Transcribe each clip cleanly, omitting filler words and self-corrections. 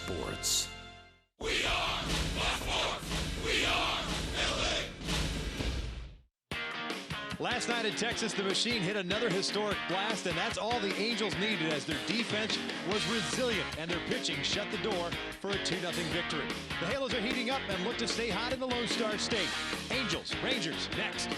Sports. We are Baltimore. We are LA. Last night in Texas, the machine hit another historic blast, and that's all the Angels needed as their defense was resilient and their pitching shut the door for a 2-0 victory. The Halos are heating up and look to stay hot in the Lone Star State. Angels, Rangers, next.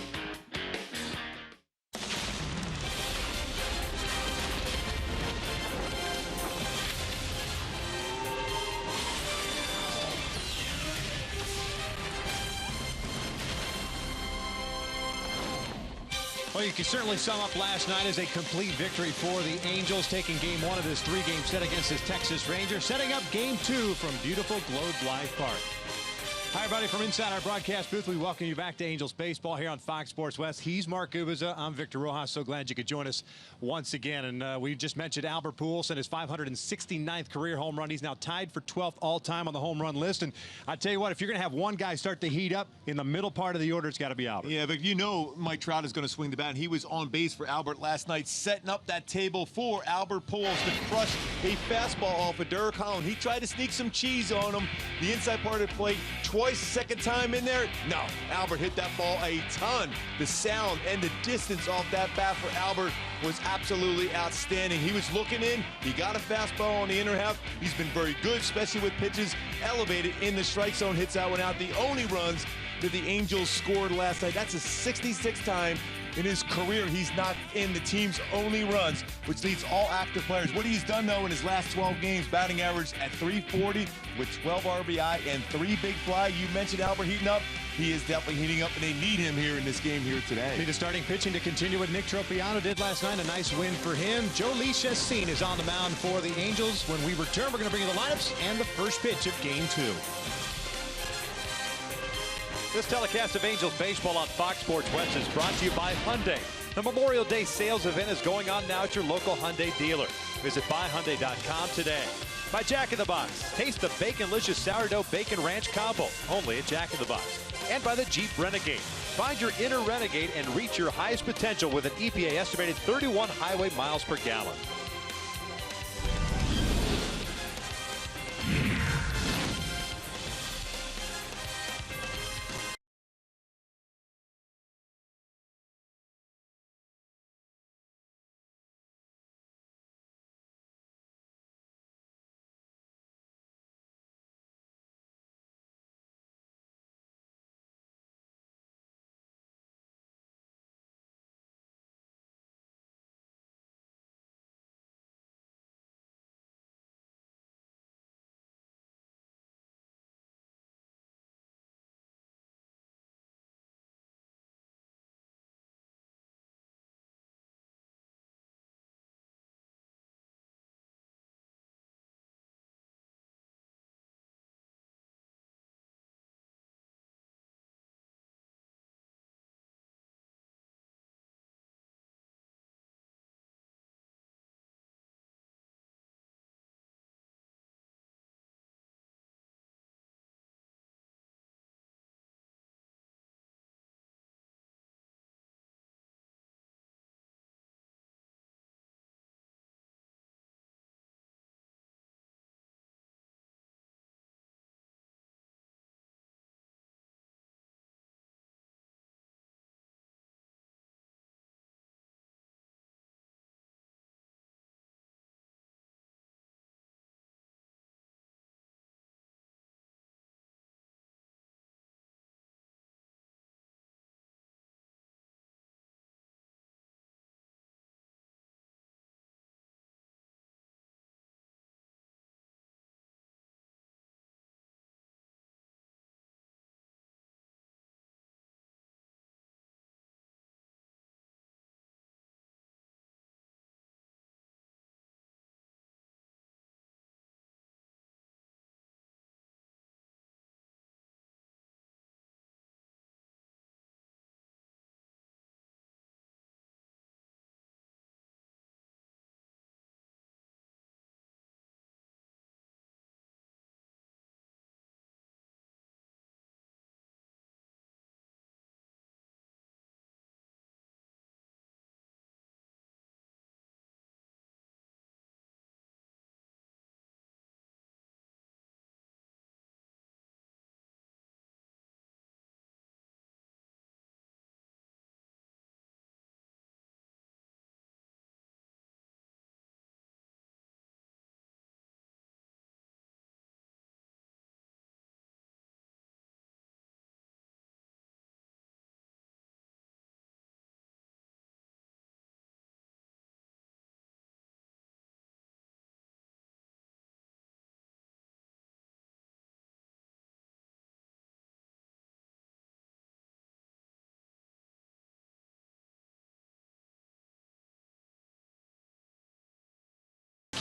Well, you can certainly sum up last night as a complete victory for the Angels, taking game one of this three-game set against this Texas Rangers, setting up game two from beautiful Globe Life Park. Hi, everybody, from inside our broadcast booth. We welcome you back to Angels Baseball here on Fox Sports West. He's Mark Gubiza. I'm Victor Rojas. So glad you could join us once again. And we just mentioned Albert Pujols and his 569th career home run. He's now tied for 12th all-time on the home run list. And I tell you what, if you're going to have one guy start to heat up in the middle part of the order, it's got to be Albert. Yeah, but you know Mike Trout is going to swing the bat. And he was on base for Albert last night, setting up that table for Albert Pujols to crush a fastball off of Derek Holland. He tried to sneak some cheese on him. The inside part of the plate twice, second time in there. No, Albert hit that ball a ton. The sound and the distance off that bat for Albert was absolutely outstanding. He was looking in. He got a fastball on the inner half. He's been very good, especially with pitches elevated in the strike zone. Hits that one out. The only runs that the Angels scored last night, that's a 66th time in his career he's not in the team's only runs, which leads all active players. What he's done, though, in his last 12 games, batting average at .340 with 12 RBI and 3 big fly. You mentioned Albert heating up. He is definitely heating up, and they need him here in this game here today. Need a starting pitching to continue what Nick Tropiano did last night. A nice win for him. Joe Chacin is on the mound for the Angels. When we return, we're going to bring you the lineups and the first pitch of Game 2. This telecast of Angels baseball on Fox Sports West is brought to you by Hyundai. The Memorial Day sales event is going on now at your local Hyundai dealer. Visit buyhyundai.com today. By Jack in the Box. Taste the Baconlicious Sourdough Bacon Ranch Combo, only at Jack in the Box. And by the Jeep Renegade. Find your inner Renegade and reach your highest potential with an EPA estimated 31 highway miles per gallon.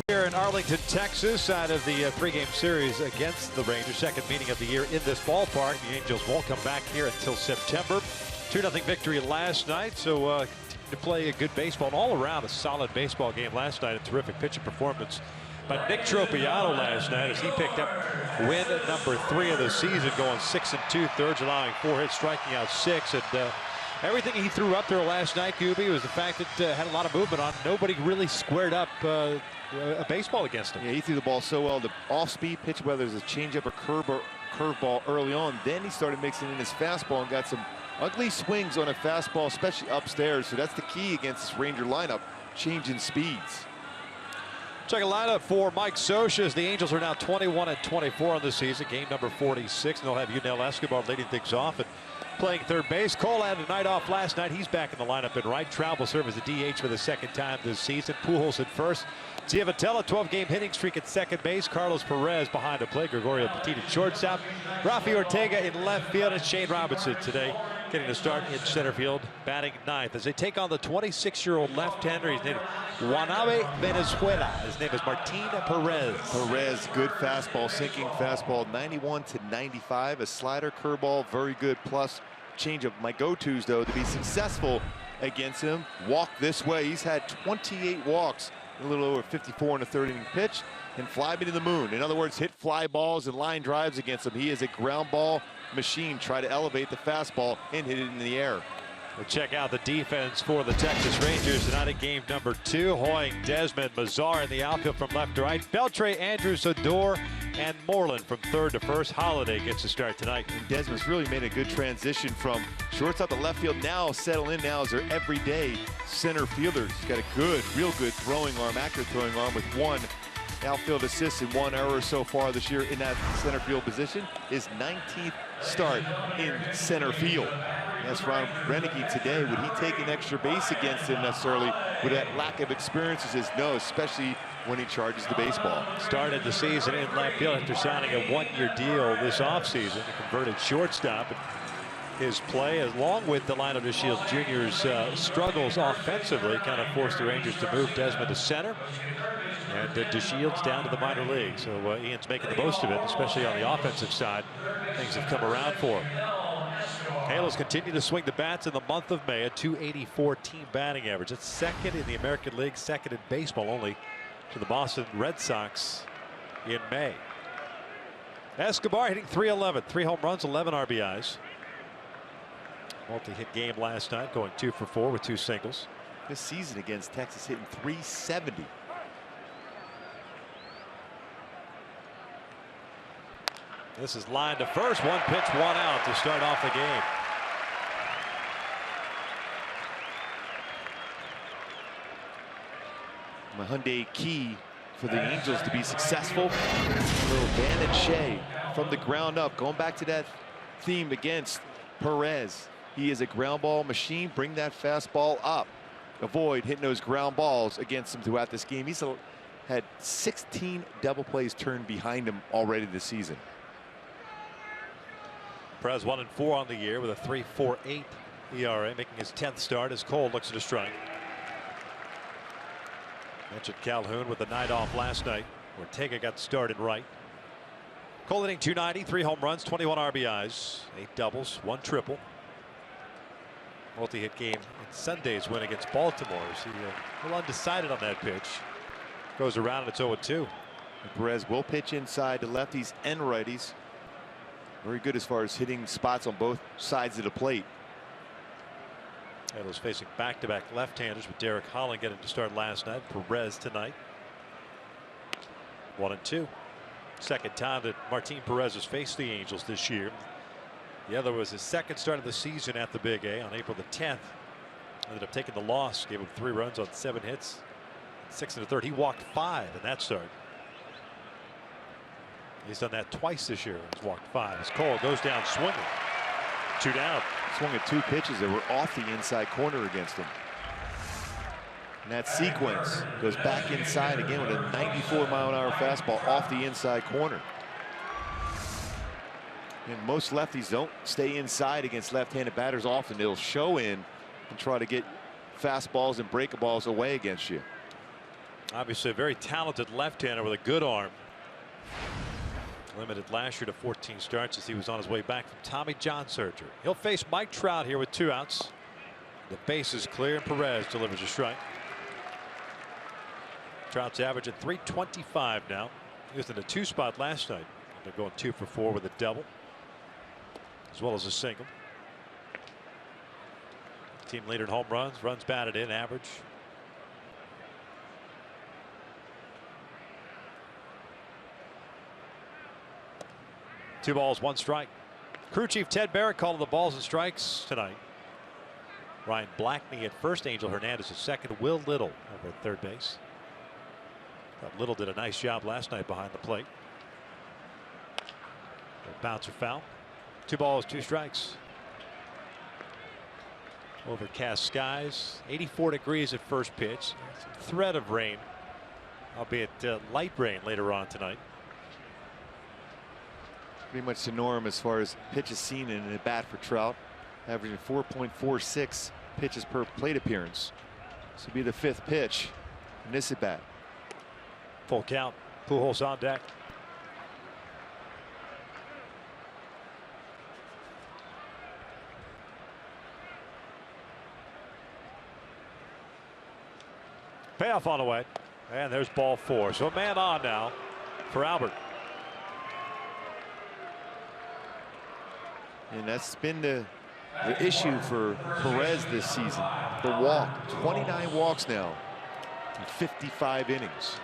Here in Arlington, Texas, out of the three-game series against the Rangers, second meeting of the year in this ballpark. The Angels won't come back here until September. 2-0 victory last night, so continue to play a good baseball. And all around a solid baseball game last night. A terrific pitching performance by Nick Tropiano last night as he picked up win number 3 of the season, going 6 2/3, allowing 4 hits, striking out 6. And everything he threw up there last night, Gooby, was the fact that had a lot of movement on. Nobody really squared up a baseball against him. Yeah, he threw the ball so well. The off-speed pitch, whether it was a changeup or curveball early on, then he started mixing in his fastball and got some ugly swings on a fastball, especially upstairs. So that's the key against this Ranger lineup, changing speeds. Check a lineup for Mike Scioscia as the Angels are now 21-24 on the season. Game number 46, and they'll have Yunel Escobar leading things off and playing third base. Cole had a night off last night. He's back in the lineup in right. Trout will serve as the DH for the second time this season. Pujols at first. Giavotella, 12-game hitting streak at second base. Carlos Perez behind the plate. Gregorio Petit at shortstop. Rafi Ortega in left field. And Shane Robinson today getting a start in center field, batting ninth as they take on the 26-year-old left-hander. His name is Guanabe, Venezuela. His name is Martin Perez. Perez, good fastball, sinking fastball, 91-95. A slider, curveball, very good. Plus changeup. My go-tos, though, to be successful against him, walk this way. He's had 28 walks, a little over 54 in a third inning pitch, and fly me to the moon. In other words, hit fly balls and line drives against him. He is a ground ball machine. Try to elevate the fastball and hit it in the air. We'll check out the defense for the Texas Rangers tonight at game number 2. Hoying, Desmond, Mazar in the outfield from left to right. Beltre, Andrews, Odor, and Moreland from third to first. Holiday gets to start tonight. And Desmond's really made a good transition from shortstop to left field. Now settle in now as their everyday center fielder. He's got a good, real good throwing arm, accurate throwing arm with 1 outfield assist and 1 error so far this year in that center field position. His 19th start in center field. That's Ron Renegade today. Would he take an extra base against him necessarily with that lack of experience? He says no, especially when he charges the baseball. Started the season in left field after signing a 1-year deal this offseason. A converted shortstop. His play, along with the line of DeShields Jr.'s struggles offensively, kind of forced the Rangers to move Desmond to center. And DeShields down to the minor league. So Ian's making the most of it, especially on the offensive side. Things have come around for him. Halos continue to swing the bats in the month of May, a .284 team batting average. That's second in the American League, second in baseball, only to the Boston Red Sox in May. Escobar hitting .311, 3 home runs, 11 RBIs. Multi-hit game last night, going 2 for 4 with 2 singles. This season against Texas hitting .370. This is line to first. 1 pitch, 1 out to start off the game. My Hyundai key for the Angels to be successful. A little Van and Shea from the ground up. Going back to that theme against Perez. He is a ground ball machine. Bring that fastball up. Avoid hitting those ground balls against him throughout this game. He's had 16 double plays turned behind him already this season. Perez 1-4 on the year with a 3.48 ERA, making his 10th start as Cole looks at a strike. Mentioned Calhoun with the night off last night. Ortega got started right. Cole hitting .290, 3 home runs, 21 RBIs, 8 doubles, 1 triple. Multi-hit game in Sunday's win against Baltimore. So a little undecided on that pitch. Goes around and it's 0-2. Perez will pitch inside to lefties and righties. Very good as far as hitting spots on both sides of the plate. Halos facing back-to-back left-handers with Derek Holland getting to start last night. Perez tonight. 1-2. Second time that Martin Perez has faced the Angels this year. The other was his second start of the season at the Big A on April the 10th. Ended up taking the loss. Gave him 3 runs on 7 hits. 6 1/3. He walked 5 in that start. He's done that twice this year. He's walked 5. As Cole goes down swinging. 2 down. Swung at 2 pitches that were off the inside corner against him. And that sequence goes back inside again with a 94-mile-an-hour fastball off the inside corner. And most lefties don't stay inside against left-handed batters often. They'll show in and try to get fastballs and breakables away against you. Obviously a very talented left-hander with a good arm. Limited last year to 14 starts as he was on his way back from Tommy John surgery. He'll face Mike Trout here with 2 outs. The base is clear and Perez delivers a strike. Trout's average at .325 now. He was in a 2-spot last night. They're going 2 for 4 with a double as well as a single. Team leader in home runs, runs batted in, average. Two balls, 1 strike. Crew chief Ted Barrett calling the balls and strikes tonight. Ryan Blackney at first, Angel Hernandez at second, Will Little over at third base. Thought Little did a nice job last night behind the plate. A bouncer foul. 2 balls, 2 strikes. Overcast skies, 84 degrees at first pitch. Some threat of rain, albeit light rain later on tonight. Pretty much the norm as far as pitches seen in a bat for Trout, averaging 4.46 pitches per plate appearance. This will be the 5th pitch in this at bat. Full count. Pujols on deck. Payoff on the way, and there's ball 4. So a man on now for Albert. And that's been the issue for Perez this season. The walk, 29 walks now in 55 innings.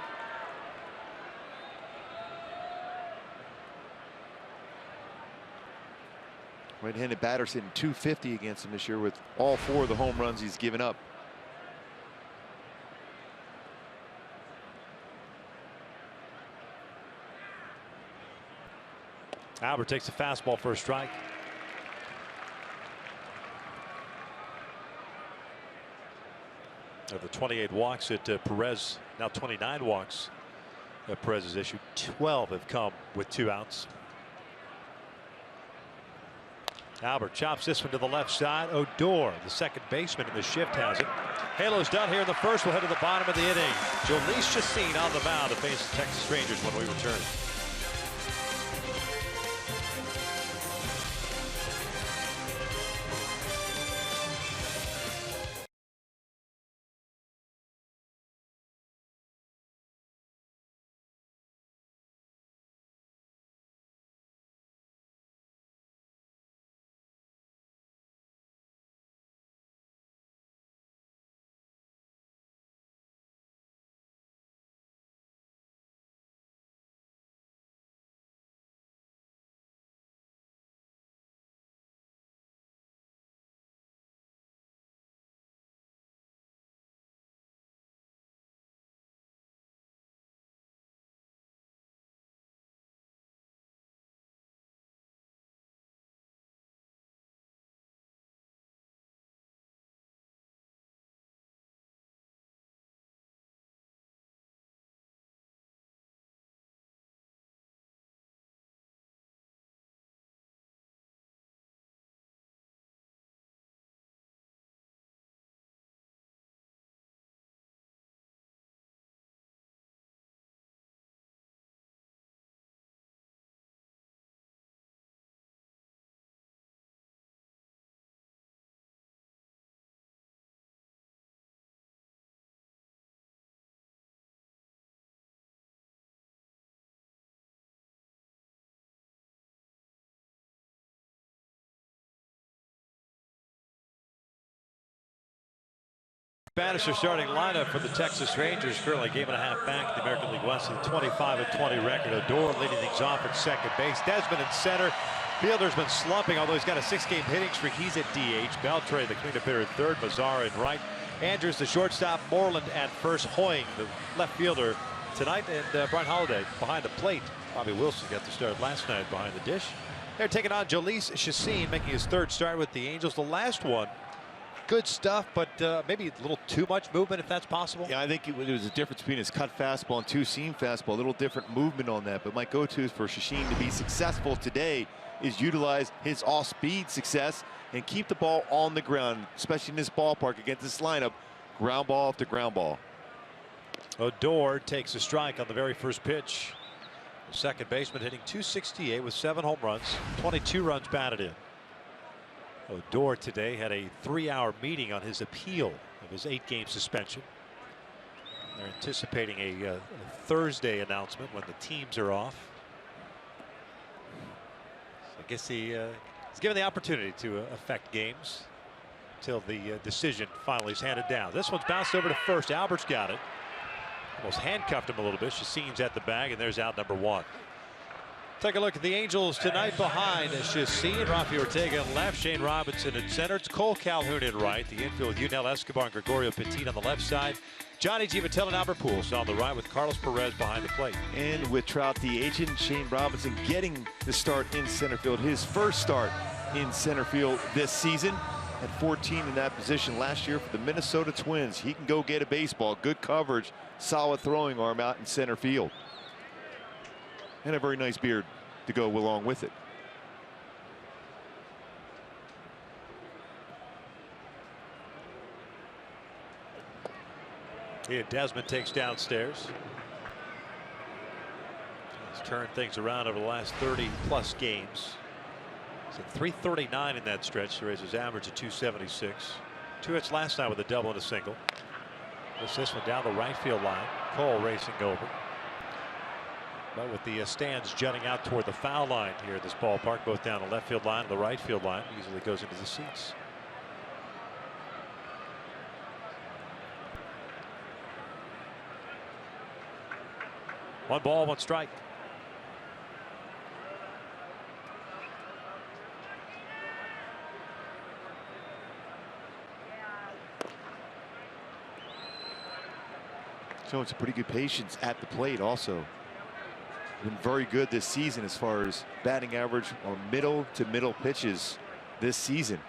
Right-handed batter hitting .250 against him this year with all 4 of the home runs he's given up. Albert takes a fastball for a strike. Of the 28 walks at Perez, now 29 walks that Perez has issued, 12 have come with 2 outs. Albert chops this one to the left side. Odor, the second baseman in the shift, has it. Halo's done here in the first. We'll head to the bottom of the inning. Jhoulys Chacín on the mound to face the Texas Rangers when we return. Spanish starting lineup for the Texas Rangers, currently a game and a half back in the American League West with a 25-20 record. Odor leading things off at second base. Desmond in center. Fielder's been slumping, although he's got a 6-game hitting streak. He's at DH. Beltre, the cleanup hitter, at third. Mazzara in right. Andrews, the shortstop. Moreland at first. Hoying, the left fielder tonight. And Brian Holiday behind the plate. Bobby Wilson got the start last night behind the dish. They're taking on Jhoulys Chacín, making his 3rd start with the Angels. The last one, good stuff, but maybe a little too much movement, if that's possible. Yeah, I think it was a difference between his cut fastball and 2-seam fastball. A little different movement on that. But my go-to for Chacín to be successful today is utilize his off-speed success and keep the ball on the ground, especially in this ballpark against this lineup. Ground ball after ground ball. Odor takes a strike on the very first pitch. The second baseman hitting .268 with 7 home runs, 22 runs batted in. Odor today had a 3-hour meeting on his appeal of his 8-game suspension. They're anticipating a Thursday announcement when the teams are off. So I guess he's given the opportunity to affect games until the decision finally is handed down. This one's bounced over to first. Albert's got it. Almost handcuffed him a little bit. Chacín's at the bag, and there's out number 1. Take a look at the Angels tonight behind Chacín, Rafi Ortega in left, Shane Robinson in center. It's Cole Calhoun in right. The infield, Yunel Escobar and Gregorio Petit on the left side. Johnny Givattel and Albert Pujols on the right with Carlos Perez behind the plate. And with Trout the agent, Shane Robinson getting the start in center field. His first start in center field this season. At 14 in that position last year for the Minnesota Twins. He can go get a baseball. Good coverage, solid throwing arm out in center field. And a very nice beard to go along with it. Here, Desmond takes downstairs. He's turned things around over the last 30+ games. He's at .339 in that stretch to raise his average to .276. 2 hits last night with a double and a single. This one down the right field line. Cole racing over. But with the stands jutting out toward the foul line here at this ballpark, both down the left field line and the right field line, easily goes into the seats. One ball, one strike. Showing some pretty good patience at the plate also. Been very good this season as far as batting average on middle to middle pitches this season.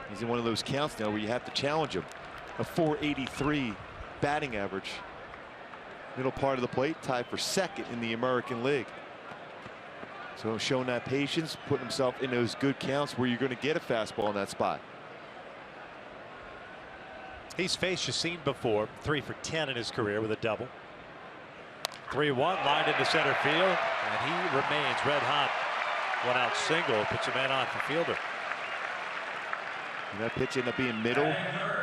He's in one of those counts now where you have to challenge him. A .483 batting average. Middle part of the plate, tied for second in the American League. So showing that patience, putting himself in those good counts where you're going to get a fastball in that spot. He's faced Chacín before, 3 for 10 in his career with a double. 3-1 lined into center field, and he remains red hot. 1 out single, puts a man on for fielder. And that pitch ended up being middle,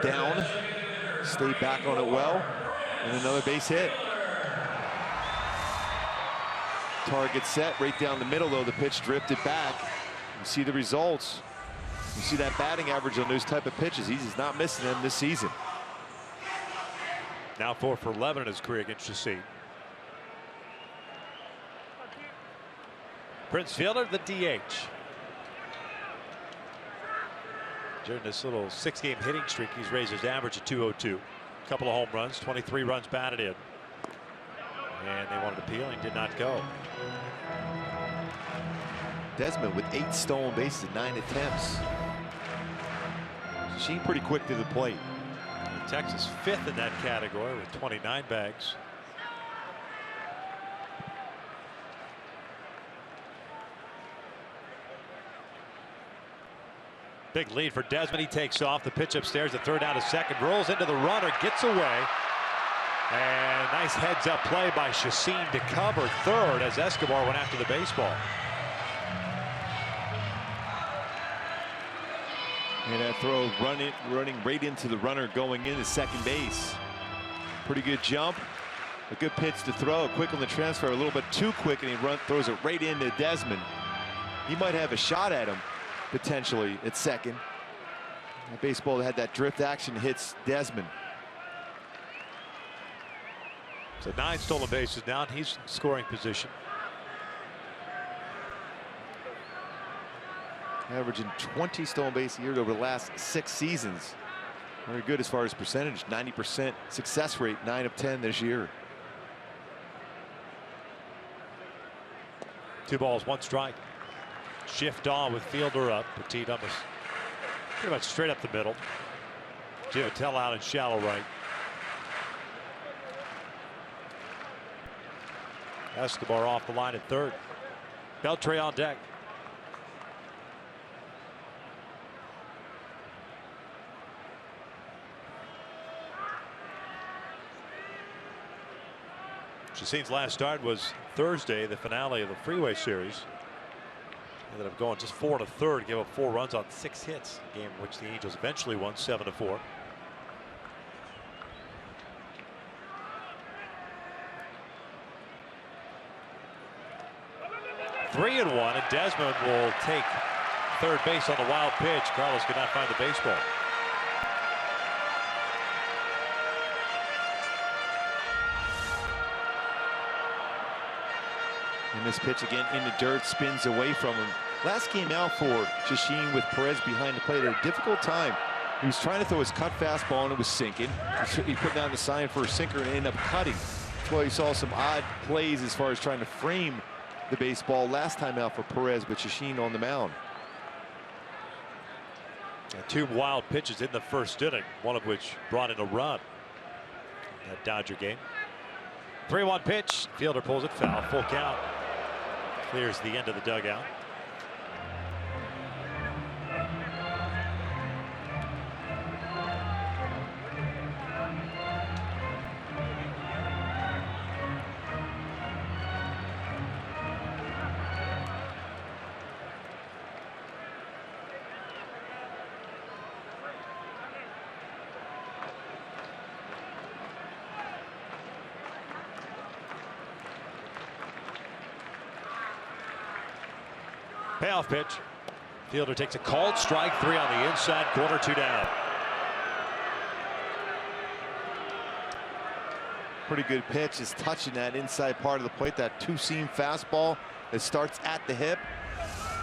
down, stayed back on it well, and another base hit. Target set right down the middle, though the pitch drifted back. You see the results. You see that batting average on those type of pitches. He's just not missing them this season. Now 4 for 11 in his career against Chacín. Prince Fielder, the DH. During this little 6-game hitting streak, he's raised his average to .202. A couple of home runs, 23 runs batted in. And they wanted appeal, he did not go. Desmond with 8 stolen bases and 9 attempts. Chacín pretty quick to the plate. Texas 5th in that category with 29 bags. Big lead for Desmond. He takes off. The pitch upstairs. The throw down to second. Rolls into the runner. Gets away. And nice heads-up play by Chacín to cover third as Escobar went after the baseball. And that throw running right into the runner going into second base. Pretty good jump. A good pitch to throw. Quick on the transfer. A little bit too quick, and he throws it right into Desmond. He might have a shot at him potentially at second. That baseball had that drift action, hits Desmond. So 9 stolen bases now, and he's in scoring position. Averaging 20 stolen base a year over the last 6 seasons. Very good as far as percentage. 90% success rate, 9 of 10 this year. 2 balls, 1 strike. Shift on with Fielder up. Petit almost pretty much straight up the middle. Givattel out in shallow right. Escobar off the line at third. Beltre on deck. Shasin's last start was Thursday, the finale of the Freeway Series. Ended up going just 4 1/3, gave up 4 runs on 6 hits. A game in which the Angels eventually won 7-4. Three and 1, and Desmond will take third base on the wild pitch. Carlos could not find the baseball. And this pitch again in the dirt, spins away from him. Last game out for Chachin with Perez behind the plate at a difficult time. He was trying to throw his cut fastball and it was sinking. He put down the sign for a sinker and ended up cutting. That's why you saw some odd plays as far as trying to frame the baseball last time out for Perez, but Chachin on the mound. And 2 wild pitches in the first inning, one of which brought in a run in that Dodger game. 3-1 pitch. Fielder pulls it foul. Full count. Clears the end of the dugout. Payoff pitch. Fielder takes a called strike, 3 on the inside corner, 2 down. Pretty good pitch, is touching that inside part of the plate, that 2-seam fastball that starts at the hip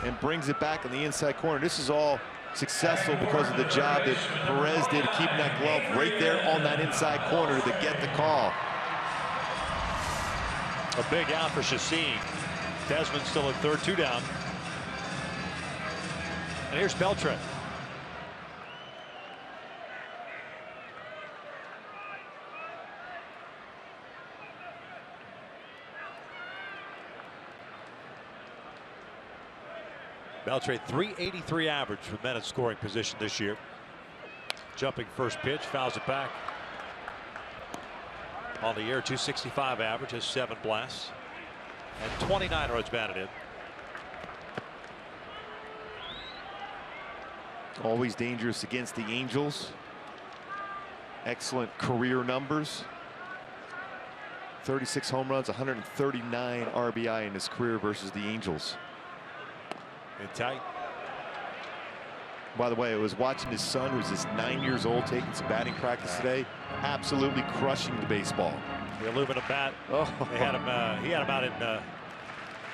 and brings it back in the inside corner. This is all successful because of the job that Perez did keeping that glove right there on that inside corner to get the call. A big out for Chacin. Desmond still at third, 2 down. And here's Beltran. Beltran, .383 average for men in scoring position this year. Jumping first pitch, fouls it back. On the year, .265 average, has 7 blasts and 29 runs batted in. Always dangerous against the Angels. Excellent career numbers. 36 home runs, 139 RBI in his career versus the Angels. And tight. By the way, I was watching his son, who's just 9 years old, taking some batting practice today. Absolutely crushing the baseball. The aluminum bat. Oh. They had him. He had him out in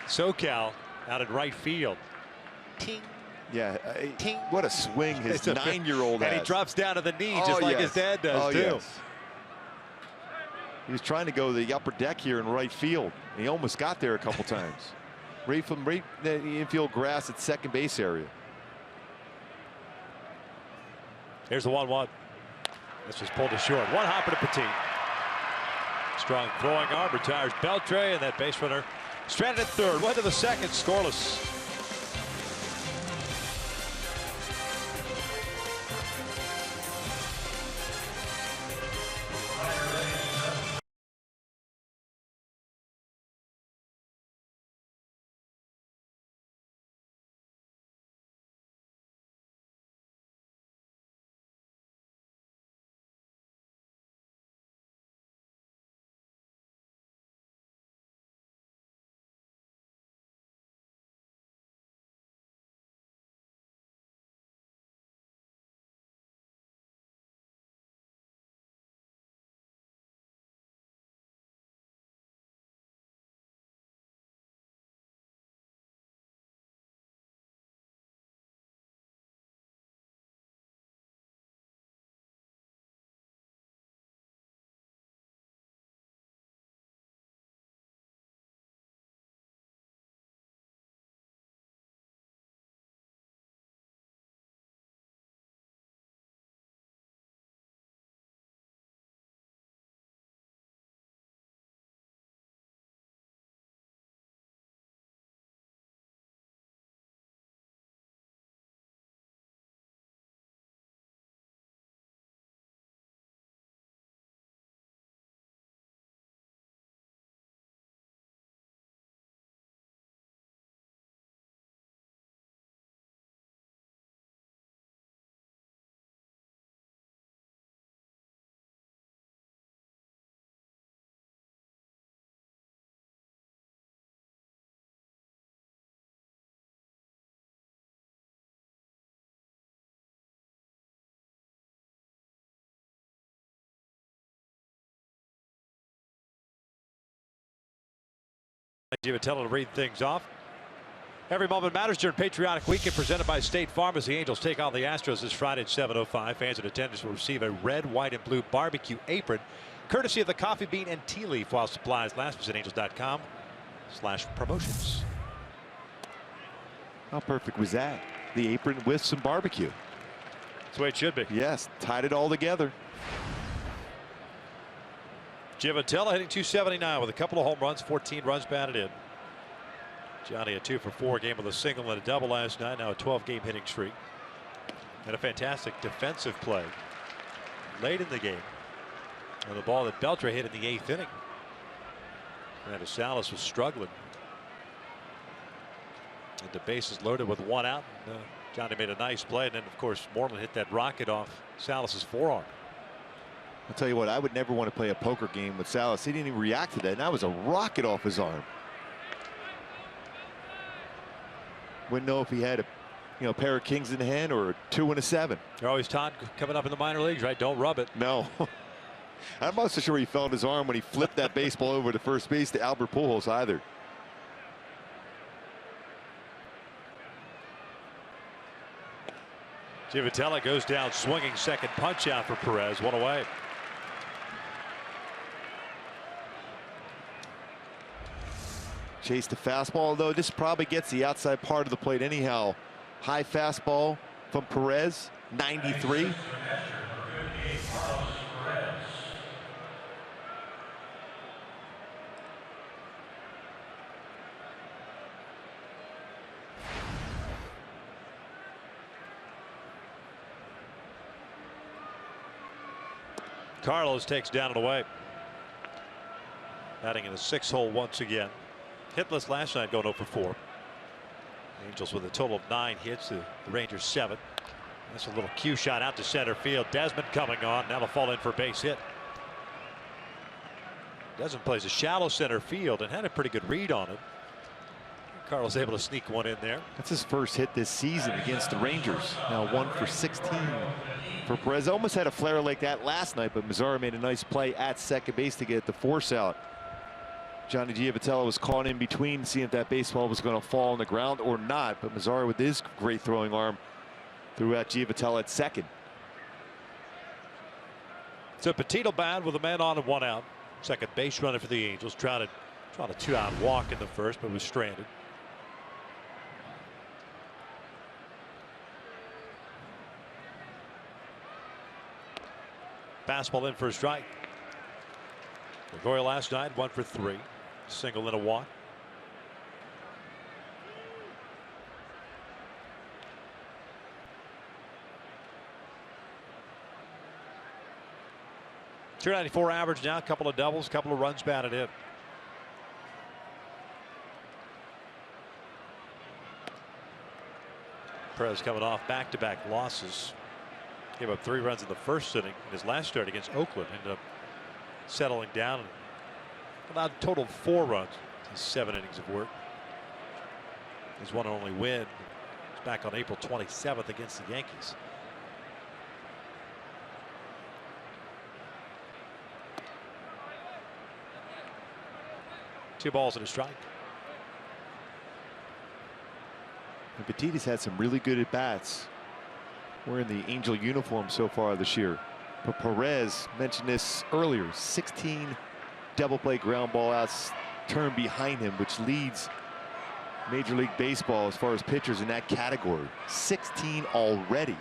SoCal, out in right field. Ting. Yeah, Ting. what a swing his 9-year-old has. And he drops down to the knee just Oh, like yes. his dad does, too. Yes. He was trying to go the upper deck here in right field. He almost got there a couple times. Right from the infield grass at second base area. Here's the 1-1. This was pulled to short. One hopper to Petit. Strong throwing arm retires Beltran, and that base runner stranded at third. Went to the second, scoreless. Giovitello to read things off. Every moment matters during Patriotic Weekend presented by State Farm as the Angels take on the Astros this Friday at 7:05. Fans in attendance will receive a red, white, and blue barbecue apron courtesy of the Coffee Bean and Tea Leaf while supplies last. Visit angels.com/promotions. How perfect was that? The apron with some barbecue. That's the way it should be. Yes, tied it all together. Giovitello hitting .279 with a couple of home runs, 14 runs batted in. Johnny a 2 for 4 game with a single and a double last night. Now a 12-game hitting streak. And a fantastic defensive play late in the game on the ball that Beltre hit in the 8th inning. And Salas was struggling. And the bases loaded with 1 out. And, Johnny made a nice play, and then of course Moreland hit that rocket off Salas's forearm. I'll tell you what, I would never want to play a poker game with Salas. He didn't even react to that, and that was a rocket off his arm. Wouldn't know if he had a pair of kings in the hand or a 2 and a 7. You're always taught coming up in the minor leagues, right? Don't rub it. No. I'm not so sure he fell on his arm when he flipped that baseball over to first base to Albert Pujols either. Giovitello goes down swinging, second punch out for Perez, 1 away. Chase the fastball, though. This probably gets the outside part of the plate anyhow. High fastball from Perez, 93. Carlos takes down and away. Batting in the 6th hole once again. Hitless last night, going 0 for 4. Angels with a total of 9 hits. The Rangers 7. That's a little cue shot out to center field. Desmond coming on. Now they'll fall in for a base hit. Desmond plays a shallow center field and had a pretty good read on it. Carlos able to sneak one in there. That's his first hit this season against the Rangers. Now 1 for 16 for Perez. Almost had a flare like that last night, but Mazzara made a nice play at second base to get the force out. Johnny Giovitello was caught in between, seeing if that baseball was going to fall on the ground or not. But Mazzara, with his great throwing arm, threw out Giovitello at second. So Petito bad with a man on and 1 out. Second base runner for the Angels. Tried a 2-out walk in the first, but was stranded. Fastball in for a strike. Gregorio last night 1 for 3. Single and a walk. .294 average now. A couple of doubles, couple of runs batted in. Perez coming off back-to-back losses. Gave up 3 runs in the first inning in his last start against Oakland. Ended up settling down and allowed a total of 4 runs in 7 innings of work. His one and only win was back on April 27th against the Yankees. Two balls and a strike. And Petito's had some really good at-bats wearing the Angel uniform so far this year. But Perez, mentioned this earlier, 16 double play ground ball outs turned behind him, which leads Major League Baseball as far as pitchers in that category. 16 already.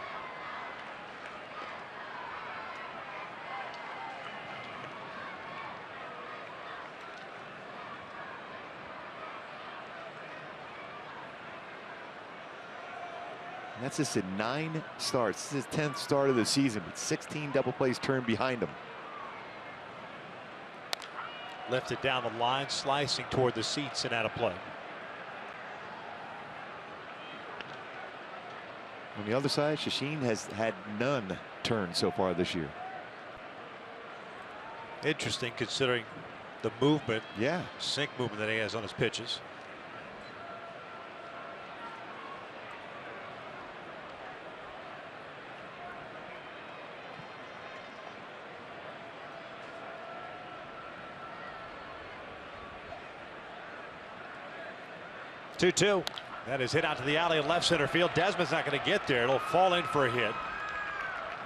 And that's just in 9 starts. This is his 10th start of the season, but 16 double plays turned behind him. Lifted down the line, slicing toward the seats and out of play. On the other side, Shashin has had none turned so far this year. Interesting considering the movement, Yeah. sink movement that he has on his pitches. 2-2. That is hit out to the alley in left center field. Desmond's not going to get there. It'll fall in for a hit.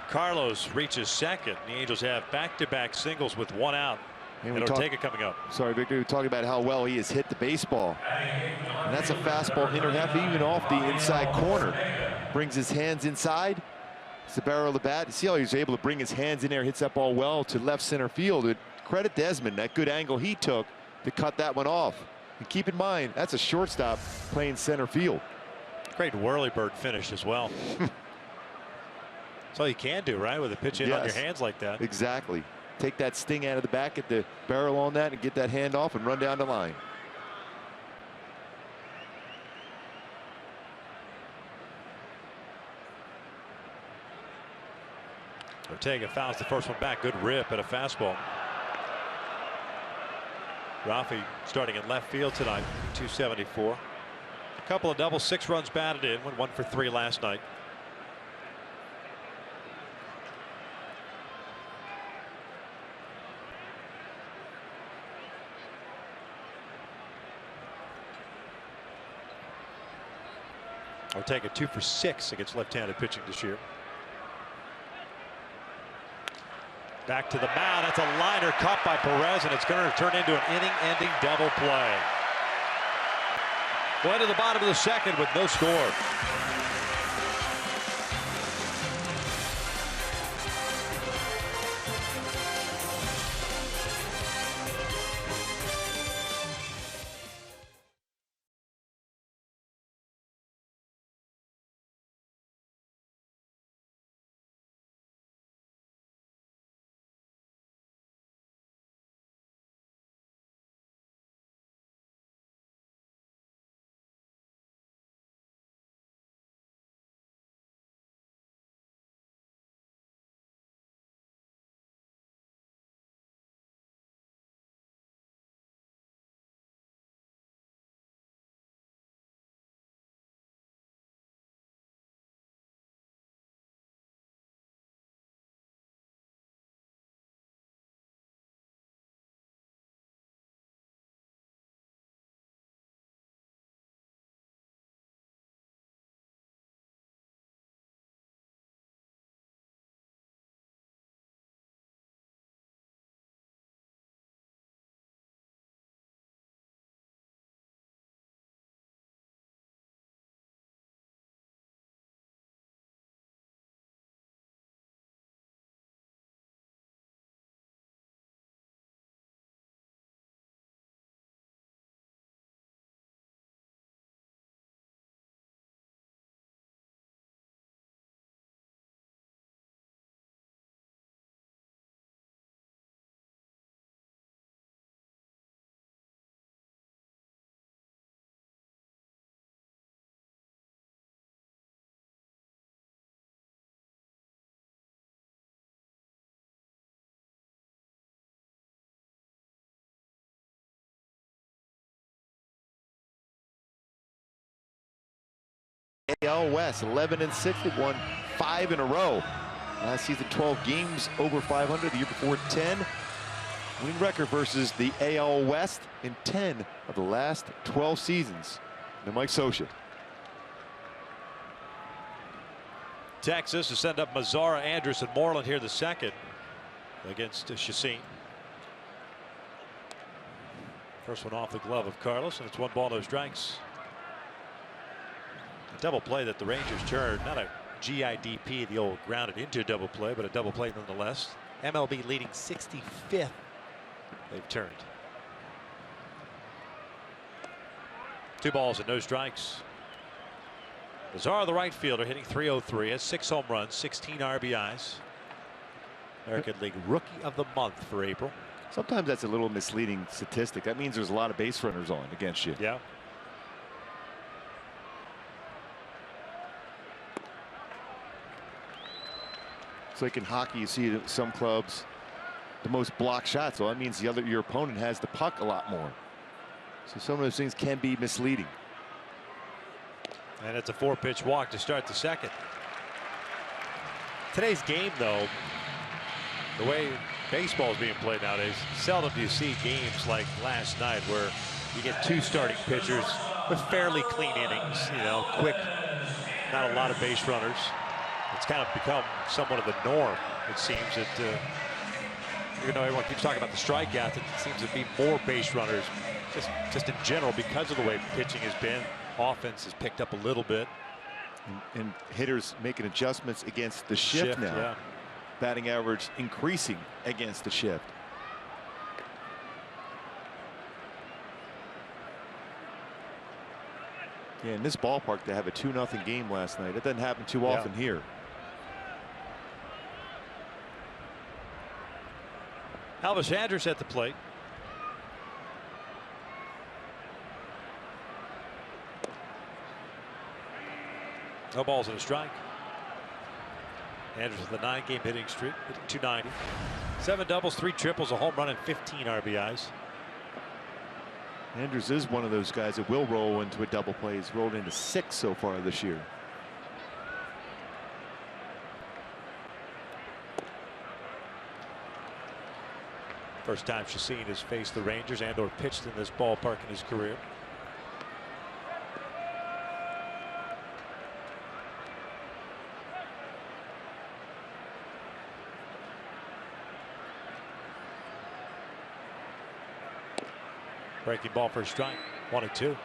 Carlos reaches second. The Angels have back-to-back singles with one out. And Ortega coming up. Sorry, Victor, we're talking about how well he has hit the baseball. And that's a fastball inner half, even off the inside corner. Brings his hands inside. It's the barrel of the bat. See how he was able to bring his hands in there, hits that ball well to left center field. And credit Desmond, that good angle he took to cut that one off. And keep in mind, that's a shortstop playing center field. Great whirlybird finish as well. That's all you can do, right, with a pitch in on your hands like that. Exactly. Take that sting out of the back, get the barrel on that, and get that hand off and run down the line. Ortega fouls the first one back. Good rip at a fastball. Rafi starting in left field tonight, 274. A couple of doubles, 6 runs batted in, went 1 for 3 last night. Ortega 2 for 6 against left-handed pitching this year. Back to the mound. That's a liner caught by Perez, and it's going to turn into an inning-ending double play. Going to the bottom of the second with no score. AL West 11-6. They've won 5 in a row. Last season 12 games over 500. The year before 10. Winning record versus the AL West in 10 of the last 12 seasons. Now Mike Scioscia. Texas to send up Mazzara, Andrus, and Moreland here the second against Chacin. First one off the glove of Carlos, and it's 1 ball, no strikes. A double play that the Rangers turned, not a GIDP, the old grounded into double play, but a double play nonetheless. MLB leading 65th. They've turned. 2 balls and no strikes. Mazzara, the right fielder, hitting .303, has 6 home runs, 16 RBIs. American League Rookie of the Month for April. Sometimes that's a little misleading statistic. That means there's a lot of base runners on against you. Yeah. It's like in hockey, you see some clubs the most block shots. Well, that means your opponent has the puck a lot more. So some of those things can be misleading. And it's a 4-pitch walk to start the second. Today's game, though, the way baseball is being played nowadays, seldom do you see games like last night where you get 2 starting pitchers with fairly clean innings, you know, quick, not a lot of base runners. It's kind of become somewhat of the norm, it seems, that even though everyone keeps talking about the strikeouts, it seems to be more base runners just in general because of the way pitching has been. Offense has picked up a little bit. And hitters making adjustments against the shift now. Yeah. Batting average increasing against the shift. Yeah, in this ballpark, to have a 2-0 game last night, it doesn't happen too often here. Elvis Andrus at the plate. No balls and a strike. Andrus with a 9-game hitting streak, hitting .290. 7 doubles, 3 triples, a home run, and 15 RBIs. Andrus is one of those guys that will roll into a double play. He's rolled into 6 so far this year. First time Chacin has faced the Rangers and or pitched in this ballpark in his career. Breaking ball for a strike. 1-2.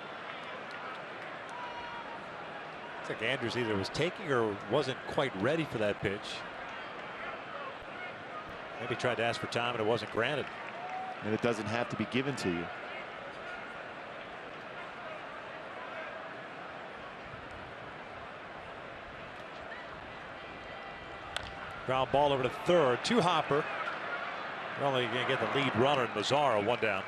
It's like Andrus either was taking or wasn't quite ready for that pitch. Maybe tried to ask for time and it wasn't granted. And it doesn't have to be given to you. Ground ball over to third. 2 hopper. They're only going to get the lead runner in Mazzara. 1 down.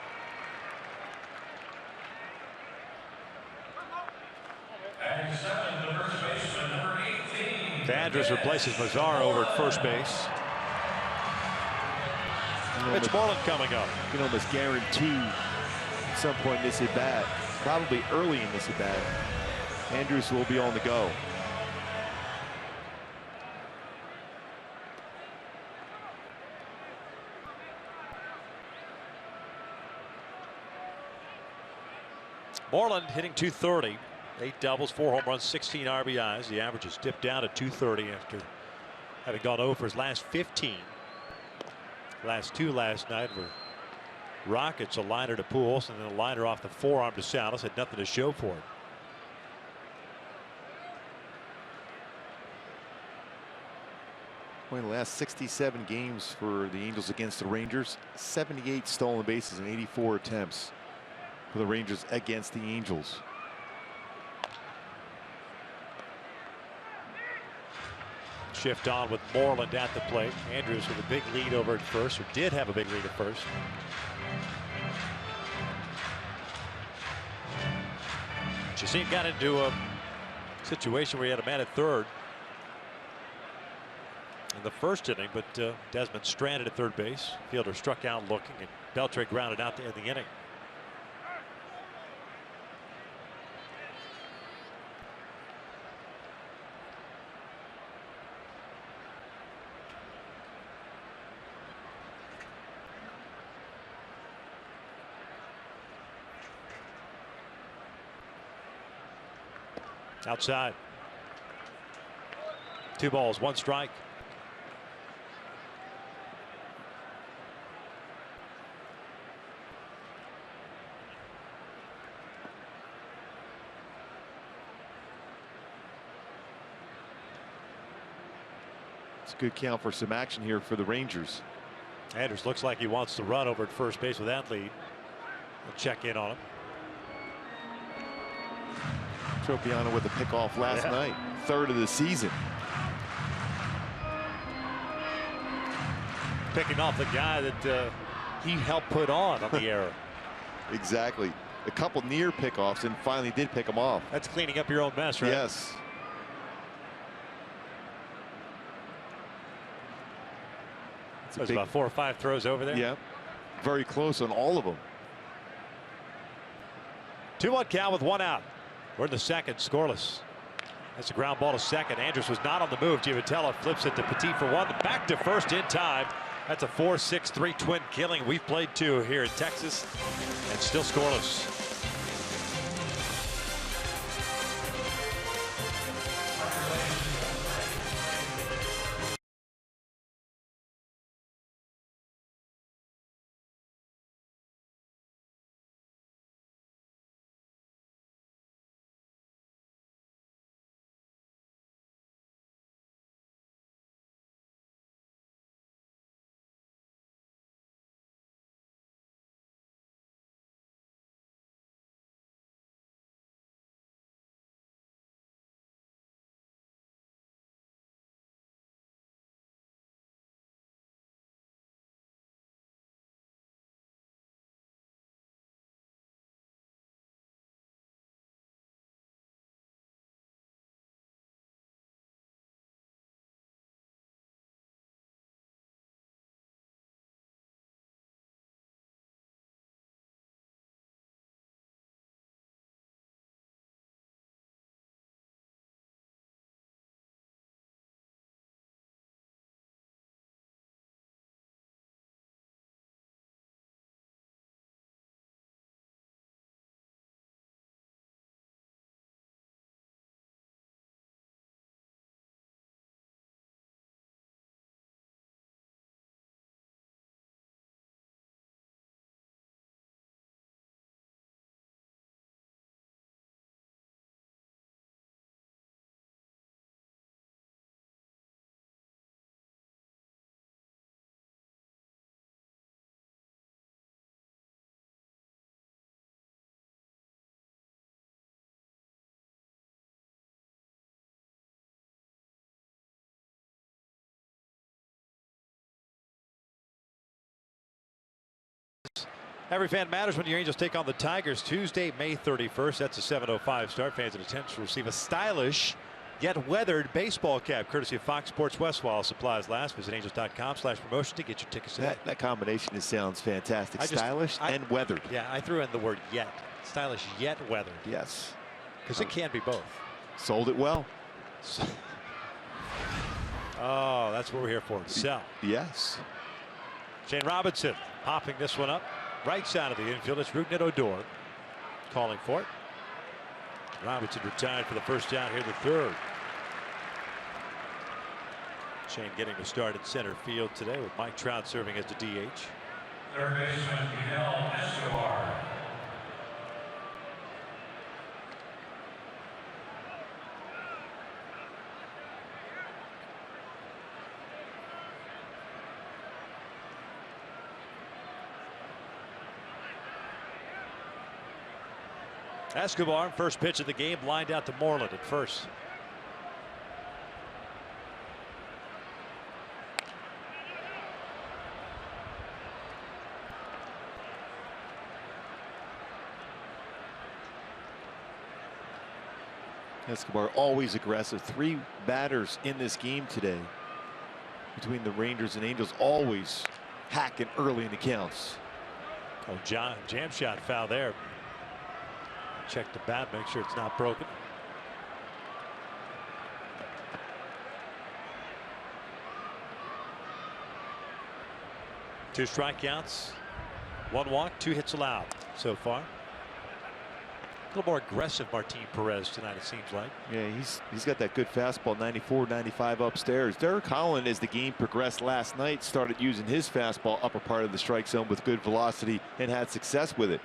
Andrus replaces Mazzara over at first base. Mitch Moreland coming up. You can almost guarantee at some point in this at bat, probably early in this at bat, Andrus will be on the go. Moreland hitting .230. 8 doubles, 4 home runs, 16 RBIs. The average has dipped down to .230 after having gone over his last 15. Last 2 last night were Rockets, a liner to Pujols, and then a liner off the forearm to Salas. Had nothing to show for it. Well, in the last 67 games for the Angels against the Rangers, 78 stolen bases and 84 attempts for the Rangers against the Angels. Shift on with Moreland at the plate. Andrus with a big lead over at first, or did have a big lead at first. Chacin got into a situation where he had a man at third in the first inning, but Desmond stranded at third base. Fielder struck out looking, and Beltre grounded out to end the inning. Outside. 2 balls, 1 strike. It's a good count for some action here for the Rangers. Andrus looks like he wants to run over at first base with that lead. We'll check in on him. Tropiano with a pickoff last night, 3rd of the season. Picking off the guy that he helped put on the error. Exactly. A couple near pickoffs and finally did pick him off. That's cleaning up your own mess, right? Yes. So it's about 4 or 5 throws over there. Yeah. Very close on all of them. 2-1 count with 1 out. We're in the second, scoreless. That's a ground ball to second. Andrus was not on the move. Giavotella flips it to Petit for 1. Back to first in time. That's a 4-6-3 twin killing. We've played 2 here in Texas and still scoreless. Every fan matters when your Angels take on the Tigers Tuesday, May 31st. That's a 7:05 start. Fans in attendance will receive a stylish yet weathered baseball cap courtesy of Fox Sports West while supplies last. Visit angels.com/promotion to get your tickets today. That combination sounds fantastic. Stylish and weathered. Yeah, I threw in the word yet. Stylish yet weathered. Yes. Because it can be both. Sold it well. Oh, that's what we're here for. Sell. Yes. Shane Robinson popping this one up. Right side of the infield. It's Rougned Odor calling for it. Robinson retired for the first down here, the third. Shane getting the start in center field today with Mike Trout serving as the DH. Third baseman Miguel Escobar. Escobar, first pitch of the game, lined out to Moreland at first. Escobar always aggressive. 3 batters in this game today between the Rangers and Angels, always hacking early in the counts. Oh, jam shot foul there. Check the bat, make sure it's not broken. Two strikeouts, 1 walk, 2 hits allowed so far. A little more aggressive Martin Perez tonight, it seems like. Yeah, he's got that good fastball, 94, 95 upstairs. Derek Holland, as the game progressed last night, started using his fastball upper part of the strike zone with good velocity and had success with it.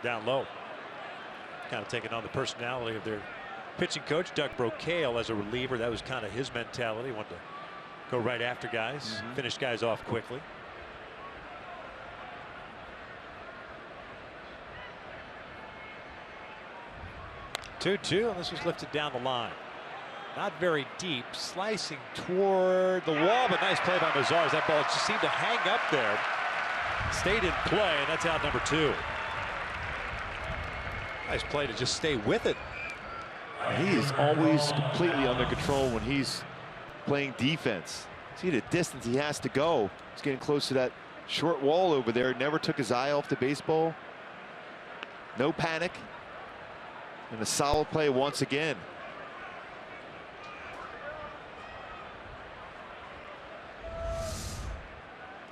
Down low. Kind of taking on the personality of their pitching coach, Doug Brocail, as a reliever. That was kind of his mentality. Wanted to go right after guys, finish guys off quickly. Two-two, and this was lifted down the line. Not very deep, slicing toward the wall, but nice play by Mazars. That ball just seemed to hang up there. Stayed in play, and that's out number 2. Nice play to just stay with it. He is always completely under control when he's playing defense. See the distance he has to go. He's getting close to that short wall over there. Never took his eye off the baseball. No panic. And a solid play once again.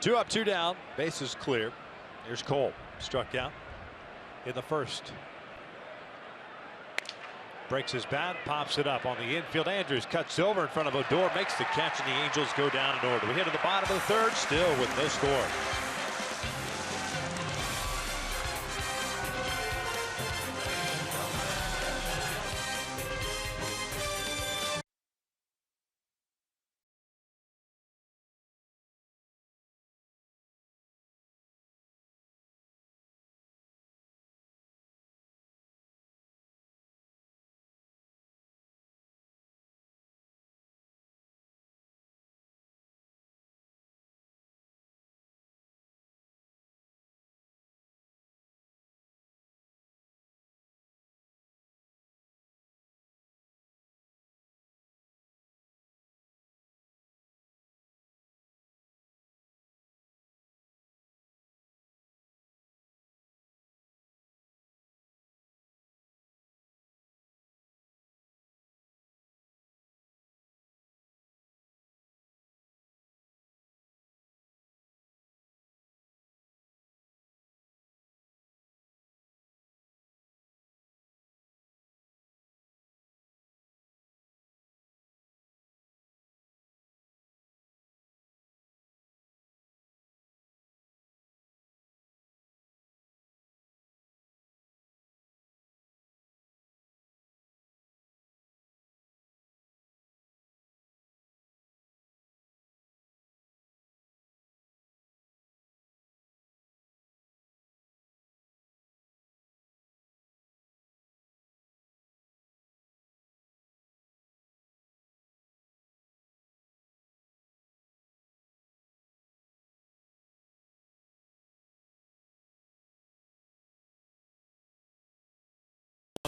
Two up, 2 down. Bases clear. Here's Cole. Struck out in the first. Breaks his bat, pops it up on the infield. Andrews cuts over in front of Odor, makes the catch, and the Angels go down in order. We hit to the bottom of the third, still with no score.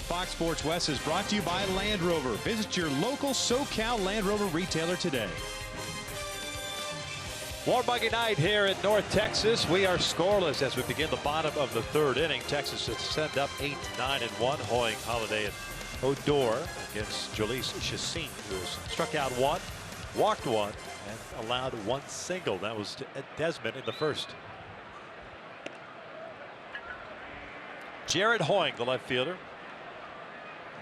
Fox Sports West is brought to you by Land Rover. Visit your local SoCal Land Rover retailer today. Warm muggy night here in North Texas. We are scoreless as we begin the bottom of the third inning. Texas has sent up 8-9-1. Hoying, Holiday, and Odor against Jalees Chassin, who has struck out one, walked one, and allowed one single. That was to Desmond in the first. Jared Hoying, the left fielder.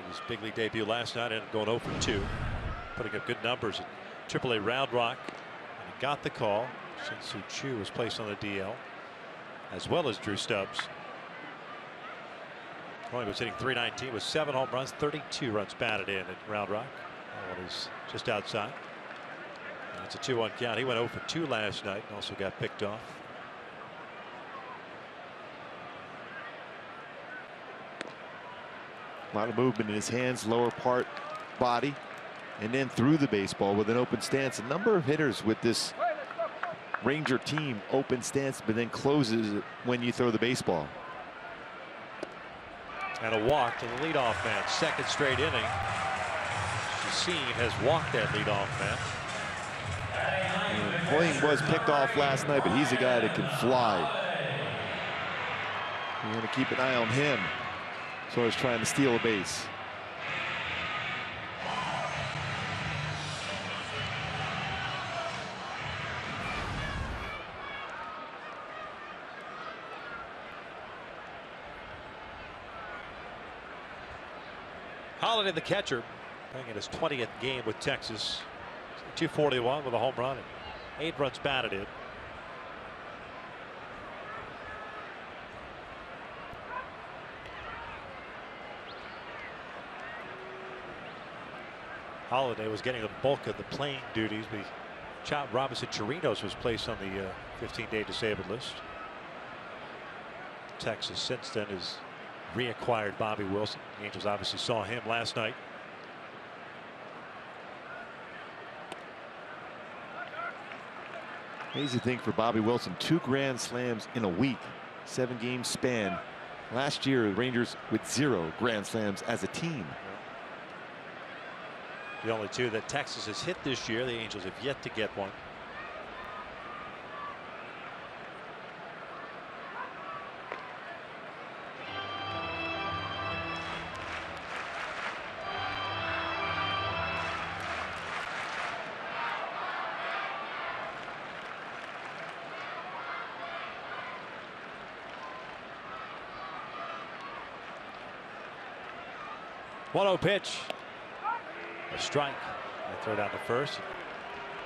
His big league debut last night and going 0 for 2, putting up good numbers at AAA Round Rock. And he got the call. Shin-Soo Choo was placed on the DL, as well as Drew Stubbs. Hoying was hitting .319 with 7 home runs, 32 runs batted in at Round Rock. That one is just outside. And it's a 2-1 count. He went 0 for 2 last night and also got picked off. A lot of movement in his hands, lower part, body, and then through the baseball with an open stance. A number of hitters with this Ranger team open stance, but then closes it when you throw the baseball. And a walk to the leadoff man. Second straight inning. Chassin has walked that leadoff man. Hoying was picked off last night, but he's a guy that can fly. You're going to keep an eye on him. So he's trying to steal a base. Holiday, the catcher, playing in his 20th game with Texas. 241 with a home run and 8 runs batted in. Holiday was getting the bulk of the playing duties. Chop Robinson Chirinos was placed on the 15-day disabled list. Texas since then has reacquired Bobby Wilson. The Angels obviously saw him last night. Amazing thing for Bobby Wilson, 2 grand slams in a week, 7-game span. Last year, the Rangers with 0 grand slams as a team. The only 2 that Texas has hit this year. The Angels have yet to get one. One-0 pitch. A strike. They throw down the first.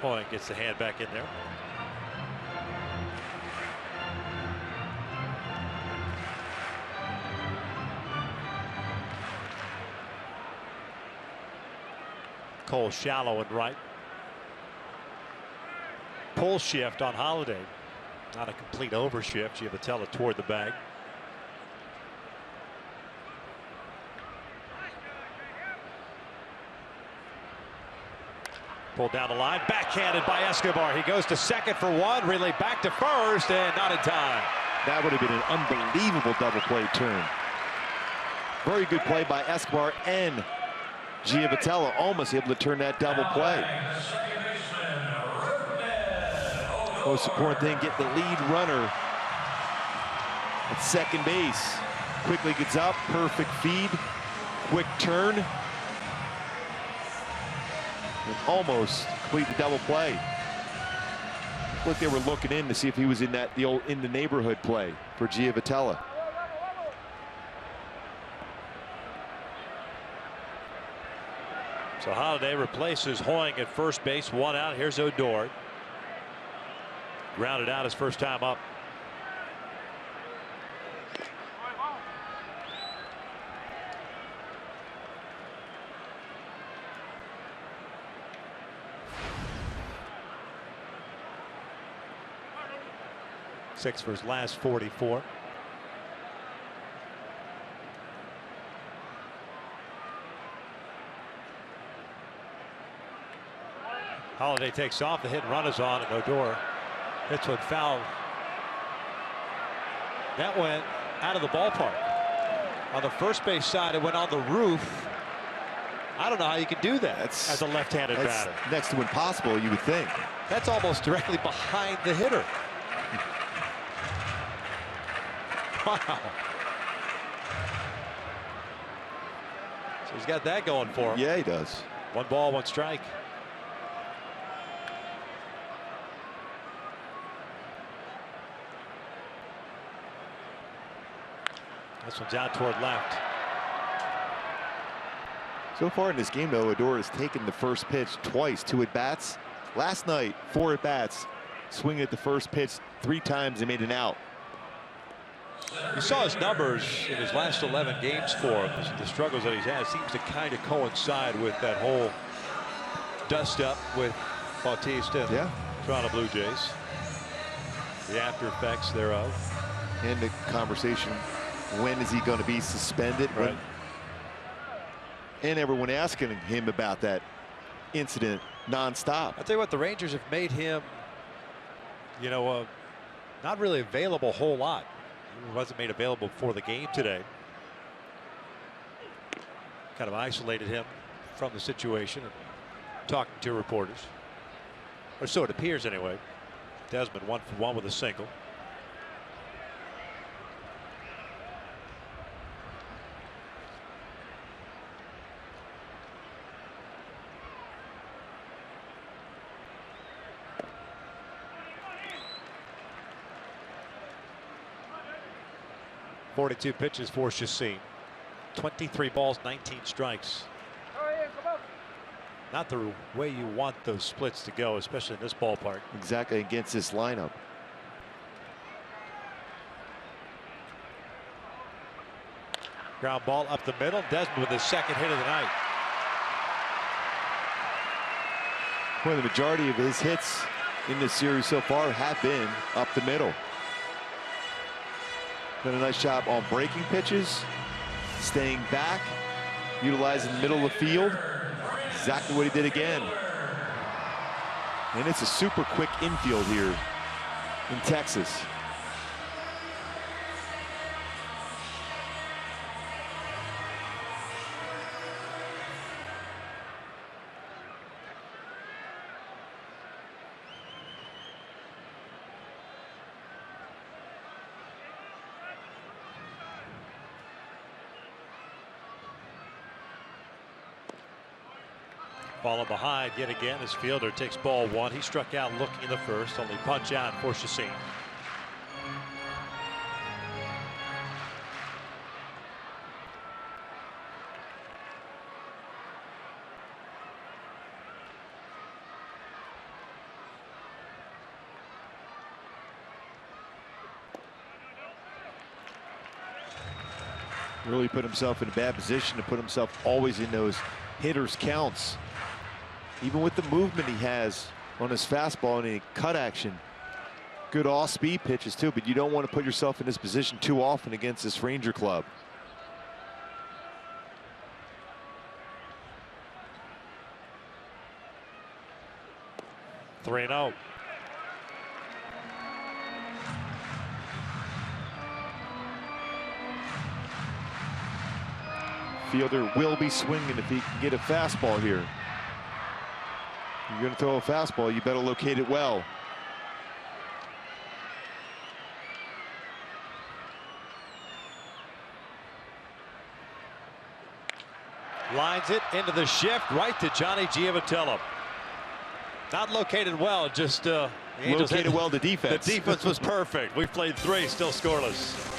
Hoying gets the hand back in there. Cole shallow and right. Pull shift on Holiday. Not a complete overshift. Giavotella toward the bag. Pulled down the line, backhanded by Escobar. He goes to second for 1, relay back to first, and not in time. That would have been an unbelievable double play turn. Very good play by Escobar and Giavotella, almost able to turn that double play. Most important thing, get the lead runner at second base. Quickly gets up, perfect feed, quick turn. And almost complete the double play. Look, they were looking in to see if he was in that in the neighborhood play for Giavotella. So Holiday replaces Hoying at first base. 1 out. Here's Odor. Grounded out his first time up. Six for his last 44. Holiday takes off. The hit and run is on, and Odor hits one foul. That went out of the ballpark. On the first base side, it went on the roof. I don't know how you can do that as a left-handed batter. Next to impossible, you would think. That's almost directly behind the hitter. Wow. So he's got that going for him. Yeah, he does. 1 ball, 1 strike. This one's out toward left. So far in this game, though, Odor has taken the first pitch twice, 2 at-bats. Last night, 4 at-bats, swinging at the first pitch 3 times and made an out. You saw his numbers in his last 11 games for him. The struggles that he's had seems to kind of coincide with that whole dust-up with Bautista and the Toronto Blue Jays. The after effects thereof. And the conversation, when is he going to be suspended? Right. And everyone asking him about that incident nonstop. I'll tell you what, the Rangers have made him, you know, not really available a whole lot. He wasn't made available for the game today. Kind of isolated him from the situation and talking to reporters. Or so it appears anyway. Desmond 1 for 1 with a single. .42 pitches for Chacin. 23 balls, 19 strikes. Not the way you want those splits to go, especially in this ballpark. Exactly, against this lineup. Ground ball up the middle. Desmond with his 2nd hit of the night. Well, the majority of his hits in this series so far have been up the middle. Done a nice job on breaking pitches, staying back, utilizing the middle of the field. Exactly what he did again. And it's a super quick infield here in Texas. Falling behind yet again. His fielder takes ball 1. He struck out looking in the first. Only punch out for Chacin. Really put himself in a bad position to put himself always in those hitters' counts. Even with the movement he has on his fastball and a cut action. Good off-speed pitches too, but you don't want to put yourself in this position too often against this Ranger club. Three and out. Fielder will be swinging if he can get a fastball here. You're going to throw a fastball, you better locate it well. Lines it into the shift right to Johnny Giavitello. Not located well, just located well the defense. The defense was perfect. We've played 3, still scoreless.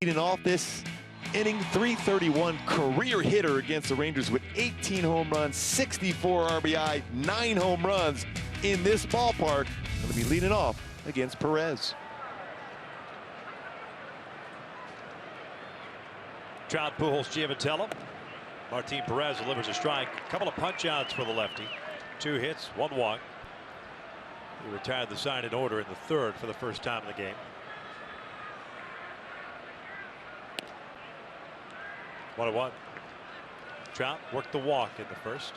Leading off this inning, 331 career hitter against the Rangers with 18 home runs, 64 RBI, 9 home runs in this ballpark. Going to be leading off against Perez. Trout, Pujols, Giavotella. Martin Perez delivers a strike. A couple of punch outs for the lefty. 2 hits, 1 walk. He retired the side in order in the third for the first time in the game. 1-1. Trout worked the walk in the first.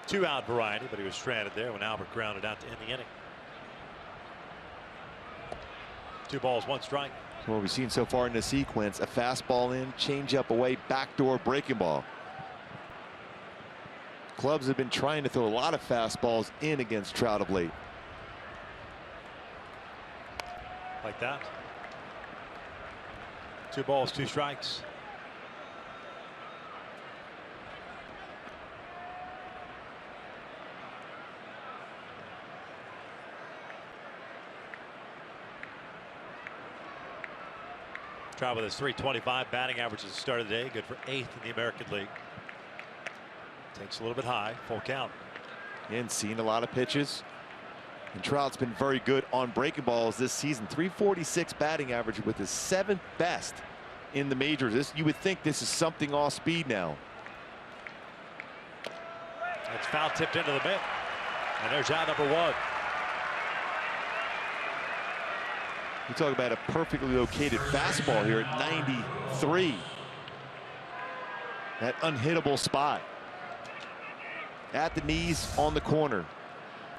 2-out variety, but he was stranded there when Albert grounded out to end the inning. 2 balls, 1 strike. What we've seen so far in the sequence: a fastball in, changeup away, backdoor breaking ball. Clubs have been trying to throw a lot of fastballs in against Trout of late. Like that. 2 balls, 2 strikes. Trout with his .325 batting average at the start of the day, good for 8th in the American League. Takes a little bit high, full count. And seeing a lot of pitches. And Trout's been very good on breaking balls this season. .346 batting average with his 7th best in the majors. You would think this is something off speed now. That's foul tipped into the mitt. And there's out number 1. We talk about a perfectly located fastball here at 93. That unhittable spot. At the knees, on the corner.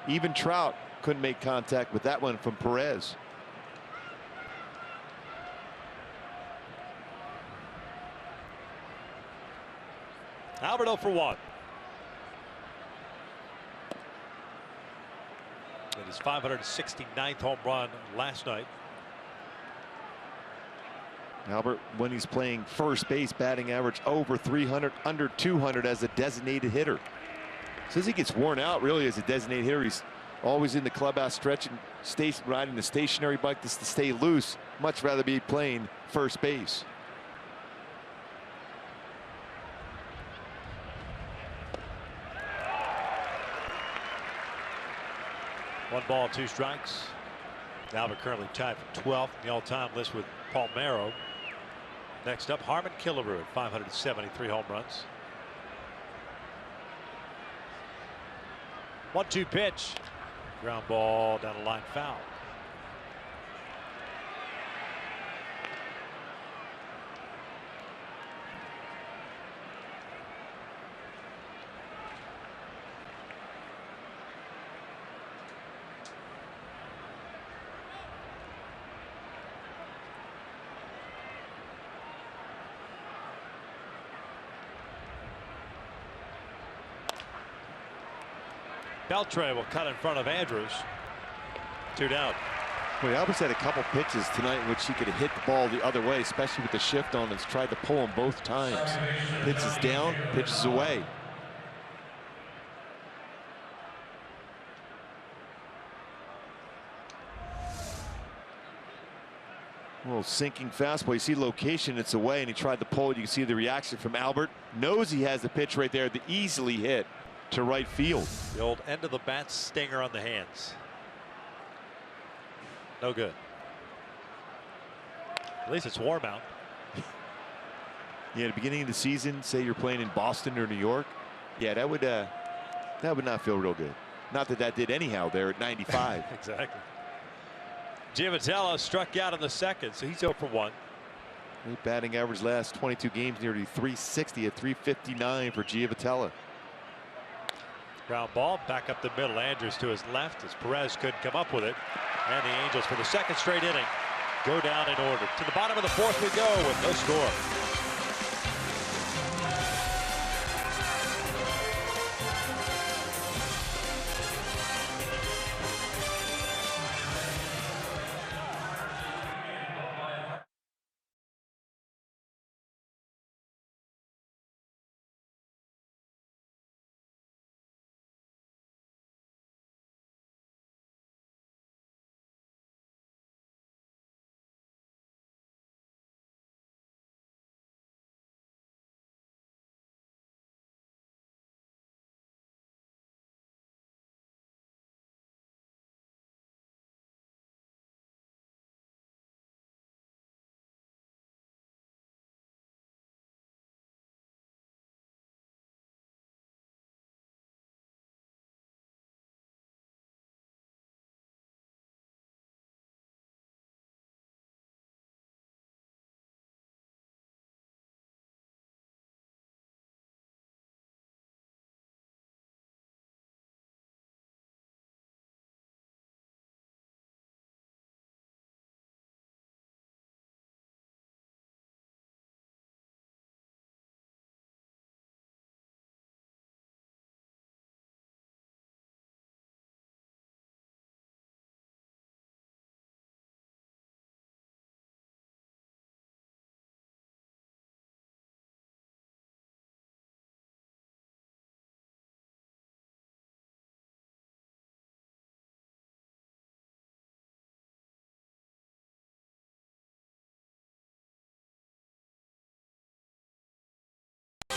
Even Trout couldn't make contact with that one from Perez. Albert 0 for 1. It is 569th home run last night. Albert, when he's playing first base, batting average over 300, under 200 as a designated hitter. Says he gets worn out really as a designated hitter. He's always in the clubhouse stretching, riding the stationary bike just to stay loose. Much rather be playing first base. One ball, 2 strikes. Albert currently tied for 12th in the all-time list with Palmeiro. Next up, Harmon Killebrew at 573 home runs. 1-2 pitch. Ground ball down the line, foul. Beltre will cut in front of Andrews. 2 down. Well, Albert's had a couple pitches tonight in which he could have hit the ball the other way, especially with the shift on. Has tried to pull him both times. Pitches down, pitches away. A little sinking fastball. You see location, it's away, and he tried to pull it. You can see the reaction from Albert. Knows he has the pitch right there to easily hit to right field. The old end of the bat stinger on the hands. No good. At least it's warm out. Yeah, at the beginning of the season, say you're playing in Boston or New York. Yeah, that would not feel real good. Not that that did anyhow there at 95. Exactly. Giavotella struck out in the second, so he's 0 for 1. Great batting average last 22 games, nearly .360 at .359 for Giavotella. Ground ball back up the middle. Andrews to his left as Perez couldn't come up with it. And the Angels, for the 2nd straight inning, go down in order. To the bottom of the 4th we go with no score.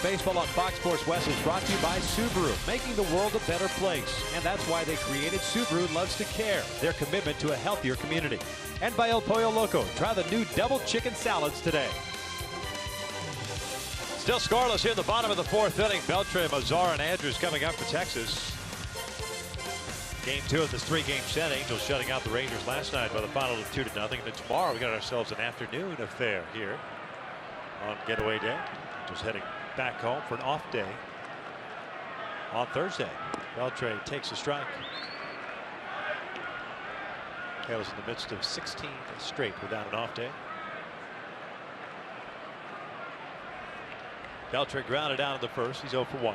Baseball on Fox Sports West is brought to you by Subaru, making the world a better place. And that's why they created Subaru Loves to Care, their commitment to a healthier community. And by El Pollo Loco. Try the new double chicken salads today. Still scoreless here in the bottom of the fourth inning. Beltre, Mazar, and Andrews coming up for Texas. Game 2 of this 3-game set. Angels shutting out the Rangers last night by the final of 2-0. And then tomorrow we got ourselves an afternoon affair here on getaway day. Just heading back home for an off day on Thursday. Beltre takes a strike. Tails in the midst of 16 straight without an off day. Beltre grounded out in the first. He's 0 for 1.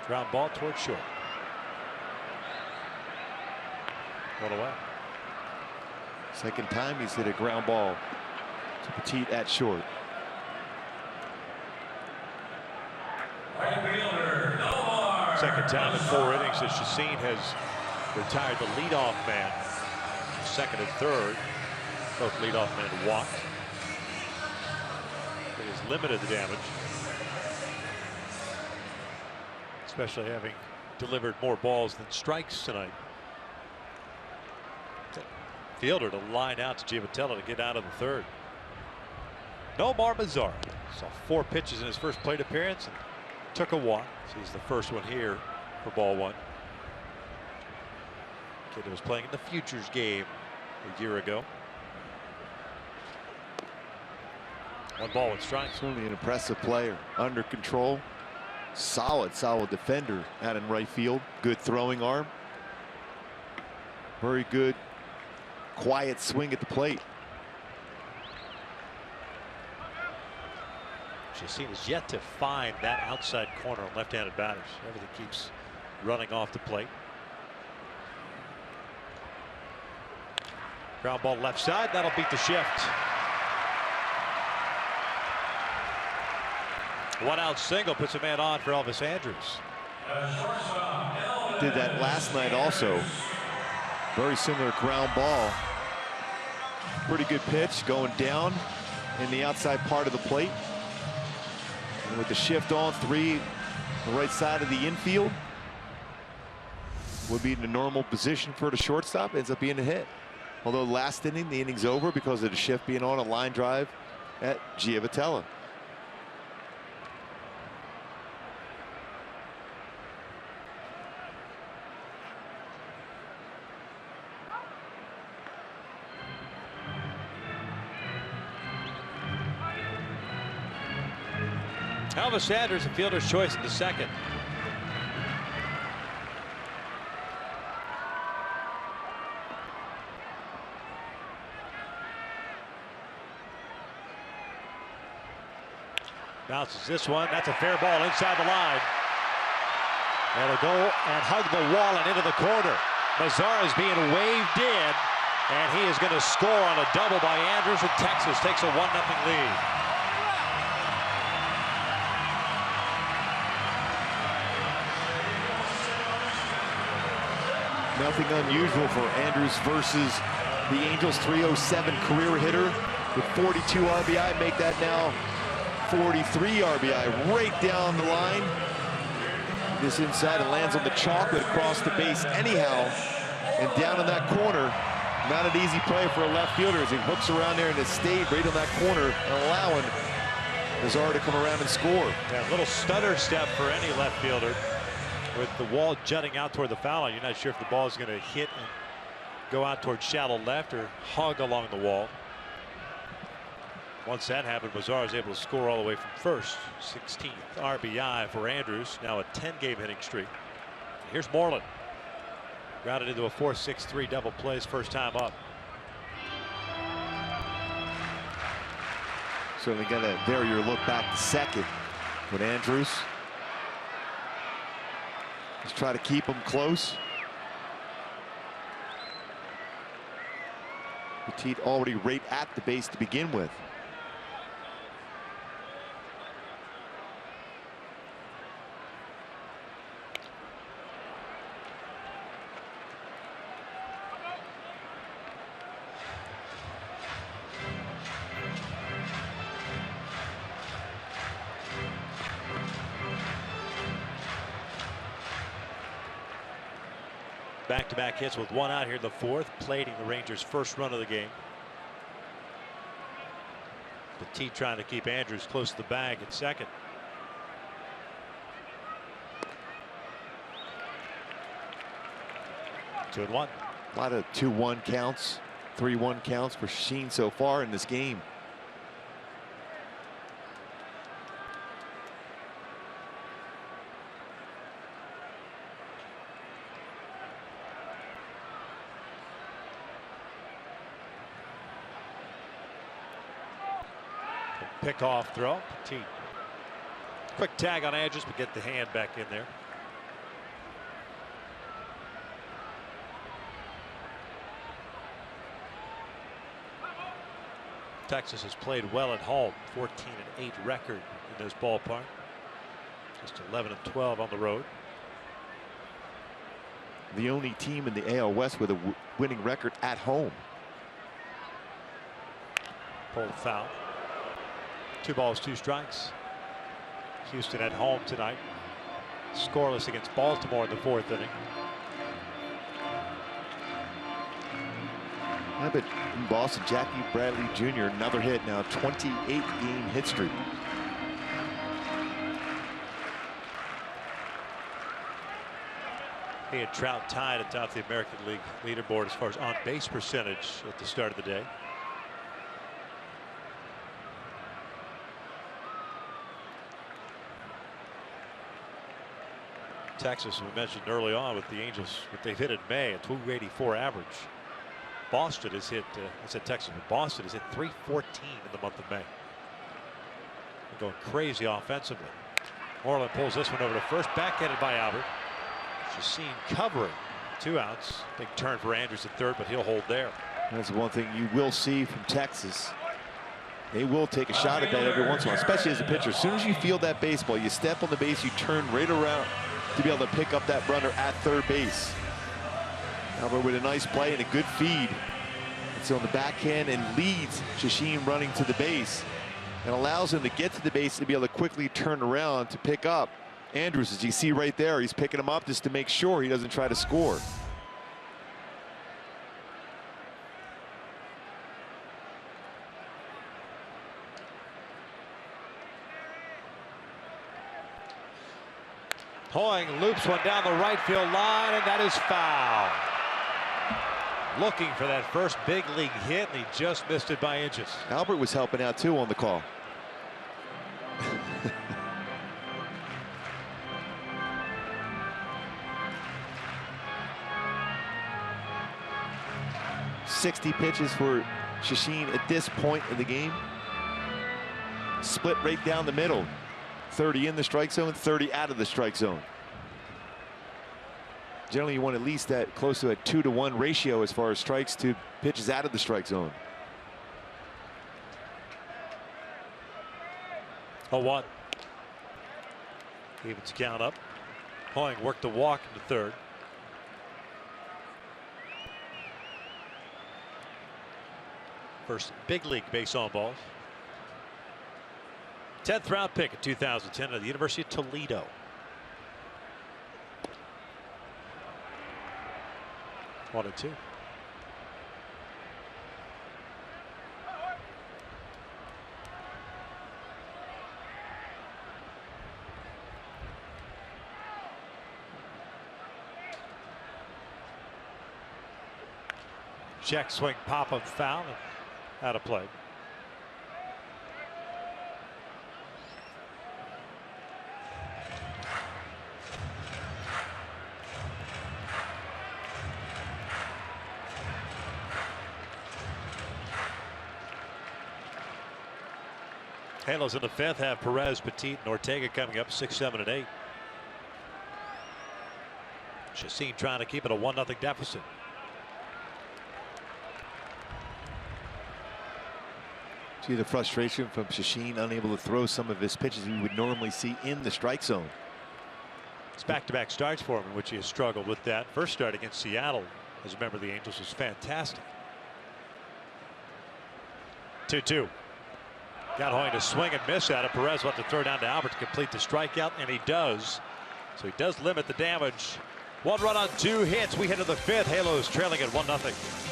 Ground ball towards short. One away. Second time he's hit a ground ball to Petit at short. Second time in 4 innings that Chacin has retired the leadoff man. Second and third, both leadoff men walked. It has limited the damage, especially having delivered more balls than strikes tonight. Fielder to line out to Giavotella to get out of the third. Nomar Mazara saw 4 pitches in his first plate appearance and took a walk. So he's the first one here for ball 1. Kid who was playing in the Futures game a year ago. 1 ball, 1 strike. Certainly an impressive player, under control, solid defender out in right field. Good throwing arm. Very good quiet swing at the plate. Chacin has yet to find that outside corner on left-handed batters. Everything keeps running off the plate. Ground ball left side. That'll beat the shift. 1 out single puts a man on for Elvis Andrews. Did that last night also. Very similar ground ball. Pretty good pitch going down in the outside part of the plate. And with the shift on 3, the right side of the infield. Would be in the normal position for the shortstop. Ends up being a hit. Although last inning, the inning's over because of the shift being on, a line drive at Giavotella. Elvis Andrews, a fielder's choice in the second. Bounces this one. That's a fair ball inside the line. And it'll go and hug the wall and into the corner. Mazara is being waved in, and he is going to score on a double by Andrews, and Texas takes a 1-0 lead. Nothing unusual for Andrews versus the Angels. 307 career hitter with 42 RBI. Make that now 43 RBI right down the line. This inside and lands on the chalk, but across the base anyhow. And down in that corner. Not an easy play for a left fielder as he hooks around there and has stayed right on that corner and allowing Mazara to come around and score. Yeah, a little stutter step for any left fielder. With the wall jutting out toward the foul line, you're not sure if the ball is going to hit and go out toward shallow left or hug along the wall. Once that happened, Mazara is able to score all the way from first. 16th RBI for Andrews. Now a 10-game hitting streak. Here's Moreland. Grounded into a 4-6-3 double play his first time up. Certainly got to vary your look back to second with Andrews. Let's try to keep him close. Petit already right at the base to begin with. Back-to-back hits with one out here in the fourth, plating the Rangers' first run of the game. Petit trying to keep Andrews close to the bag at second. Two and one. A lot of 2-1 counts, 3-1 counts for Sheen so far in this game. Pick off throw. Petit. Quick tag on Andrews, but get the hand back in there. Texas has played well at home. 14-8 record in this ballpark. Just 11-12 on the road. The only team in the AL West with a winning record at home. Pulled foul. 2 balls, 2 strikes. Houston at home tonight. Scoreless against Baltimore in the 4th inning. Yeah, but in Boston, Jackie Bradley Jr. another hit now, 28-game hit streak. He and Trout tied atop the American League leaderboard as far as on-base percentage at the start of the day. Texas, we mentioned early on with the Angels, what they've hit in May, a 284 average. Boston has hit, I said Texas, but Boston has hit 314 in the month of May. They're going crazy offensively. Moreland pulls this one over to first, backhanded by Albert. Just seen covering, 2 outs. Big turn for Andrews at third, but he'll hold there. That's one thing you will see from Texas. They will take a shot at that every once in a while, especially as a pitcher. As soon as you feel that baseball, you step on the base, you turn right around to be able to pick up that runner at third base. Albert with a nice play and a good feed. It's on the backhand and leads Shashin running to the base and allows him to get to the base to be able to quickly turn around to pick up Andrews. As you see right there, he's picking him up just to make sure he doesn't try to score. Hoying loops one down the right field line, and that is foul. Looking for that first big league hit, and he just missed it by inches. Albert was helping out too on the call. .60 pitches for Shashin at this point in the game. Split right down the middle. 30 in the strike zone, 30 out of the strike zone. Generally, you want at least that close to a 2-to-1 ratio as far as strikes to pitches out of the strike zone. 0-1. Evens count up. Hoying worked the walk into third. First big league base on balls. 10th round pick in 2010 at the University of Toledo. One and two. Check swing, pop up, foul, and out of play. Halos in the 5th have Perez, Petit, and Ortega coming up 6, 7, and 8. Chacin trying to keep it a 1-0 deficit. See the frustration from Shashin, unable to throw some of his pitches we would normally see in the strike zone. It's back-to-back starts for him in which he has struggled with that. First start against Seattle as a member of the Angels was fantastic. 2-2. Got Hoying to swing and miss at it. Perez wants to throw down to Albert to complete the strikeout, and he does. So he does limit the damage 1 run on 2 hits. We head to the 5th. Halos trailing at 1-0.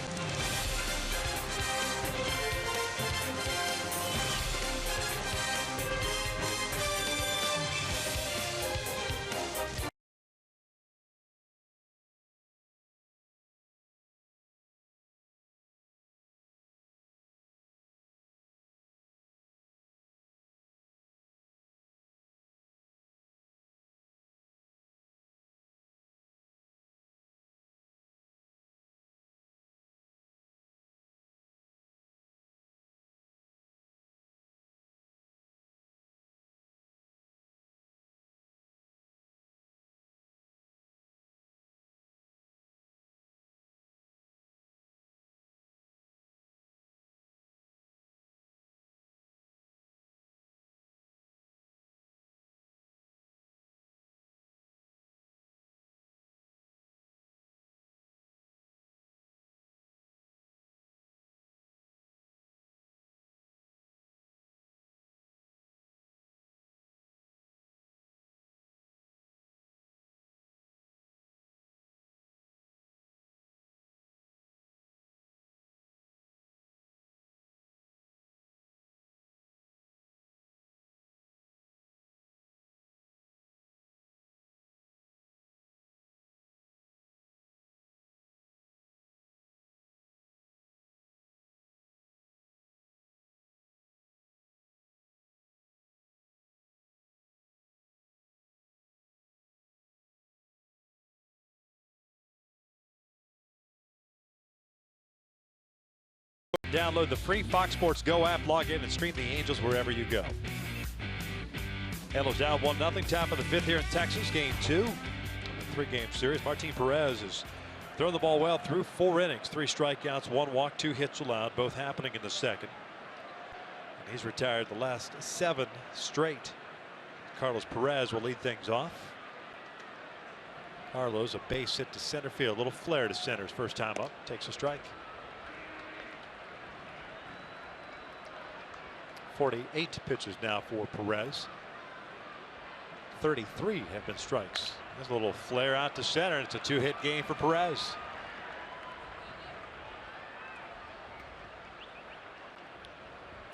Download the free Fox Sports Go app, log in, and stream the Angels wherever you go. Halos down 1-0, top of the 5th here in Texas. Game 2 of a 3-game series. Martin Perez has thrown the ball well through 4 innings. 3 strikeouts, 1 walk, 2 hits allowed, both happening in the 2nd. And he's retired the last 7 straight. Carlos Perez will lead things off. Carlos, a base hit to center field. A little flare to center his first time up. Takes a strike. 48 pitches now for Perez. 33 have been strikes. There's a little flare out to center. It's a 2-hit game for Perez.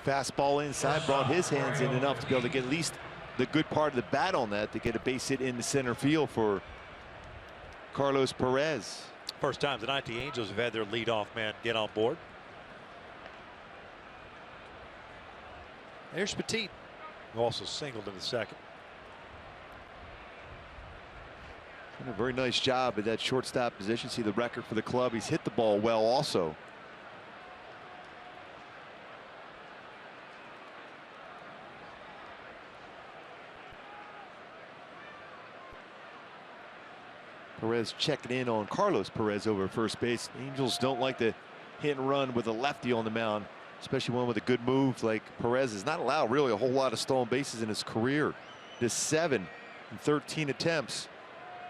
Fastball inside brought his hands in enough to be able to get at least the good part of the bat on that to get a base hit in the center field for Carlos Perez. First time tonight the Angels have had their leadoff man get on board. There's Petit, who also singled in the 2nd. Done a very nice job at that shortstop position. See the record for the club. He's hit the ball well also. Perez checking in on Carlos Perez over first base. Angels don't like to hit and run with a lefty on the mound, especially one with a good move like Perez. Has not allowed really a whole lot of stolen bases in his career. This 7 in 13 attempts.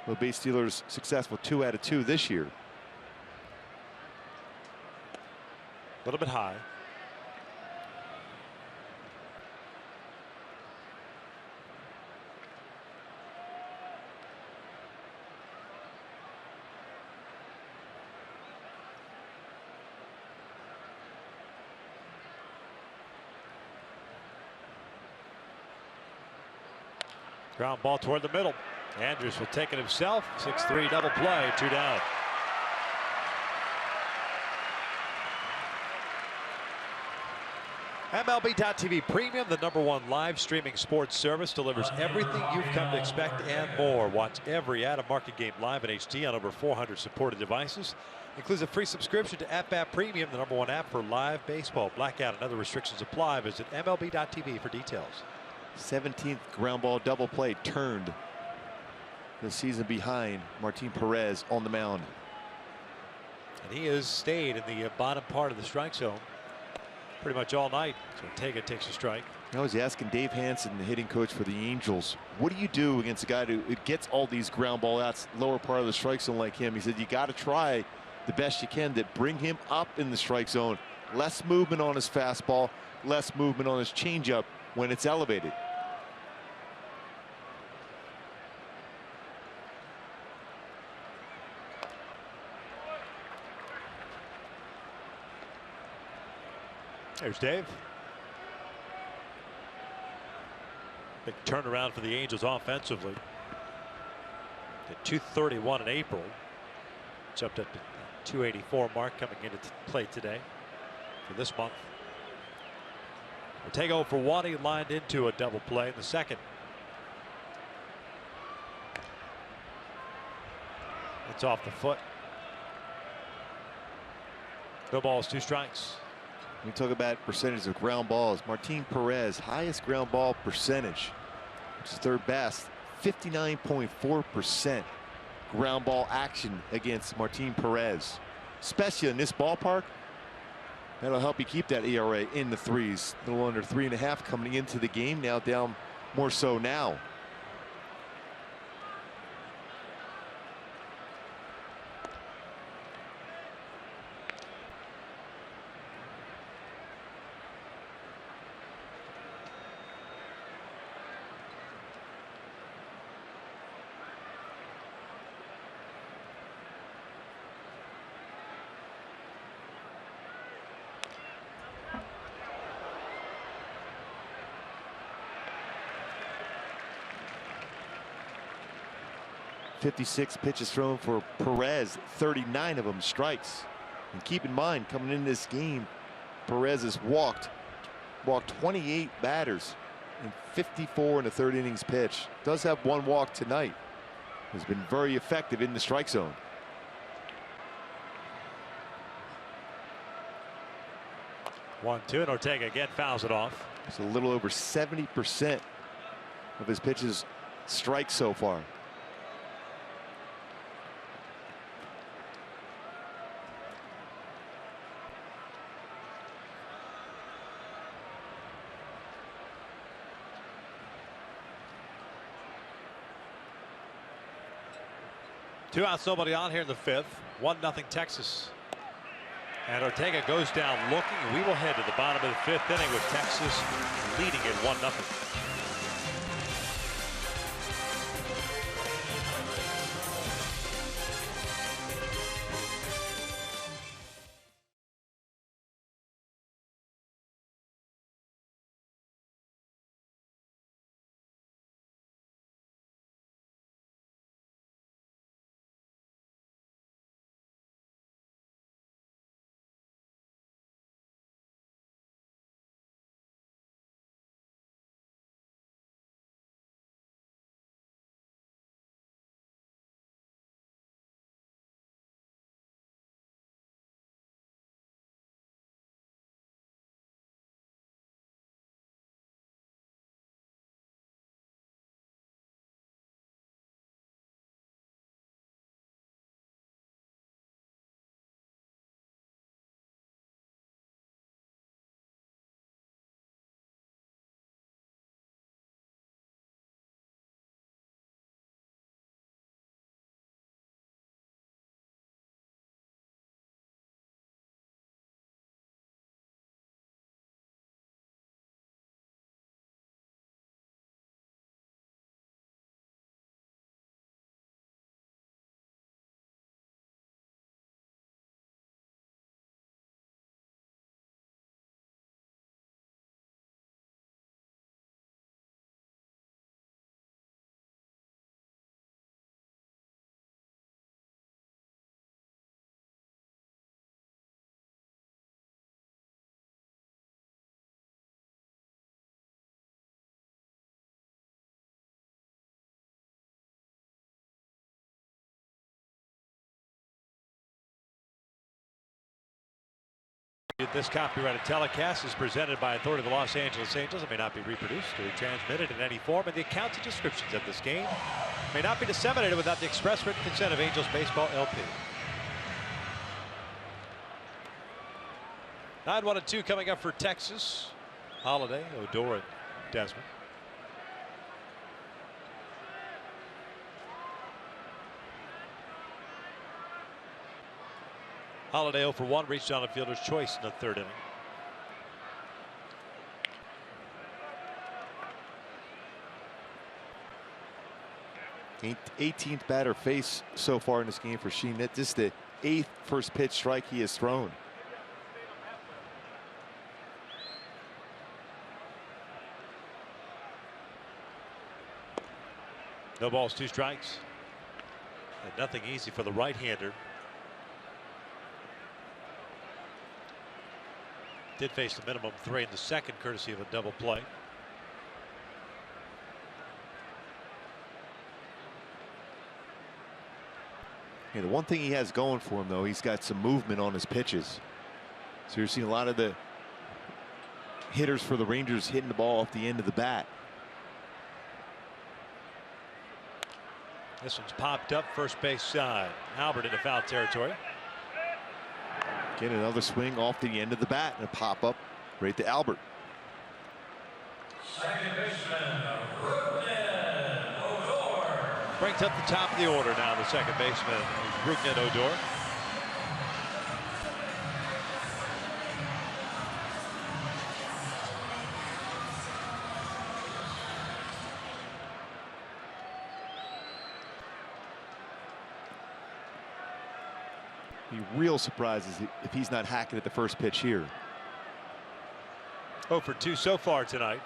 The base stealers successful 2 out of 2 this year. A little bit high. Ground ball toward the middle. Andrews will take it himself. 6-3 double play, 2 down. MLB.TV Premium, the #1 live streaming sports service, delivers everything you've come to expect and more. Watch every out-of-market game live in HD on over 400 supported devices. Includes a free subscription to At-Bat Premium, the #1 app for live baseball. Blackout and other restrictions apply. Visit MLB.TV for details. 17th ground ball double play turned the season behind Martin Perez on the mound. And he has stayed in the bottom part of the strike zone pretty much all night. So Ortega takes a strike. I was asking Dave Hansen, the hitting coach for the Angels, what do you do against a guy who gets all these ground ball outs lower part of the strike zone like him? He said you got to try the best you can to bring him up in the strike zone. Less movement on his fastball, less movement on his changeup when it's elevated. There's Dave. Big turnaround for the Angels offensively. At 231 in April. Jumped up to 284 mark coming into play today for this month. Ortega for 1. He lined into a double play in the second. It's off the foot. No balls, 2 strikes. We talk about percentage of ground balls. Martin Perez, highest ground ball percentage, which is 3rd best, 59.4% ground ball action against Martin Perez, especially in this ballpark. That'll help you keep that ERA in the 3s, a little under 3.5 coming into the game. Now down more so now. .56 pitches thrown for Perez, 39 of them strikes. And keep in mind, coming into this game, Perez has walked 28 batters in 54 in the 3rd innings pitch. Does have 1 walk tonight. Has been very effective in the strike zone. One, 2, and Ortega again fouls it off. It's a little over 70% of his pitches strike so far. Two outs, nobody on here in the 5th. 1-0 Texas. And Ortega goes down looking. We will head to the bottom of the 5th inning with Texas leading at 1-0. This copyrighted telecast is presented by authority of the Los Angeles Angels. It may not be reproduced or transmitted in any form, and the accounts and descriptions of this game may not be disseminated without the express written consent of Angels Baseball LP. 9-1-2 coming up for Texas. Holiday, Odor, and Desmond. Holiday 0 for 1, reached on a fielder's choice in the 3rd inning. 18th batter face so far in this game for Sheen. This is the 8th first pitch strike he has thrown. No balls, 2 strikes. And nothing easy for the right-hander. Did face the minimum 3 in the second, courtesy of a double play. Yeah, the one thing he has going for him, though, he's got some movement on his pitches. So you're seeing a lot of the hitters for the Rangers hitting the ball off the end of the bat. This one's popped up first base side. Albert into foul territory. Get another swing off the end of the bat and a pop up right to Albert. Second baseman, Odor. Brings up the top of the order now. The second baseman, Odor. Be real surprises if he's not hacking at the first pitch here. 0 for 2 so far tonight.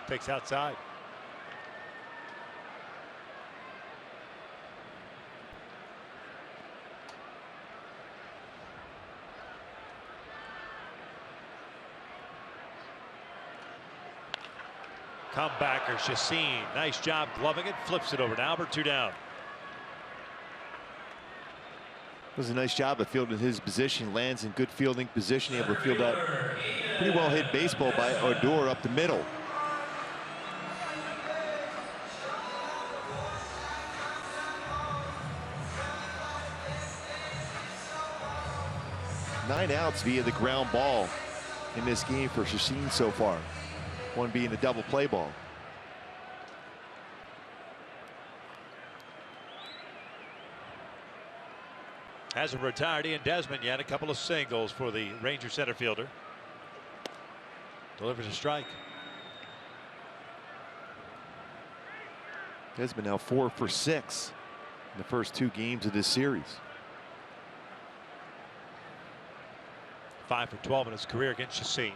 Takes outside. Comebacker Chacin. Nice job gloving it. Flips it over to Albert. 2 down. Does a nice job of fielding his position. Lands in good fielding position. Able to field that pretty well hit baseball by Odor up the middle. Nine outs via the ground ball in this game for Chacin so far. One being a double play ball. Hasn't retired Ian Desmond yet. A couple of singles for the Ranger center fielder. Delivers a strike. Desmond now 4 for 6 in the first 2 games of this series. 5 for 12 in his career against Chacin.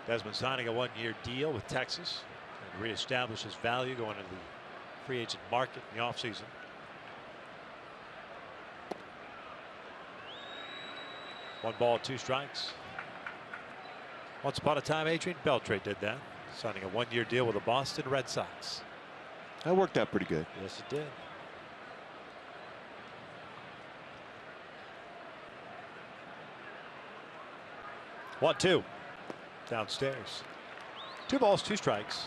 Desmond signing a 1-year deal with Texas and reestablish his value going into the free agent market in the offseason. One ball, 2 strikes. Once upon a time, Adrian Beltre did that, signing a 1-year deal with the Boston Red Sox. That worked out pretty good. Yes, it did. One, 2. Downstairs. 2 balls, 2 strikes.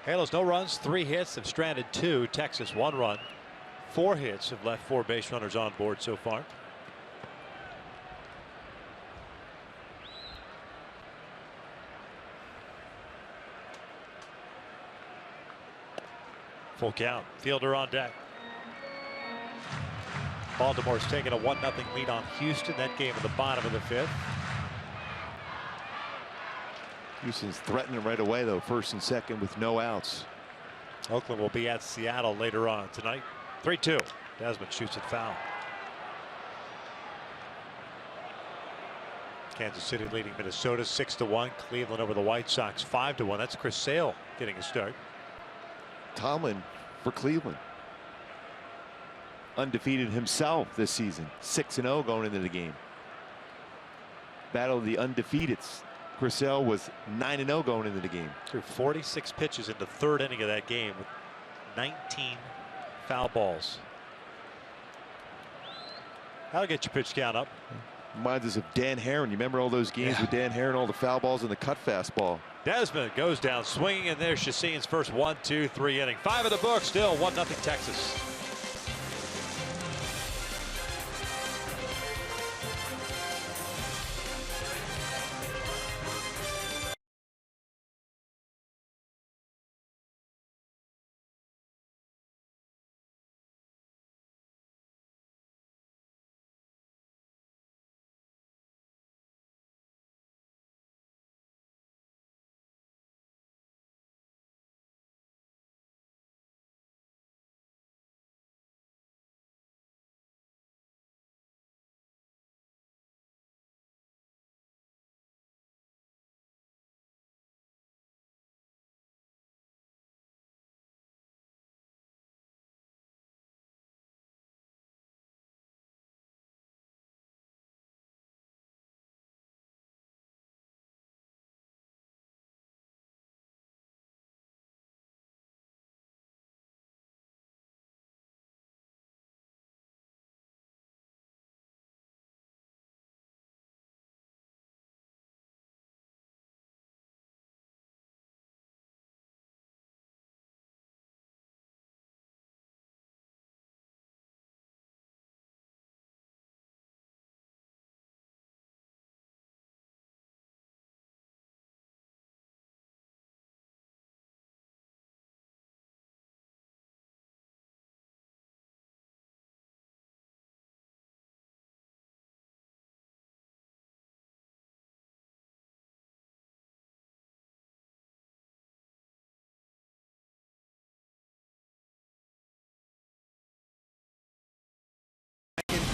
Halos no runs, 3 hits, have stranded 2. Texas 1 run. 4 hits, have left 4 base runners on board so far. Full count. Fielder on deck. Baltimore's taking a 1-0 lead on Houston. That game at the bottom of the 5th. Houston's threatening right away, though, first and second with no outs. Oakland will be at Seattle later on tonight. 3-2. Desmond shoots it foul. Kansas City leading Minnesota 6-1. Cleveland over the White Sox 5-1. That's Chris Sale getting a start. Tomlin for Cleveland. Undefeated himself this season. 6-0 going into the game. Battle of the undefeateds. Chris Sale was 9-0 going into the game. Threw 46 pitches in the 3rd inning of that game with 19 foul balls. That'll get your pitch count up. Reminds us of Dan Herron. You remember all those games with Dan Herron, all the foul balls and the cut fastball. Desmond goes down swinging, and there's Chacin's first 1, 2, 3 inning. 5 in the book, still 1-0 Texas.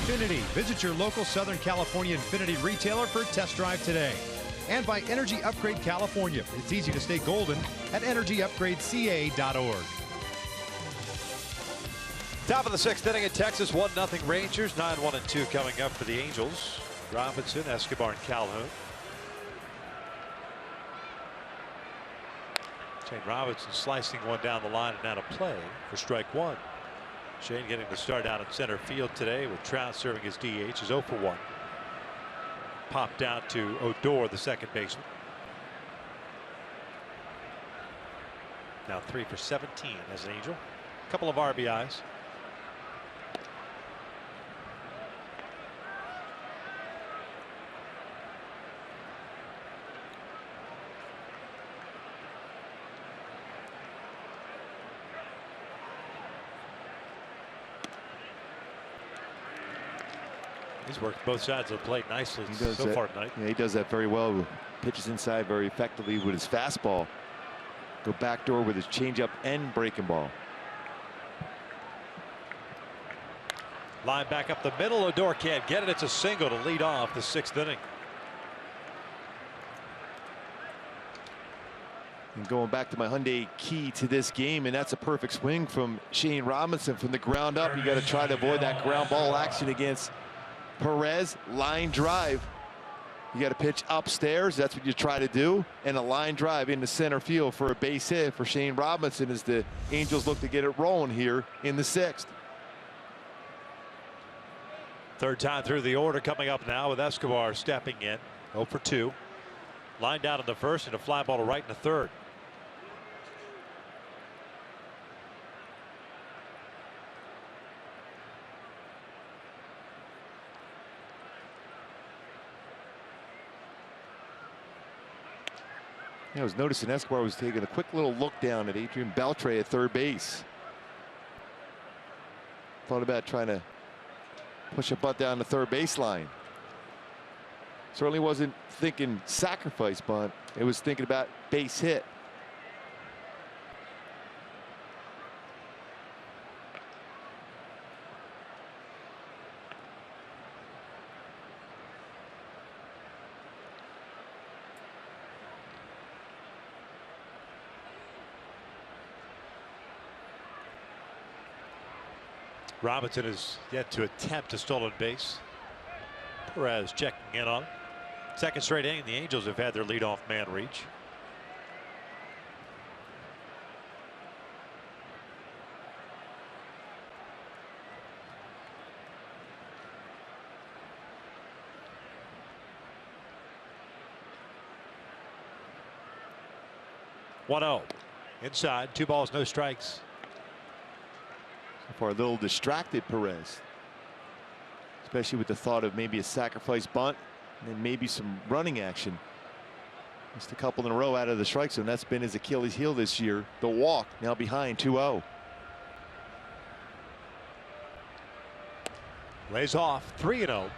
Infinity. Visit your local Southern California Infinity retailer for a test drive today. And by Energy Upgrade California. It's easy to stay golden at energyupgradeca.org. Top of the 6th inning at Texas, 1-0 Rangers. 9-1-2 coming up for the Angels. Robinson, Escobar, and Calhoun. Shane Robinson slicing one down the line and out of play for strike one. Shane getting the start out in center field today with Trout serving as DH. Is 0 for 1. Popped out to Odor, the second baseman. Now 3 for 17 as an Angel. A couple of RBIs. He's worked both sides of the plate nicely so far tonight. Yeah, he does that very well. Pitches inside very effectively with his fastball. Go backdoor with his changeup and breaking ball. Line back up the middle. Odor can't get it. It's a single to lead off the 6th inning. And going back to my Hyundai key to this game, and that's a perfect swing from Shane Robinson from the ground up. You got to try to avoid that ground ball action against Perez. Line drive. You got to pitch upstairs. That's what you try to do. And a line drive into center field for a base hit for Shane Robinson as the Angels look to get it rolling here in the 6th. Third time through the order coming up now with Escobar stepping in. 0 for 2. Lined out in the first and a fly ball to right in the third. I was noticing Escobar was taking a quick little look down at Adrian Beltre at third base. Thought about trying to push a bunt down the third baseline. Certainly wasn't thinking sacrifice bunt. It was thinking about base hit. Robinson has yet to attempt a stolen base. Perez checking in on him. Second straight inning, the Angels have had their leadoff man reach. (1-0) inside, 2 balls, no strikes. For a little distracted Perez, especially with the thought of maybe a sacrifice bunt and then maybe some running action. Just a couple in a row out of the strike zone. That's been his Achilles heel this year. The walk, now behind 2-0. Lays off 3-0.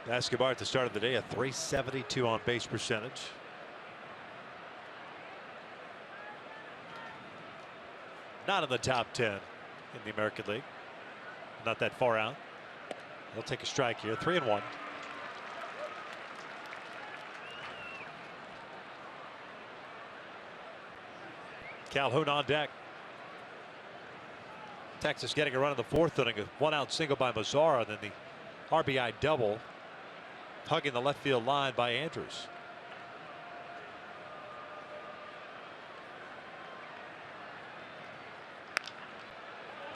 Escobar at the start of the day, a .372 on base percentage. Not in the top 10 in the American League. Not that far out. He'll take a strike here. 3-1. Calhoun on deck. Texas getting a run in the 4th inning. A 1-out single by Mazzara, then the RBI double. Hugging the left field line by Andrews.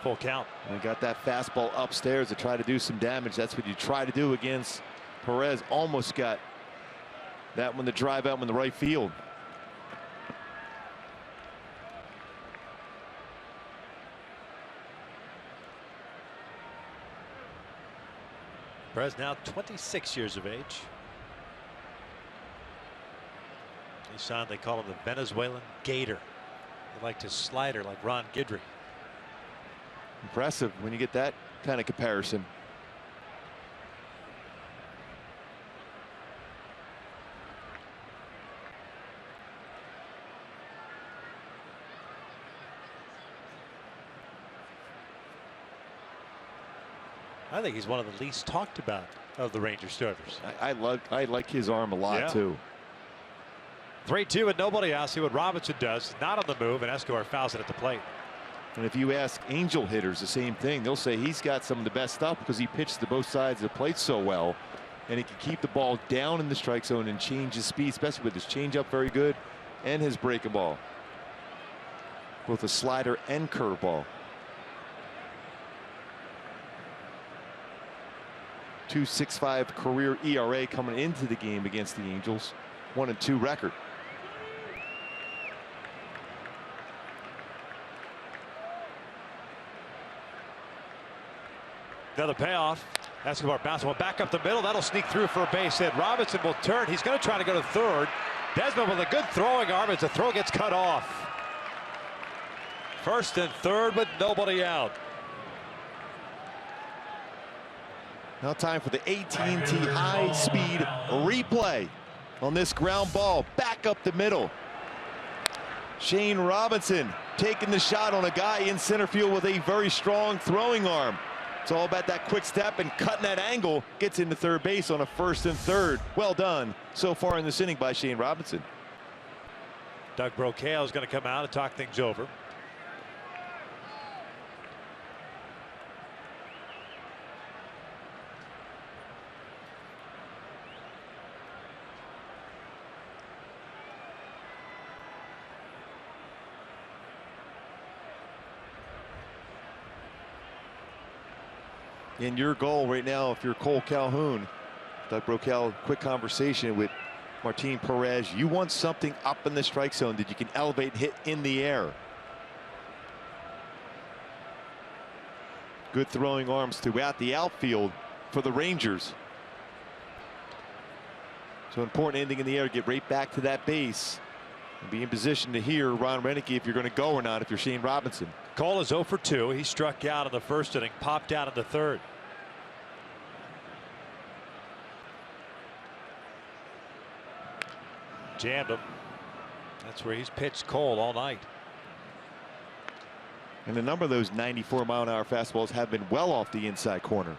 Full count. And got that fastball upstairs to try to do some damage. That's what you try to do against Perez. Almost got that one to drive out in the right field. Perez now 26 years of age. He signed, they call him the Venezuelan Gator. They like to slider like Ron Guidry. Impressive when you get that kind of comparison. I think he's one of the least talked about of the Ranger starters. I like his arm a lot too. 3-2 with nobody out. See what Robinson does. Not on the move, and Escobar fouls it at the plate. And if you ask Angel hitters the same thing, they'll say he's got some of the best stuff because he pitches to both sides of the plate so well, and he can keep the ball down in the strike zone and change his speed, especially with his changeup very good and his breaking ball, both a slider and curveball. 2.65 career ERA coming into the game against the Angels. 1-2 record. Another payoff. Escobar bouncing one back up the middle. That'll sneak through for a base hit. Robinson will turn. He's going to try to go to third. Desmond with a good throwing arm as the throw gets cut off. First and third with nobody out. Now time for the AT high-speed replay on this ground ball. Back up the middle. Shane Robinson taking the shot on a guy in center field with a very strong throwing arm. It's all about that quick step and cutting that angle. Gets into third base on a first and third. Well done so far in this inning by Shane Robinson. Doug Brocail is going to come out and talk things over. And your goal right now, if you're Cole Calhoun, Doug Brocail, quick conversation with Martin Perez. You want something up in the strike zone that you can elevate and hit in the air. Good throwing arms throughout the outfield for the Rangers. So important ending in the air, get right back to that base and be in position to hear Ron Renicky if you're going to go or not if you're Shane Robinson. Cole is 0 for 2. He struck out in the first inning, popped out in the third. Jammed him. That's where he's pitched Cole all night. And a number of those 94-mile-an-hour fastballs have been well off the inside corner.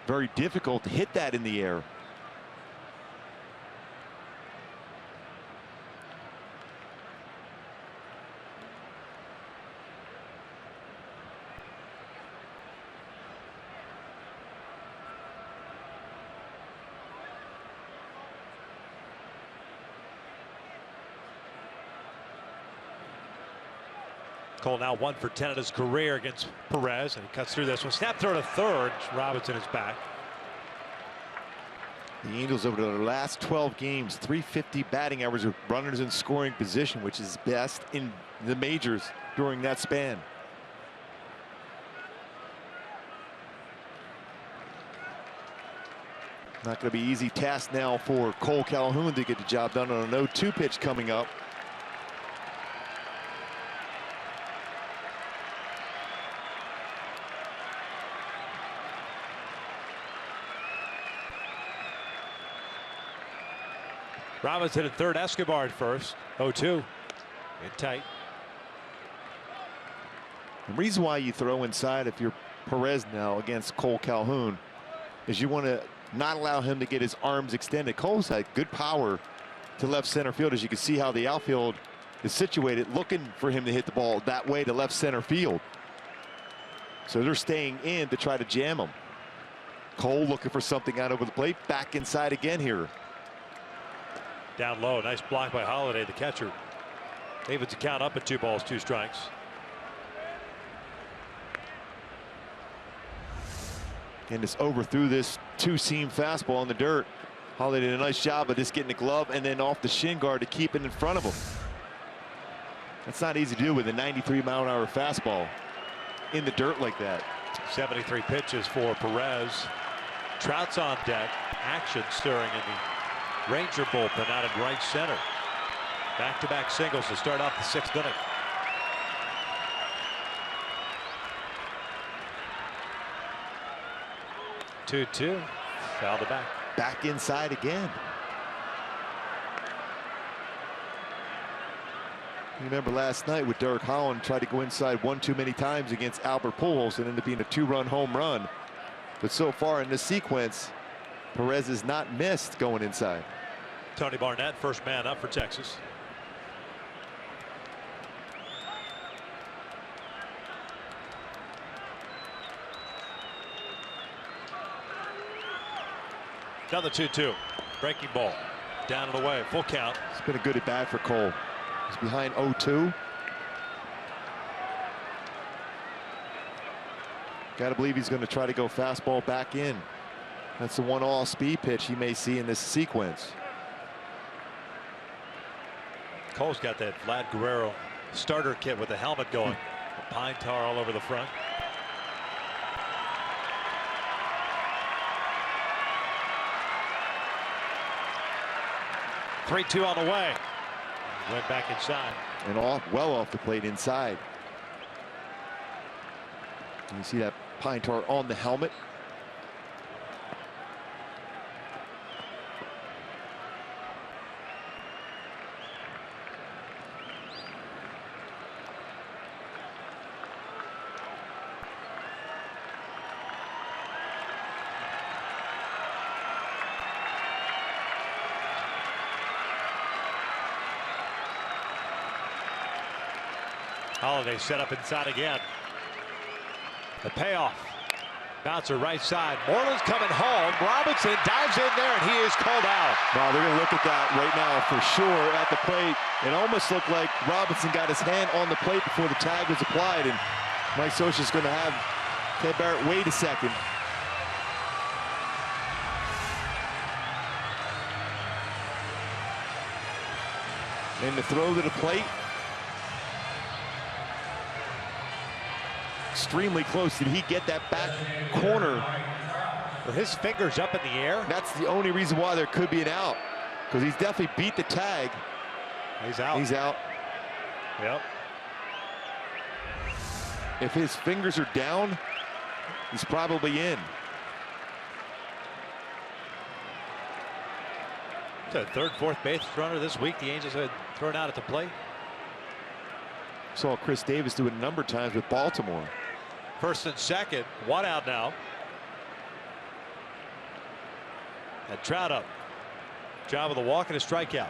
Very difficult to hit that in the air. Cole now 1 for 10 in his career against Perez, and he cuts through this one. Snap throw to third. Robinson is back. The Angels over their last 12 games, .350 batting average with runners in scoring position, which is best in the majors during that span. Not going to be easy task now for Cole Calhoun to get the job done on an 0-2 pitch coming up. Robinson at third, Escobar at first. 0-2. In tight. The reason why you throw inside if you're Perez now against Cole Calhoun is you want to not allow him to get his arms extended. Cole's had good power to left center field, as you can see how the outfield is situated, looking for him to hit the ball that way to left center field. So they're staying in to try to jam him. Cole looking for something out over the plate. Back inside again here. Down low, nice block by Holiday, the catcher. Evens the count up at 2 balls, 2 strikes. And it's overthrew this 2-seam fastball in the dirt. Holiday did a nice job of just getting the glove and then off the shin guard to keep it in front of him. That's not easy to do with a 93-mile-an-hour fastball in the dirt like that. 73 pitches for Perez. Trout's on deck. Action stirring in the Ranger bullpen out in right center. Back-to-back singles to start off the 6th inning. Two. Foul to back. Back inside again. You remember last night with Derek Holland tried to go inside one too many times against Albert Pujols and ended up being a 2-run home run. But so far in this sequence, Perez has not missed going inside. Tony Barnett, first man up for Texas. Another 2-2. Breaking ball. Down and away. Full count. It's been a good at bat for Cole. He's behind 0-2. Got to believe he's going to try to go fastball back in. That's the one all-speed pitch he may see in this sequence. Cole's got that Vlad Guerrero starter kit with the helmet going. Pine tar all over the front. Three-two on the way. Went back inside. And well off the plate inside. And you see that pine tar on the helmet. Holiday set up inside again. The payoff. Bouncer right side. Moreland's coming home. Robinson dives in there, and he is called out. Now they're going to look at that right now for sure at the plate. It almost looked like Robinson got his hand on the plate before the tag was applied, and Mike Scioscia's going to have Ted Barrett wait a second. And the throw to the plate. Extremely close. Did he get that back corner? With his fingers up in the air. That's the only reason why there could be an out, because he's definitely beat the tag. He's out. He's out. Yep. If his fingers are down, he's probably in. It's a third, fourth base runner this week the Angels had thrown out at the plate. Saw Chris Davis do it a number of times with Baltimore. First and second, one out now. And Trout up. Job with a walk and a strikeout.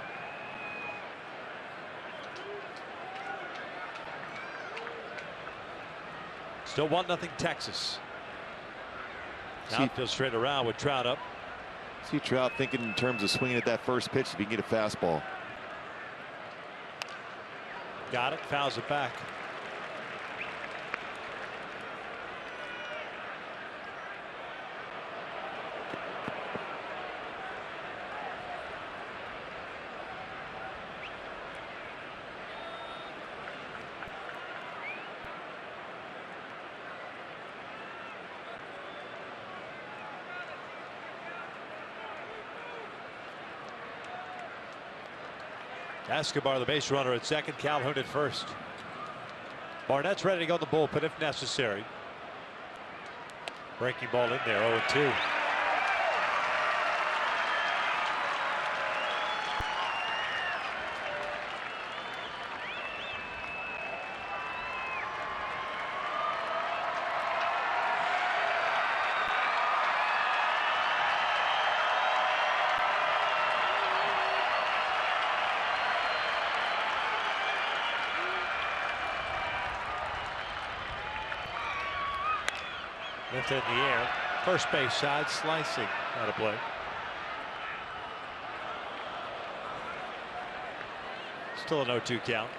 Still 1-0 Texas. Outfield straight around with Trout up. See Trout thinking in terms of swinging at that first pitch if he can get a fastball. Got it, fouls it back. Escobar, the base runner at second. Calhoun at first. Barnett's ready to go in the bullpen if necessary. Breaking ball in there, 0-2. Lifted in the air. First base side slicing out of play. Still an 0-2 count.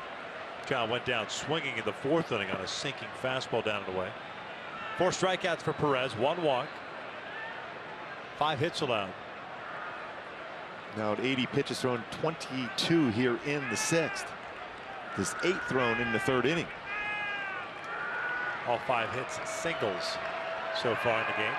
Trout went down swinging in the fourth inning on a sinking fastball down and away. 4 strikeouts for Perez, 1 walk. 5 hits allowed. Now at 80 pitches thrown, 22 here in the 6th. This 8th thrown in the 3rd inning. All 5 hits singles so far in the game.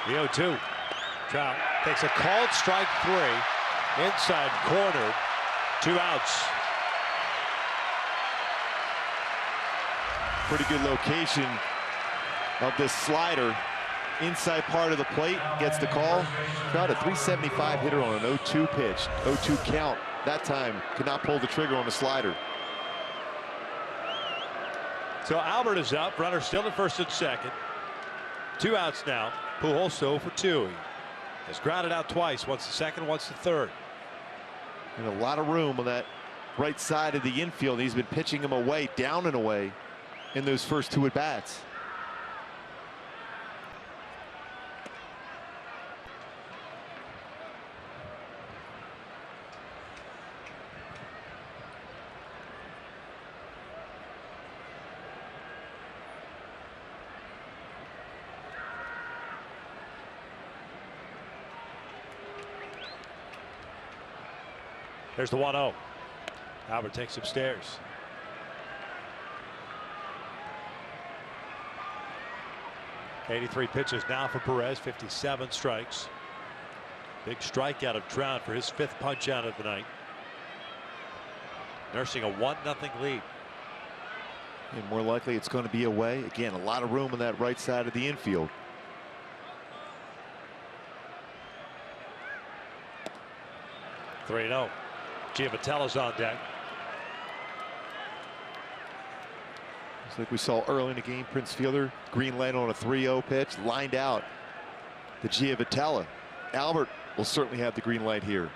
The 0-2. Trout takes a called strike 3. Inside corner. 2 outs. Pretty good location of this slider. Inside part of the plate, gets the call. Trout a 375 hitter on an 0-2 pitch. 0-2 count. That time could not pull the trigger on the slider. So Albert is up. Runner still at first and second. 2 outs now. Pujols 0 for 2. He has grounded out twice. Once the second, once the third. And a lot of room on that right side of the infield. He's been pitching him away, down and away in those first 2 at-bats. There's the 1-0. Albert takes upstairs. '83 pitches now for Perez. 57 strikes. Big strikeout of Trout for his 5th punch out of the night. Nursing a 1-0 lead. And more likely it's going to be away. Again, a lot of room on that right side of the infield. (3-0). Giavatello's on deck. Just like we saw early in the game, Prince Fielder, green light on a 3-0 pitch, lined out to Giavatello. Albert will certainly have the green light here.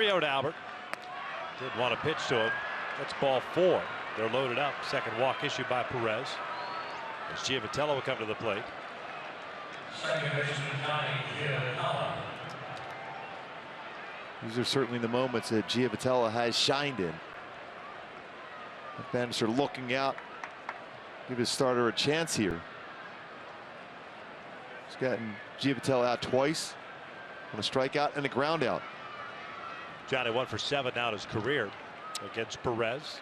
To Albert. Didn't want to pitch to him. That's ball 4. They're loaded up. Second walk issued by Perez. As Giavatello will come to the plate. These are certainly the moments that Giavatello has shined in. Bannister looking out. Give his starter a chance here. He's gotten Giavatello out twice on a strikeout and a ground out. Johnny 1 for 7 now in his career against Perez.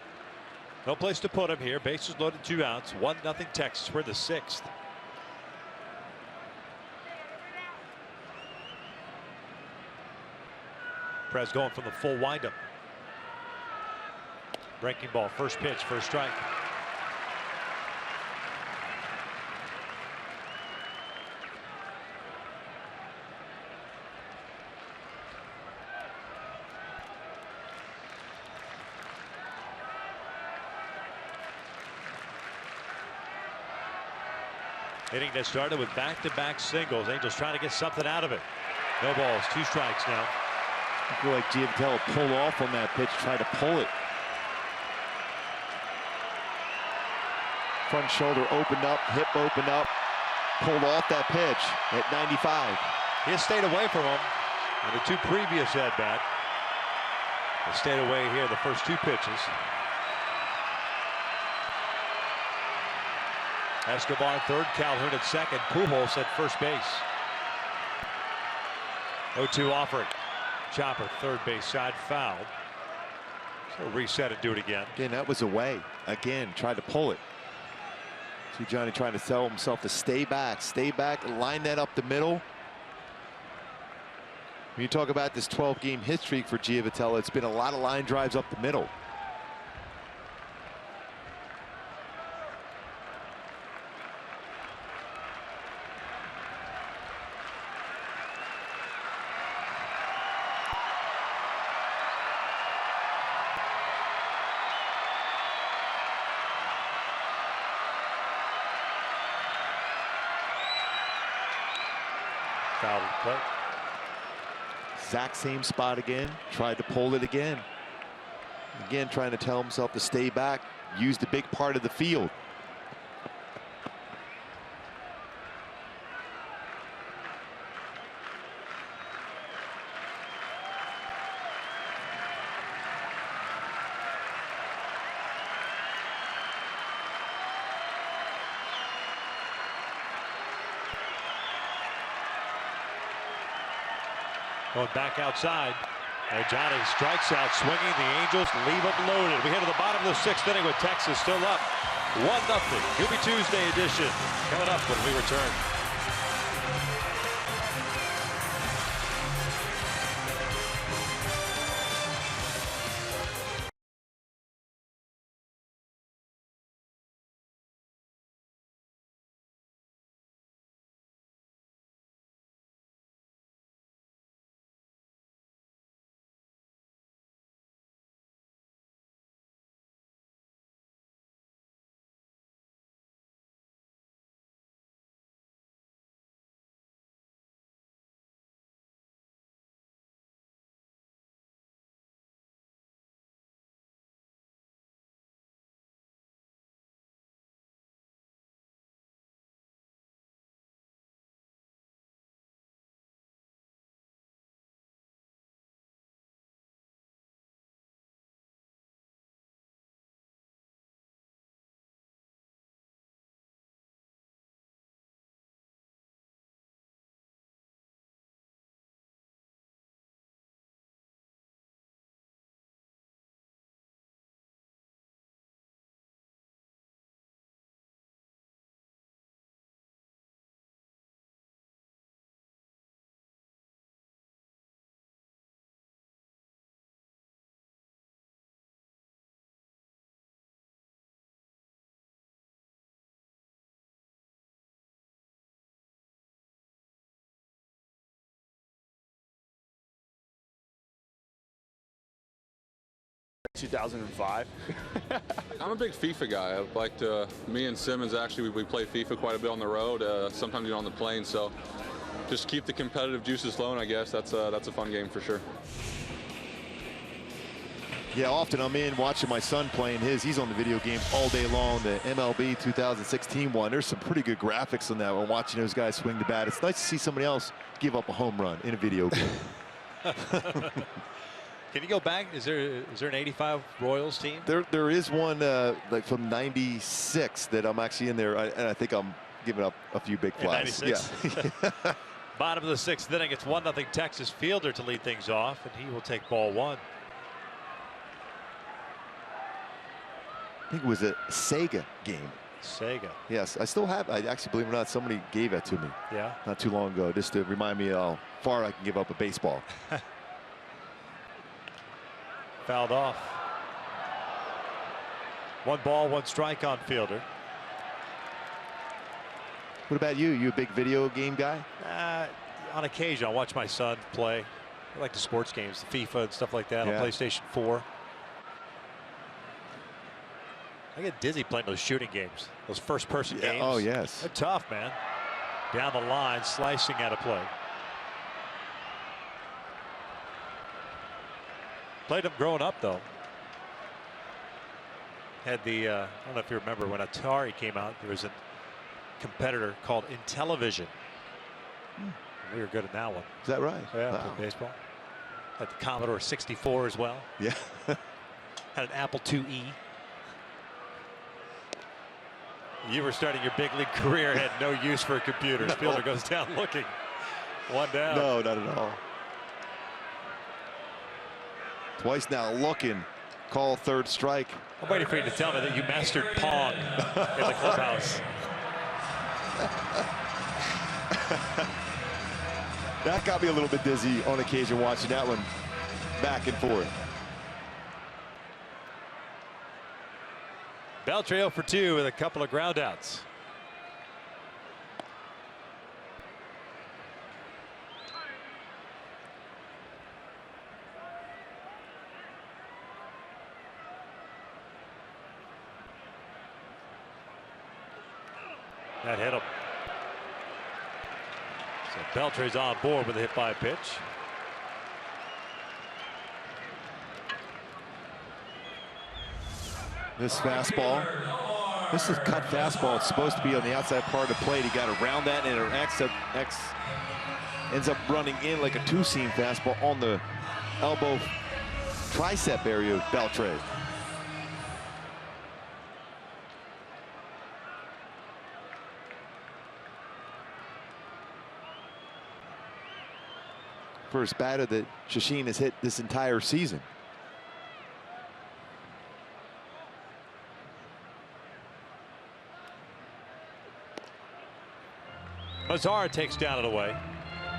No place to put him here. Bases loaded, 2 outs. 1-0 Texas. We're in the 6th. Perez going from the full windup. Breaking ball, first pitch, first strike. Hitting that started with back-to-back singles. Angels trying to get something out of it. No balls, 2 strikes now. I feel like Giavatello pulled off on that pitch, tried to pull it. Front shoulder opened up, hip opened up, pulled off that pitch at 95. He has stayed away from him in the 2 previous at-bat. He stayed away here the first 2 pitches. Escobar third, Calhoun at second, Pujols at first base. 0-2 offering. Chopper third base side foul. So reset and do it again. Again, that was away. Again, tried to pull it. See Johnny trying to tell himself to stay back, line that up the middle. When you talk about this 12-game hit streak for Giavatello, it's been a lot of line drives up the middle. Foul play. Exact same spot again. Tried to pull it again. Again, trying to tell himself to stay back. Used a big part of the field. Going back outside. And Johnny strikes out swinging. The Angels leave it loaded. We head to the bottom of the 6th inning with Texas still up 1-0. Doobie Tuesday edition coming up when we return. In 2005. I'm a big FIFA guy. I like to. Me and Simmons actually we play FIFA quite a bit on the road. Sometimes even on the plane. So just keep the competitive juices flowing. I guess that's a fun game for sure. Yeah, often I'm in watching my son playing his. He's on the video games all day long. The MLB 2016 one. There's some pretty good graphics on that when watching those guys swing the bat. It's nice to see somebody else give up a home run in a video game. Can you go back? Is there an 85 Royals team? There is one like from '96 that I'm actually in there, and I think I'm giving up a few big flies. Yeah. Bottom of the 6th inning. It's 1-0 Texas. Fielder to lead things off, and he will take ball 1. I think it was a Sega game. Sega. Yes, I still have. I actually, believe it or not, somebody gave that to me. Yeah. Not too long ago, just to remind me how far I can give up a baseball. Fouled off. 1 ball, 1 strike on Fielder. What about you? You a big video game guy? On occasion, I'll watch my son play. I like the sports games, the FIFA and stuff like that on PlayStation 4. I get dizzy playing those shooting games, those first-person games. Oh, yes. They're tough, man. Down the line, slicing out of play. Played them growing up, though. Had the, I don't know if you remember when Atari came out, there was a competitor called Intellivision. We were good at that one. Is that right? Yeah, wow. baseball. Had the Commodore 64 as well. Yeah. Had an Apple IIe. You were starting your big league career, had no use for computers. Fielder goes down looking. 1 down. No, not at all. Twice now looking. Call 3rd strike. I'm waiting for you to tell me that you mastered Pong in the clubhouse. That got me a little bit dizzy on occasion watching that one back and forth. Beltre 0 for 2 with a couple of ground outs. That hit him. So Beltre's on board with a hit by pitch. This fastball. This is cut fastball. It's supposed to be on the outside part of the plate. He got around that, and it ends up running in like a 2-seam fastball on the elbow tricep area of Beltre. first batter that Shashin has hit this entire season. Mazara takes down and away.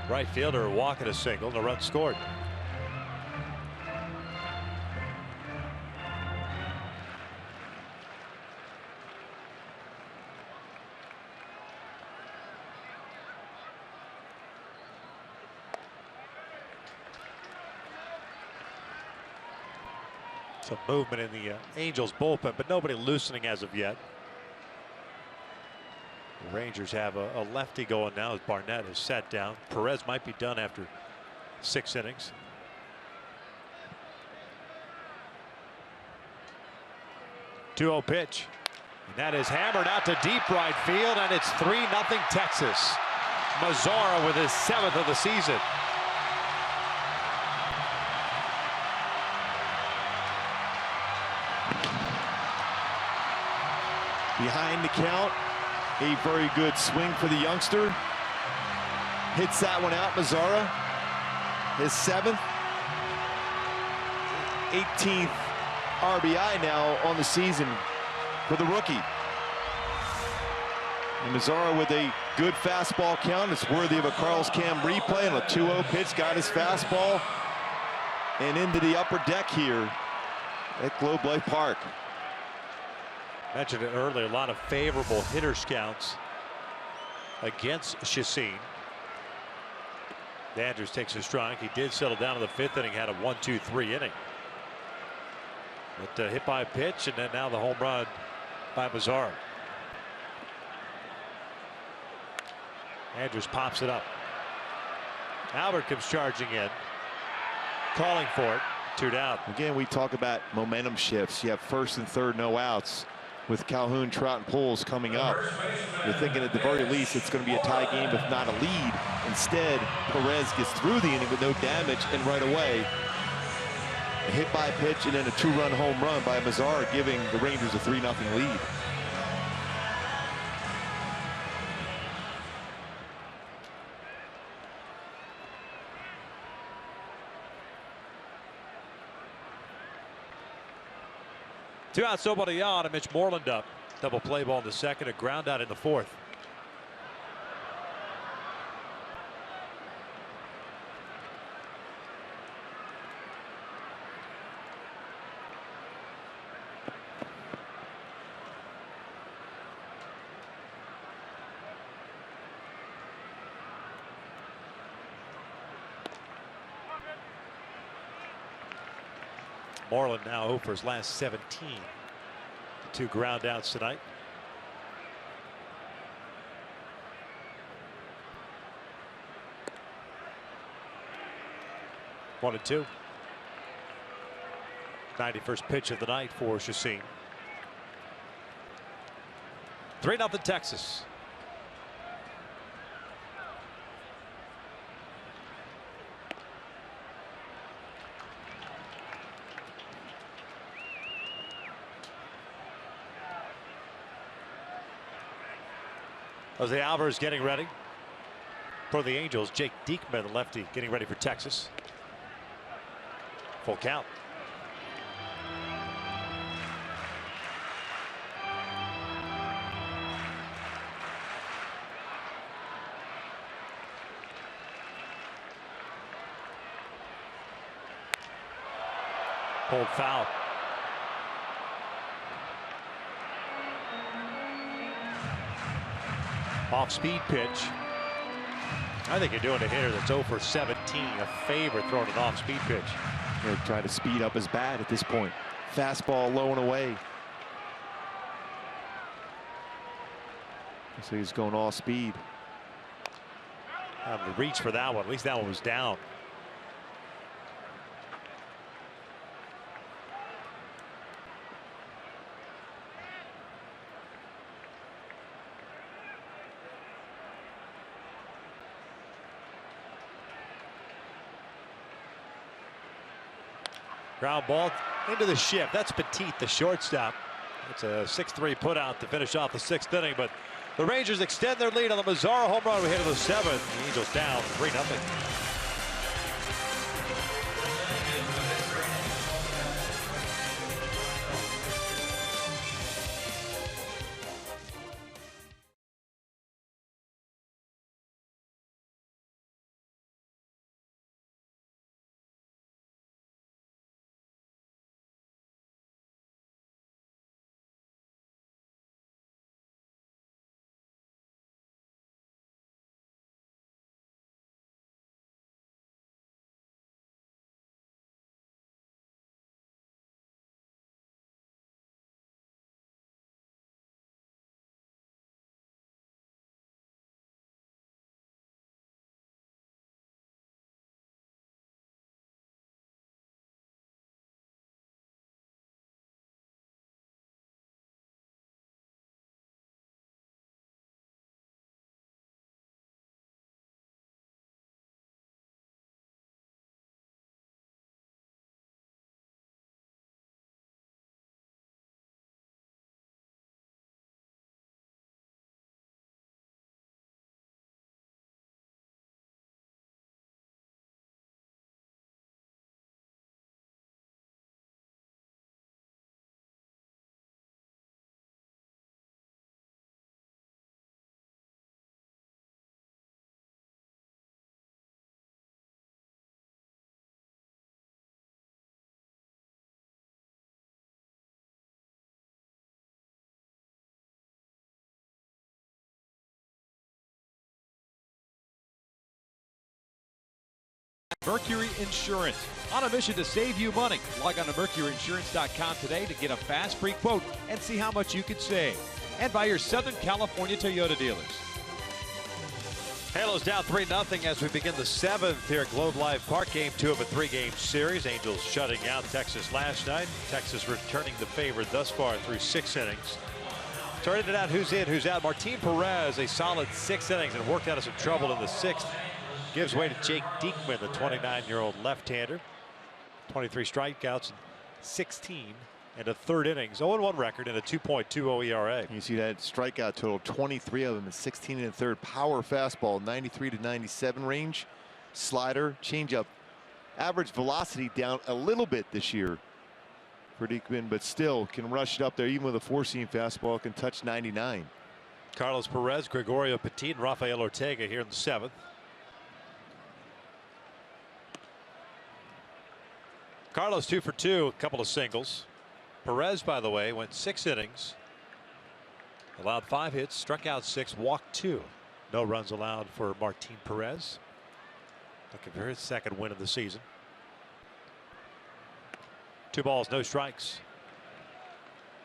Right fielder walking a single, and a run scored. Some movement in the Angels bullpen, but nobody loosening as of yet. The Rangers have a lefty going now as Barnett is sat down. Perez might be done after 6 innings. Two-0 pitch. And that is hammered out to deep right field, and it's 3-0 Texas. Mazara with his 7th of the season. Behind the count. A very good swing for the youngster. Hits that one out, Mazara. His 7th. 18th RBI now on the season for the rookie. And Mazara with a good fastball count. It's worthy of a Carlos Cam replay. And a 2-0 pitch got his fastball and into the upper deck here at Globe Life Park. Mentioned it earlier, a lot of favorable hitter scouts against Shashin. Andrews takes a strike. He did settle down in the 5th inning, had a 1-2-3 inning. But hit by a pitch, and then now the home run by Mazara. Andrews pops it up. Albert comes charging in, calling for it. 2 down. Again, we talk about momentum shifts. You have 1st and 3rd no outs. With Calhoun, Trout, and Pujols coming up, you're thinking at the very least it's going to be a tie game, if not a lead. Instead, Perez gets through the inning with no damage, and right away, a hit by pitch and then a 2-run home run by Mazara, giving the Rangers a 3-0 lead. Two outs, nobody on, and Mitch Moreland up. Double play ball in the 2nd, a ground out in the 4th. Moreland now 0 for his last 17. 2 ground outs tonight. One and 2. 91st pitch of the night for Shashin. 3-0 Texas. Jose Alvarez getting ready for the Angels. Jake Diekman, the lefty, getting ready for Texas. Full count. Pulled foul. Off-speed pitch. I think you're doing a hitter that's 0 for 17 a favor throwing an off-speed pitch. They're trying to speed up his bat at this point. Fastball low and away. So he's going all speed. The reach for that one. At least that one was down. Ground ball into the shift. That's Petit, the shortstop. It's a 6-3 putout to finish off the 6th inning, but the Rangers extend their lead on the Mazara home run. We hit to the 7th. The Angels down 3-0. Mercury Insurance, on a mission to save you money. Log on to mercuryinsurance.com today to get a fast free quote and see how much you could save. And by your Southern California Toyota dealers. Halos down 3-0 as we begin the 7th here at Globe Life Park. Game 2 of a 3-game series. Angels shutting out Texas last night. Texas returning the favorite thus far through 6 innings. Started it out who's in, who's out. Martin Perez, a solid 6 innings and worked out of some trouble in the 6th. Gives way to Jake Diekman, the 29-year-old left-hander. 23 strikeouts, 16 and a 3rd innings. 0-1 record and a 2.20 ERA. You see that strikeout total, 23 of them and 16 and a third. Power fastball, 93 to 97 range. Slider, changeup. Average velocity down a little bit this year for Diekman, but still can rush it up there. Even with a 4-seam fastball, can touch 99. Carlos Perez, Gregorio Petit, and Rafael Ortega here in the 7th. Carlos 2 for 2, a couple of singles. Perez, by the way, went 6 innings, allowed 5 hits, struck out 6, walked 2. No runs allowed for Martin Perez. Looking for his 2nd win of the season. 2 balls, no strikes.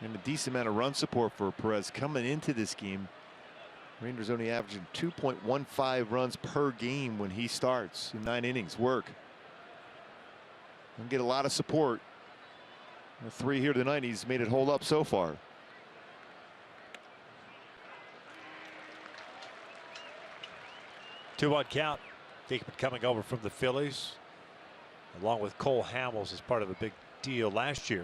And a decent amount of run support for Perez coming into this game. Rangers only averaging 2.15 runs per game when he starts in 9 innings work. And get a lot of support. The 3 here tonight, he's made it hold up so far. Two-one count. Diekman coming over from the Phillies, along with Cole Hamels as part of a big deal last year.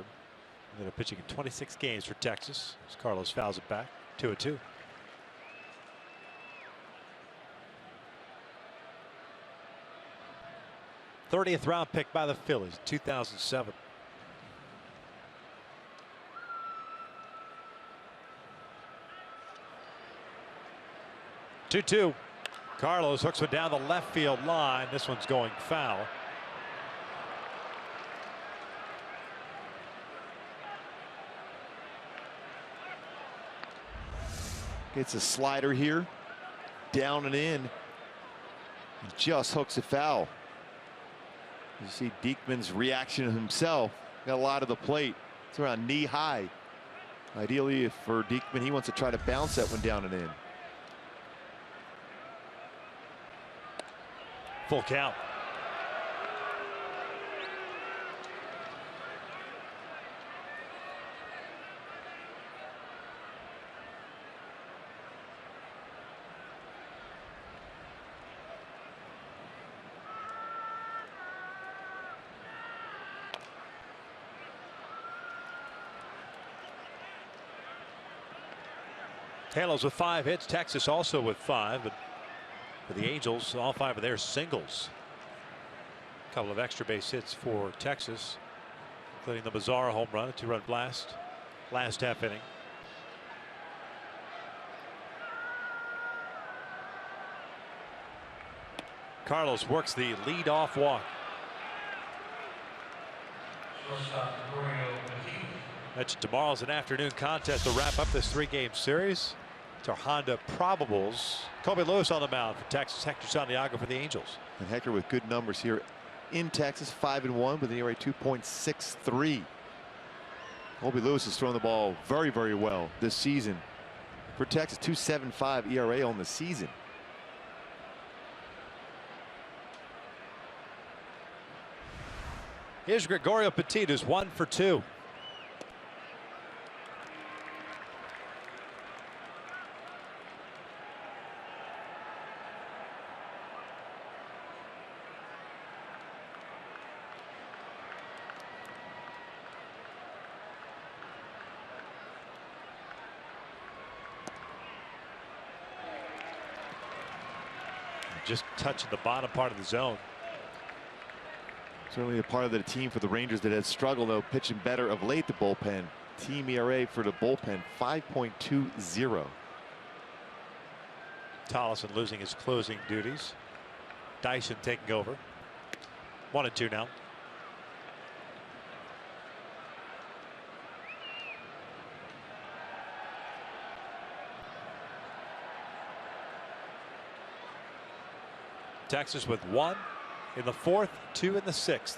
And then pitching in 26 games for Texas as Carlos fouls it back. 2-2. '30th round pick by the Phillies, 2007. Two-two. Carlos hooks one down the left field line. This one's going foul. Gets a slider here, down and in. He just hooks it foul. You see Diekman's reaction himself. Got a lot of the plate. It's around knee high. Ideally, for Diekman, he wants to try to bounce that one down and in. Full count. Halos with 5 hits. Texas also with 5, but for the Angels, all 5 of their singles. A couple of extra base hits for Texas, including the Mazara home run, a 2-run blast last half inning. Carlos works the lead-off walk. Mentioned tomorrow's an afternoon contest to wrap up this 3-game series. It's our Honda probables. Colby Lewis on the mound for Texas. Hector Santiago for the Angels. And Hector with good numbers here in Texas, 5-1 with an ERA 2.63. Colby Lewis has thrown the ball very, very well this season. For Texas, 2.75 ERA on the season. Here's Gregorio Petit, who's 1 for 2. Just touching the bottom part of the zone. Certainly a part of the team for the Rangers that has struggled, though, pitching better of late. The bullpen. Team ERA for the bullpen, 5.20. Tollison losing his closing duties. Dyson taking over. 1-2 now. Texas with 1, in the 4th, 2 in the 6th.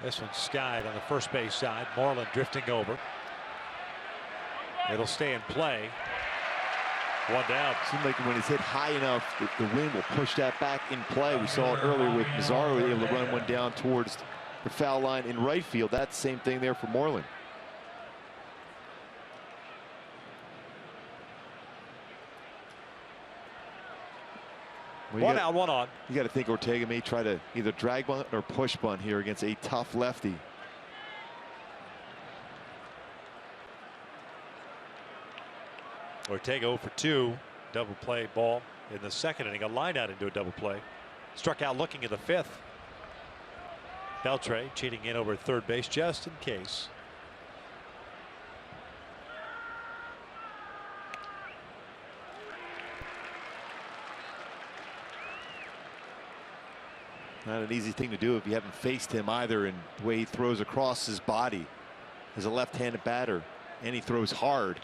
This one's skied on the first base side. Moreland drifting over. It'll stay in play. 1 down. Seems like when it's hit high enough, the wind will push that back in play. We saw it earlier with Mazzaro able to run one down towards the foul line in right field. That's the same thing there for Moreland. One out, one on. You got to think Ortega may try to either drag bunt or push bunt here against a tough lefty. Ortega 0 for 2. Double play ball in the 2nd inning. A line out into a double play. Struck out looking in the 5th. Beltre cheating in over at third base just in case. Not an easy thing to do if you haven't faced him either, and the way he throws across his body as a left-handed batter, and he throws hard,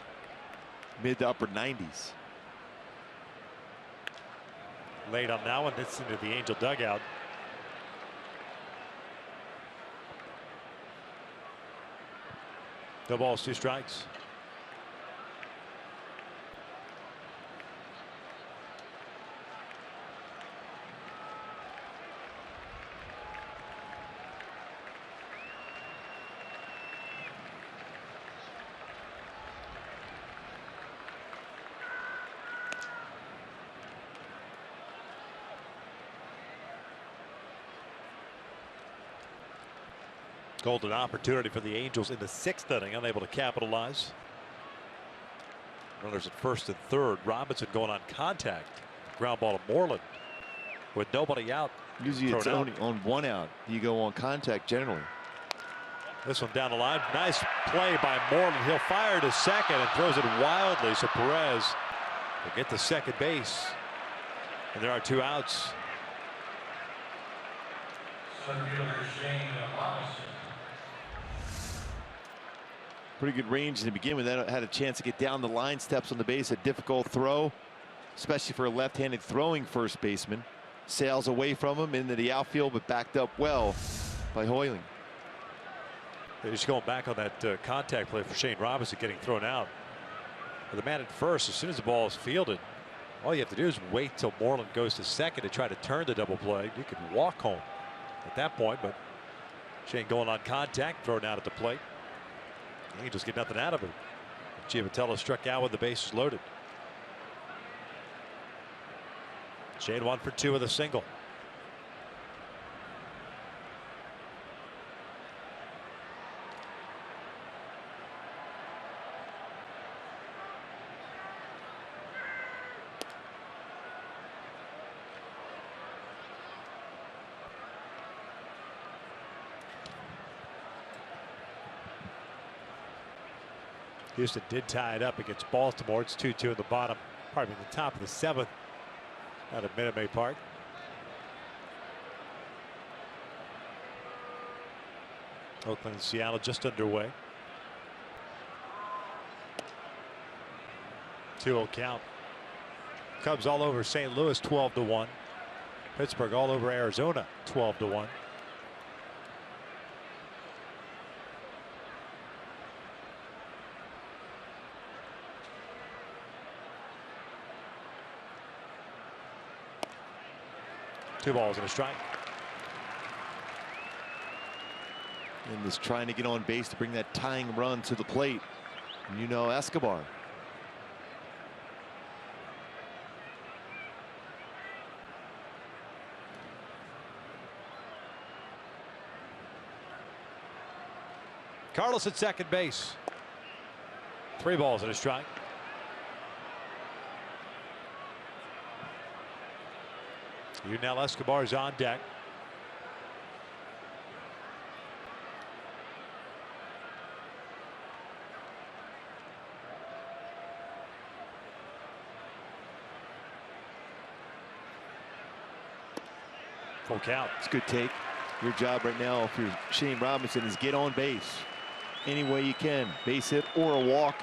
mid to upper 90s. Late on that one. It's into the Angel dugout. No balls, 2 strikes. Golden opportunity for the Angels in the 6th inning, unable to capitalize. Runners at 1st and 3rd. Robinson going on contact. Ground ball to Moreland with nobody out. Usually it's only on 1 out you go on contact generally. This one down the line. Nice play by Moreland. He'll fire to second and throws it wildly. So Perez will get to second base. And there are 2 outs. Pretty good range in the beginning. Then had a chance to get down the line steps on the base. A difficult throw, especially for a left-handed throwing first baseman. Sails away from him into the outfield, but backed up well by Hoyling. They're just going back on that contact play for Shane Robinson getting thrown out. But the man at first, as soon as the ball is fielded, all you have to do is wait till Moreland goes to second to try to turn the double play. You can walk home at that point, but Shane going on contact, thrown out at the plate. The Angels get nothing out of it. Giavatello struck out with the bases loaded. Shane 1 for 2 with a single. Houston did tie it up against Baltimore. It's 2-2 in the bottom, pardon me, the top of the 7th out of Minute Maid Park. Oakland and Seattle just underway. 2-0 count. Cubs all over St. Louis 12-1. Pittsburgh all over Arizona 12-1. Two balls and a strike. And is trying to get on base to bring that tying run to the plate. And you know Escobar. Carlos at second base. 3 balls and a strike. Yunel Escobar is on deck. Full count. It's a good take. Your job right now, if you're Shane Robinson, is get on base any way you can. Base hit or a walk.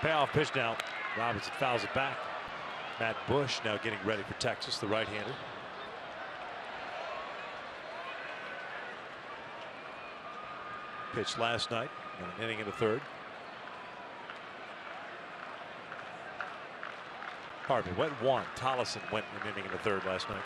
Payoff pitch now. Robinson fouls it back. Matt Bush now getting ready for Texas, the right-hander. Pitched last night, an inning in the third. Pardon me, went one. Tollison went an inning in the third last night.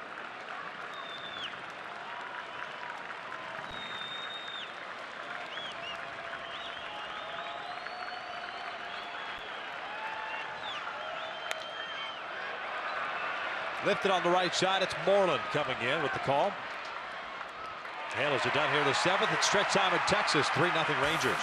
Lifted on the right side. It's Moreland coming in with the call. Halos are done here in the seventh. It's stretch time in Texas. 3-0 Rangers.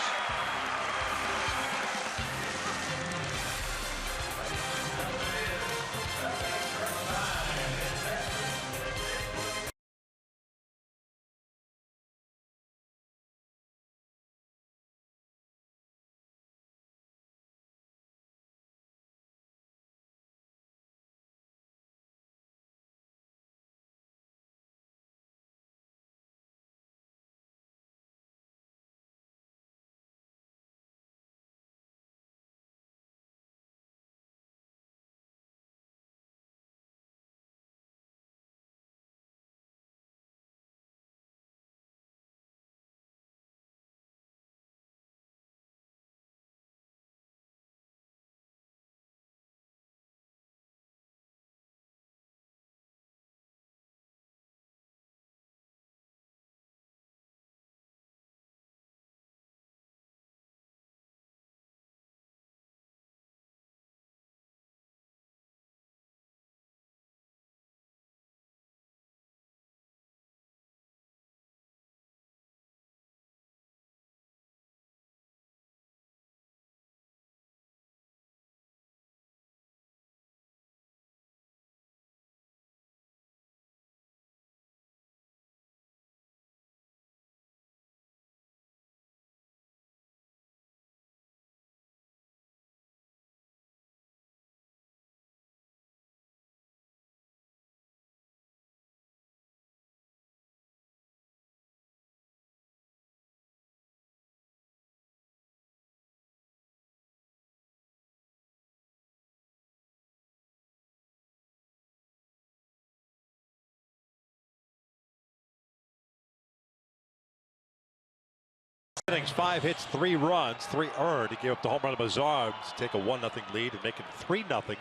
Innings, 5 hits, 3 runs, 3 earned. He gave up the home run to Mazar to take a 1-0 lead and make it 3-0.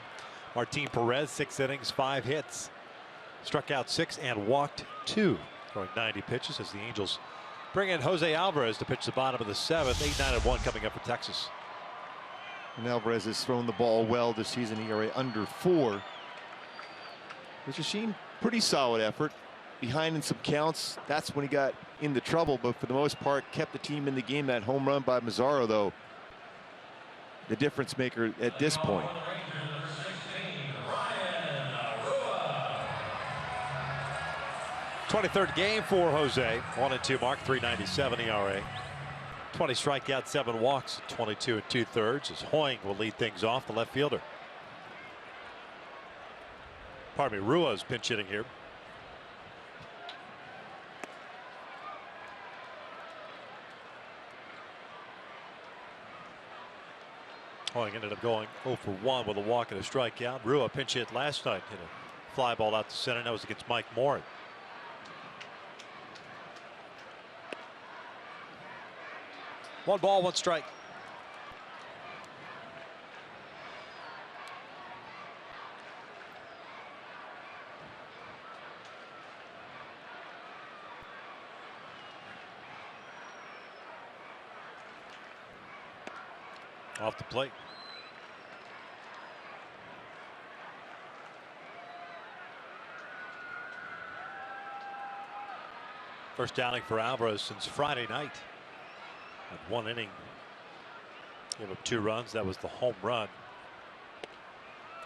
Martin Perez, 6 innings, 5 hits. Struck out 6 and walked 2. Throwing 90 pitches as the Angels bring in Jose Alvarez to pitch the bottom of the 7th. 8-9-1 coming up for Texas. And Alvarez has thrown the ball well this season. ERA under 4. Which has seen pretty solid effort. Behind in some counts, that's when he got into trouble, but for the most part kept the team in the game. That home run by Mazzaro, though, the difference maker at this point. Number 23rd game for Jose. 1-2 mark, 3.97 ERA. 20 strikeouts, 7 walks, 22 2/3 as Hoying will lead things off, the left fielder. Pardon me, Rua's pinch hitting here. Hoying ended up going 0 for 1 with a walk and a strikeout. Rua pinch hit last night, hit a fly ball out to center. That was against Mike Moore. One ball, one strike. Off the plate. First outing for Alvarez since Friday night. At 1 inning, gave up 2 runs. That was the home run.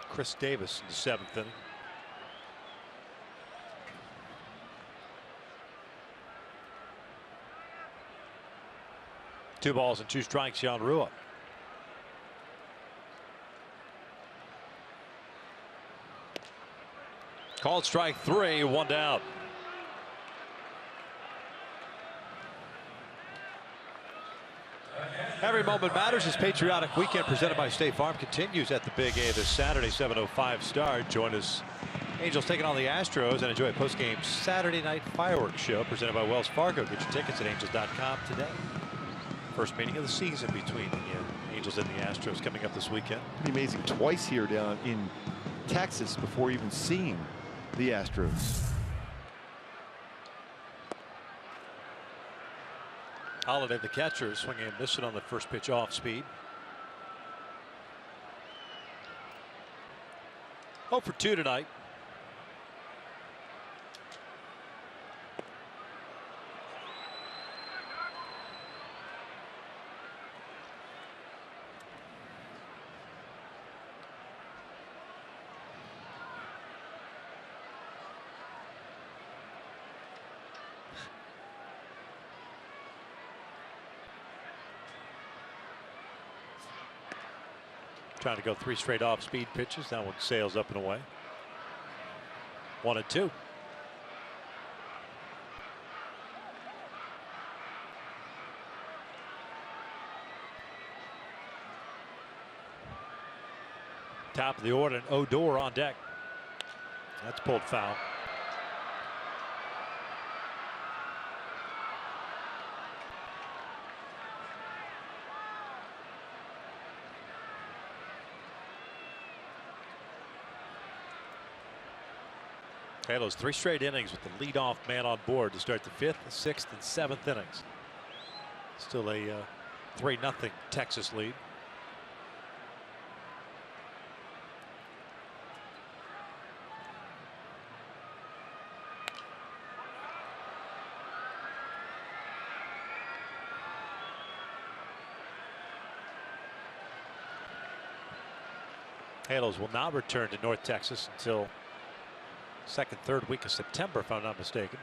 Chris Davis in the 7th inning. Two balls and 2 strikes, Jan Rua. Called strike 3, 1 down. Every moment matters. This patriotic weekend presented by State Farm continues at the Big A this Saturday, 7:05 start. Join us. Angels taking on the Astros and enjoy a post-game Saturday night fireworks show presented by Wells Fargo. Get your tickets at angels.com today. First meeting of the season between the Angels and the Astros coming up this weekend. Pretty amazing, twice here down in Texas before even seeing the Astros. Holiday, the catcher, swinging and missing on the first pitch off speed. 0 for 2 tonight. Trying to go 3 straight off speed pitches. That one sails up and away. 1-2. Top of the order, and Odor on deck. That's pulled foul. Halos 3 straight innings with the leadoff man on board to start the 5th, 6th, and 7th innings. Still a 3-0 Texas lead. Halos will not return to North Texas until second, third week of September, if I'm not mistaken.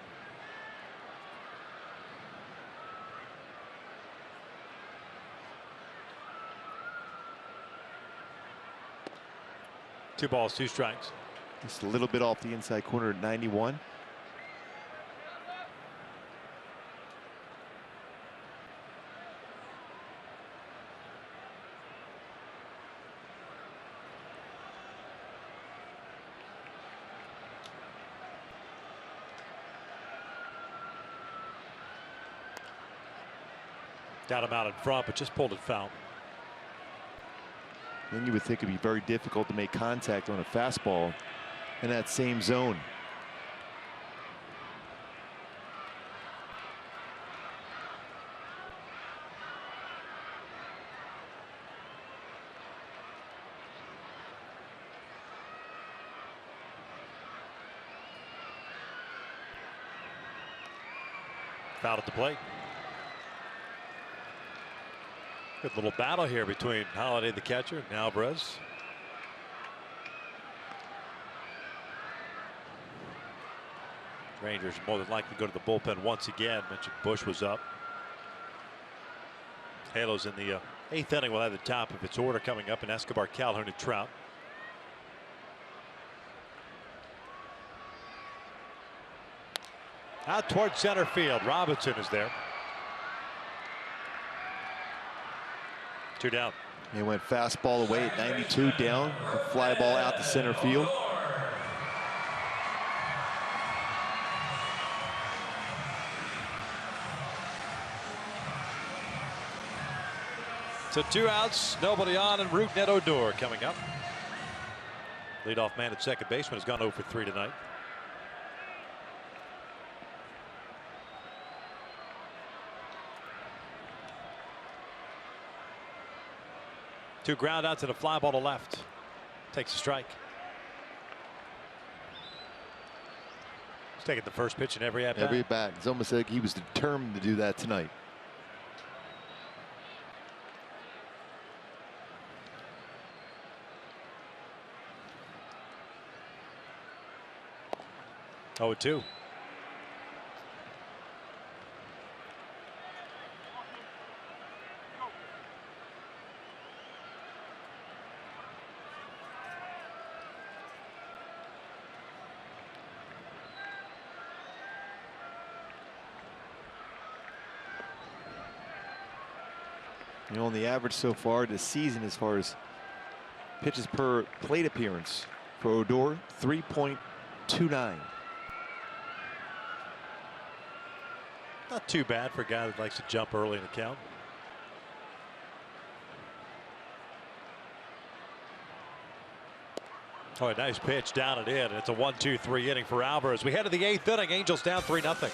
Two balls, 2 strikes. Just a little bit off the inside corner at 91. Got him out in front, but just pulled it foul. Then you would think it'd be very difficult to make contact on a fastball in that same zone. Foul at the plate. Good little battle here between Holiday, the catcher, and Alvarez. Rangers more than likely go to the bullpen once again. Mentioned Bush was up. Halos in the 8th inning will have the top of its order coming up in Escobar, Calhoun, and Trout. Out towards center field. Robinson is there. 2 down. He went fastball away at 92 down. A fly ball out to center field. So 2 outs, nobody on, and Rougned Odor coming up. Leadoff man at second baseman has gone 0 for 3 tonight. Two ground outs and a fly ball to left. Takes a strike. He's taking the first pitch in every at bat. Every at bat. It's almost like he was determined to do that tonight. Oh, 2. You know, on the average so far this season, as far as pitches per plate appearance for Odor, 3.29. Not too bad for a guy that likes to jump early in the count. Oh, a nice pitch down and in. It's a 1-2-3 inning for Alvarez. We head to the 8th inning. Angels down 3-0.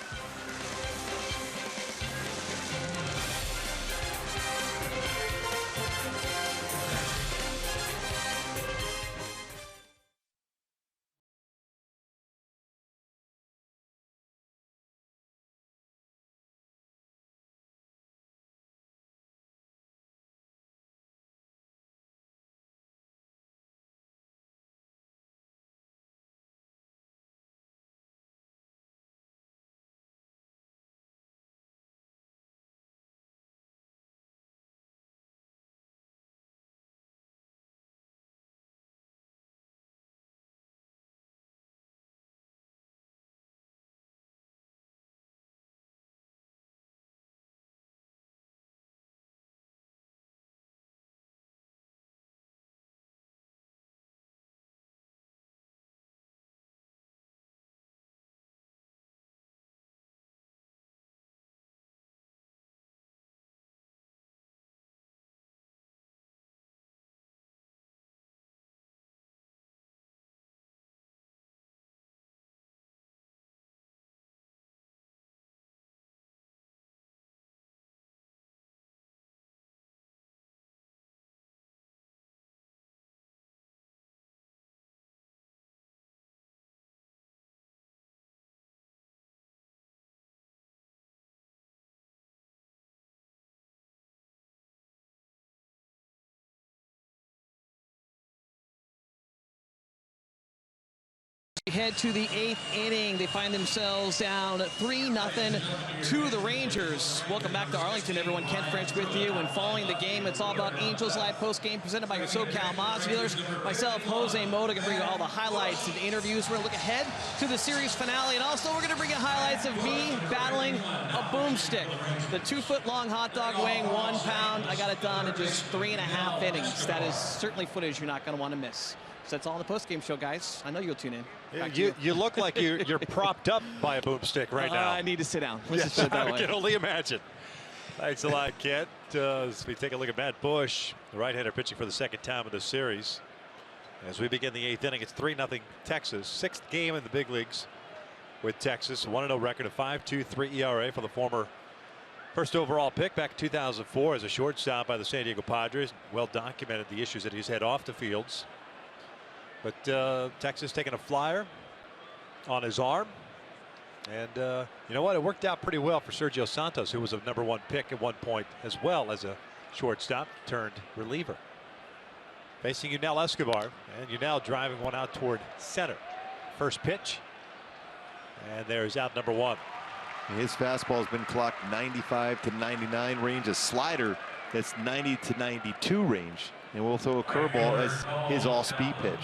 Head to the 8th inning. They find themselves down 3-0 to the Rangers. Welcome back to Arlington, everyone. Ken French with you. And following the game, it's all about Angels Live post-game presented by your SoCal Mods dealers. Myself, Jose Mota, going to bring you all the highlights and interviews. We're going to look ahead to the series finale. And also, we're going to bring you highlights of me battling a boomstick. The 2-foot-long hot dog weighing 1 pound. I got it done in just 3.5 innings. That is certainly footage you're not going to want to miss. So that's all on the post-game show, guys. I know you'll tune in. You look like you're propped up by a boomstick right now. I need to sit down. Yes, I can only imagine. Thanks a lot, Kent. As we take a look at Matt Bush, the right-hander pitching for the second time in this series. As we begin the 8th inning, it's 3-0 Texas. 6th game in the big leagues with Texas. 1-0 record of 5.23 ERA for the former first overall pick back in 2004 as a shortstop by the San Diego Padres. Well documented the issues that he's had off the fields. But Texas taking a flyer on his arm. And you know what? It worked out pretty well for Sergio Santos, who was a #1 pick at one point as well as a shortstop turned reliever. Facing Yunel Escobar, and Yunel driving one out toward center. First pitch. And there's out #1. His fastball has been clocked 95 to 99 range. A slider that's 90 to 92 range. And we'll throw a curveball as his all-speed pitch.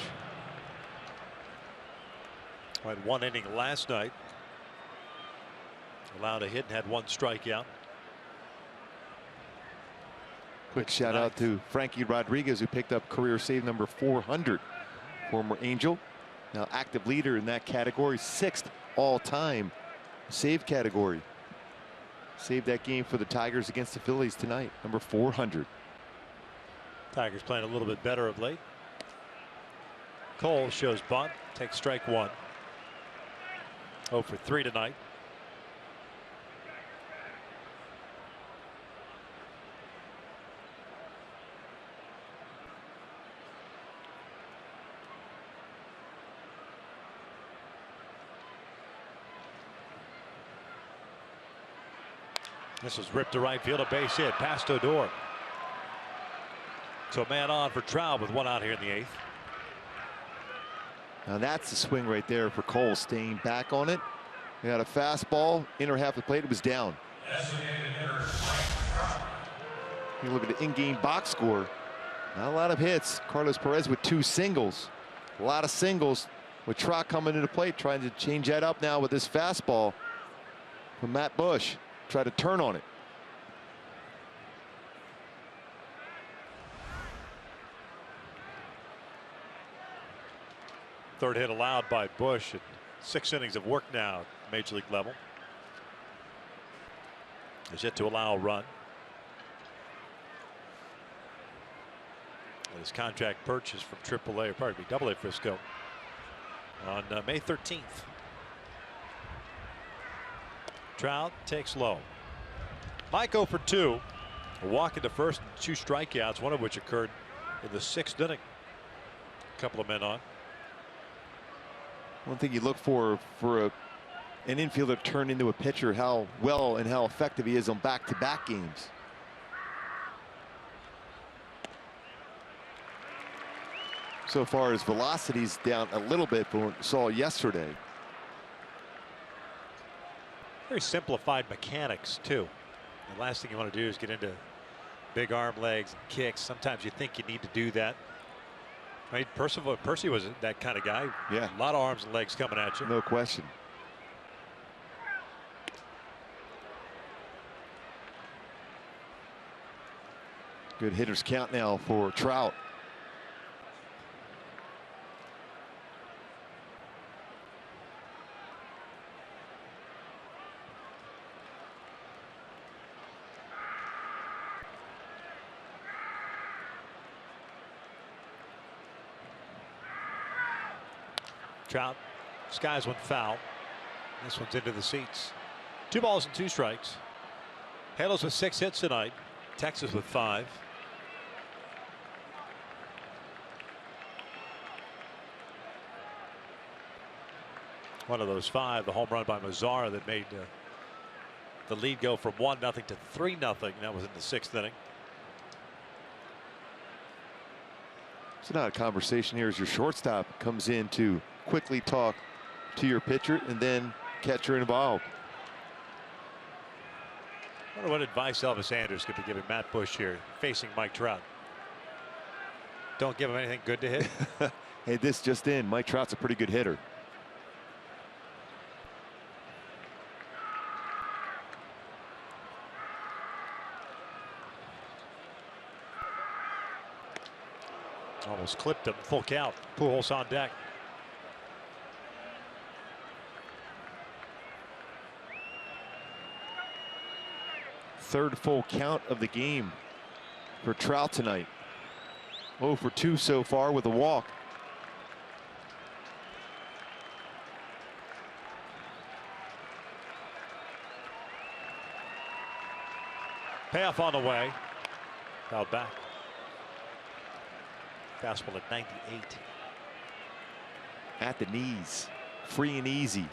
Had 1 inning last night. Allowed a hit and had 1 strikeout. Quick shout out to Frankie Rodriguez, who picked up career save number 400. Former Angel, now active leader in that category, 6th all-time save category. Saved that game for the Tigers against the Phillies tonight, number 400. Tigers playing a little bit better of late. Cole shows bunt, takes strike 1. 0 for 3 tonight. This was ripped to right field, a base hit past Odor. So a man on for Trout with 1 out here in the 8th. Now that's the swing right there for Cole, staying back on it. He had a fastball, inner half the plate, it was down. You look at the in-game box score. Not a lot of hits. Carlos Perez with 2 singles. A lot of singles with Trout coming into plate, trying to change that up now with this fastball from Matt Bush. Try to turn on it. Third hit allowed by Bush. 6 innings of work now at major league level. Is yet to allow a run. His contract purchase from AAA, or pardon me, AA Frisco on May 13th. Trout takes low. Mike 0 for 2. A walk into first and 2 strikeouts, one of which occurred in the 6th inning. A couple of men on. One thing you look for an infielder to turn into a pitcher, how well and how effective he is on back-to-back games. So far his velocity's down a little bit from what we saw yesterday. Very simplified mechanics too. The last thing you want to do is get into big arm legs and kicks. Sometimes you think you need to do that. I mean, Percy was that kind of guy. Yeah. A lot of arms and legs coming at you. No question. Good hitters count now for Trout. Trout skies one foul. This one's into the seats. 2 balls and 2 strikes. Halos with 6 hits tonight. Texas with 5. One of those 5, the home run by Mazzara that made the lead go from 1-0 to 3-0. That was in the 6th inning. It's not a conversation here as your shortstop comes in to quickly talk to your pitcher and then catcher involved. I wonder what advice Elvis Andrus could be giving Matt Bush here facing Mike Trout. Don't give him anything good to hit. Hey, this just in, Mike Trout's a pretty good hitter. Almost clipped him. Full count. Pujols on deck. Third full count of the game for Trout tonight. 0 for 2 so far with a walk. Payoff on the way. Fouled back. Fastball at 98. At the knees. Free and easy.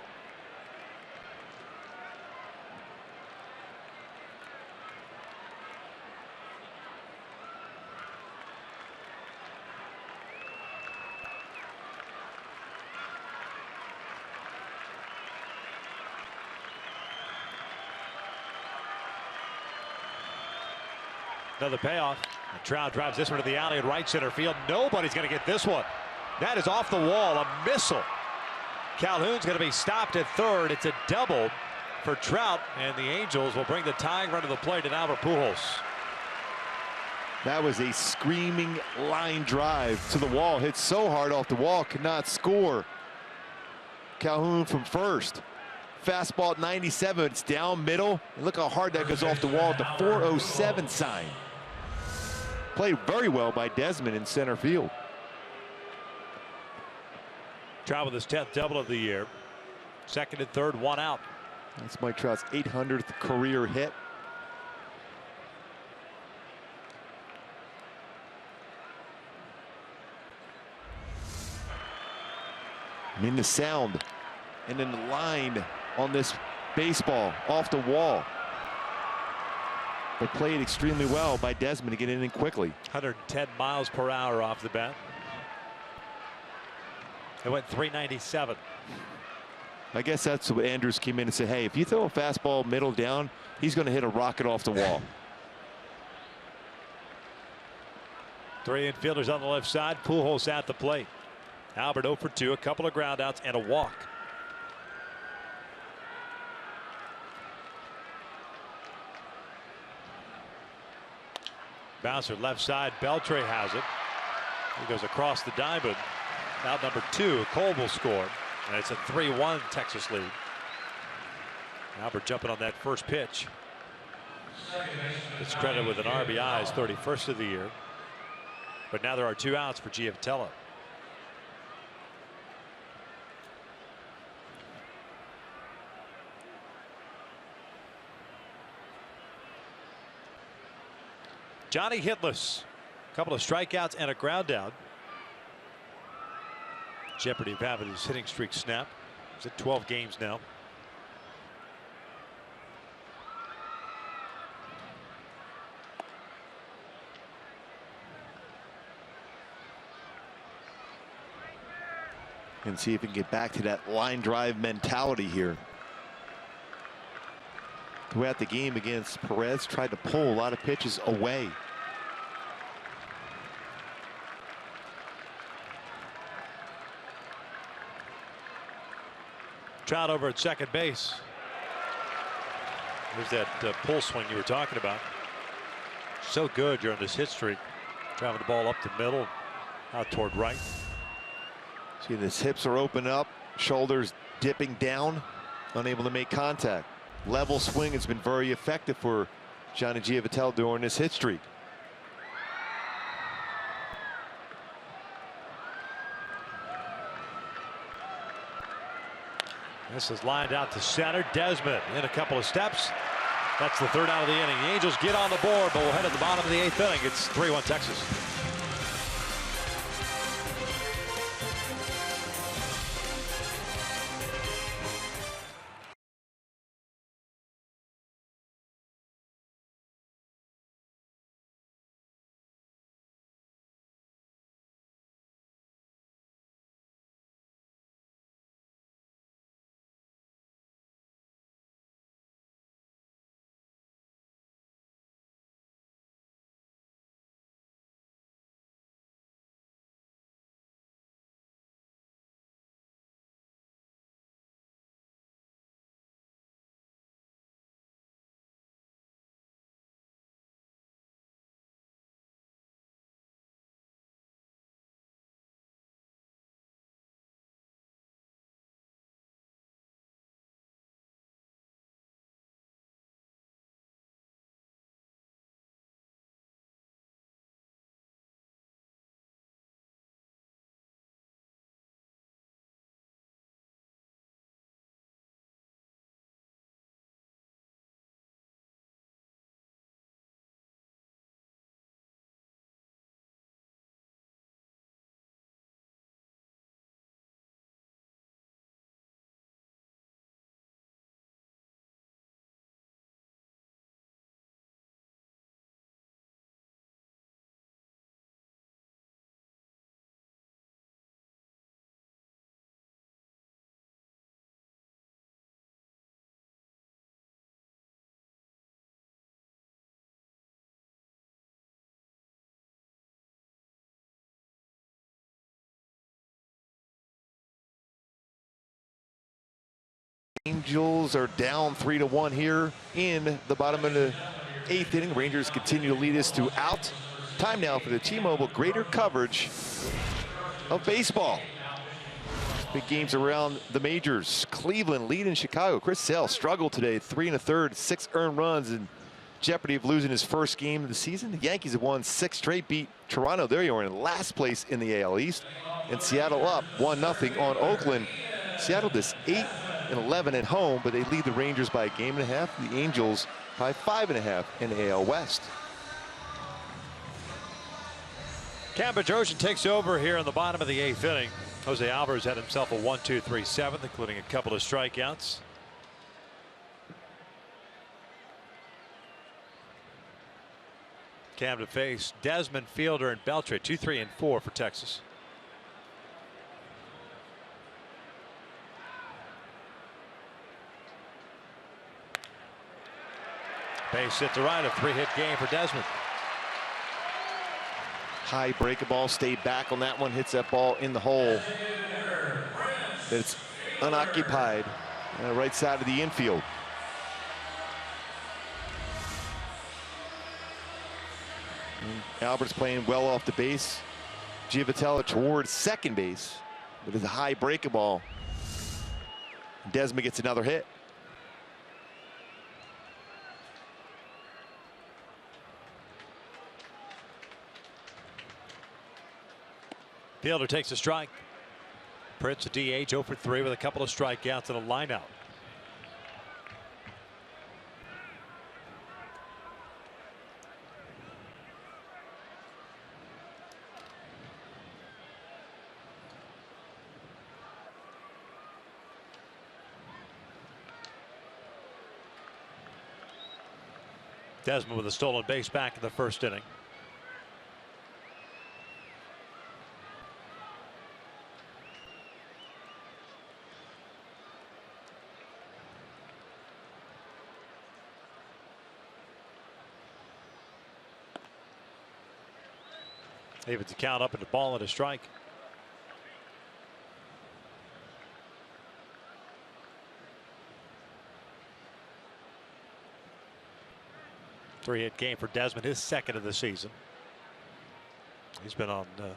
Another payoff. And Trout drives this one to the alley at right center field. Nobody's going to get this one. That is off the wall. A missile. Calhoun's going to be stopped at third. It's a double for Trout, and the Angels will bring the tying run to the plate at Albert Pujols. That was a screaming line drive to the wall. Hit so hard off the wall, could not score. Calhoun from first. Fastball at 97. It's down middle. And look how hard that goes off the wall at the 407 sign. Played very well by Desmond in center field. Trout with his 10th double of the year. Second and third, 1 out. That's Mike Trout's 800th career hit. And in the sound and in the line on this baseball off the wall. But played extremely well by Desmond to get in quickly. 110 miles per hour off the bat. It went 397. I guess that's what Andrews came in and said, hey, if you throw a fastball middle down, he's going to hit a rocket off the wall. 3 infielders on the left side. Pujols at the plate. Albert 0 for 2, a couple of groundouts and a walk. Bouncer left side. Beltre has it. He goes across the diamond Out number 2, Cole will score, and it's a 3-1 Texas lead. Albert jumping on that first pitch. It's credited with an RBI, his 31st of the year. But now there are 2 outs for Giavitello. Johnny hitless. A couple of strikeouts and a ground out. Jeopardy of having his hitting streak snap. He's at 12 games now. And see if he can get back to that line drive mentality here. Throughout the game against Perez, tried to pull a lot of pitches away. Trout over at second base. There's that pull swing you were talking about. So good during this hit streak. Driving the ball up the middle, out toward right. See, his hips are open up, shoulders dipping down, unable to make contact. Level swing has been very effective for Johnny Giavitello during this hit streak. This is lined out to center. Desmond in a couple of steps. That's the 3rd out of the inning. The Angels get on the board, but we'll head at the bottom of the 8th inning. It's 3-1 Texas. Angels are down 3-1 here in the bottom of the 8th inning. Rangers continue to lead us throughout. Time now for the T-Mobile greater coverage of baseball. Big games around the majors. Cleveland leading Chicago. Chris Sale struggled today, 3 1/3, 6 earned runs, in jeopardy of losing his first game of the season. The Yankees have won 6 straight, beat Toronto. There you are in last place in the AL East. And Seattle up 1-0 on Oakland. Seattle does 8-11 at home, but they lead the Rangers by a game and a half. The Angels by 5.5 in the AL West. Cam Bedrosian takes over here in the bottom of the 8th inning. Jose Alvarez had himself a 1-2-3 7th, including a couple of strikeouts. Cam to face Desmond, Fielder, and Beltre. 2, 3, and 4 for Texas. Base hit to right, a 3-hit game for Desmond. High breaking ball, stayed back on that one, hits that ball in the hole. It's unoccupied on the right side of the infield. And Albert's playing well off the base. Giavitello towards second base. But it's a high breaking ball. Desmond gets another hit. Fielder takes a strike. Prince a DH, 0 for 3 with a couple of strikeouts and a lineout. Desmond with a stolen base back in the first inning. Evens the count up and the ball and a strike. Three-hit game for Desmond, his second of the season. He's been on a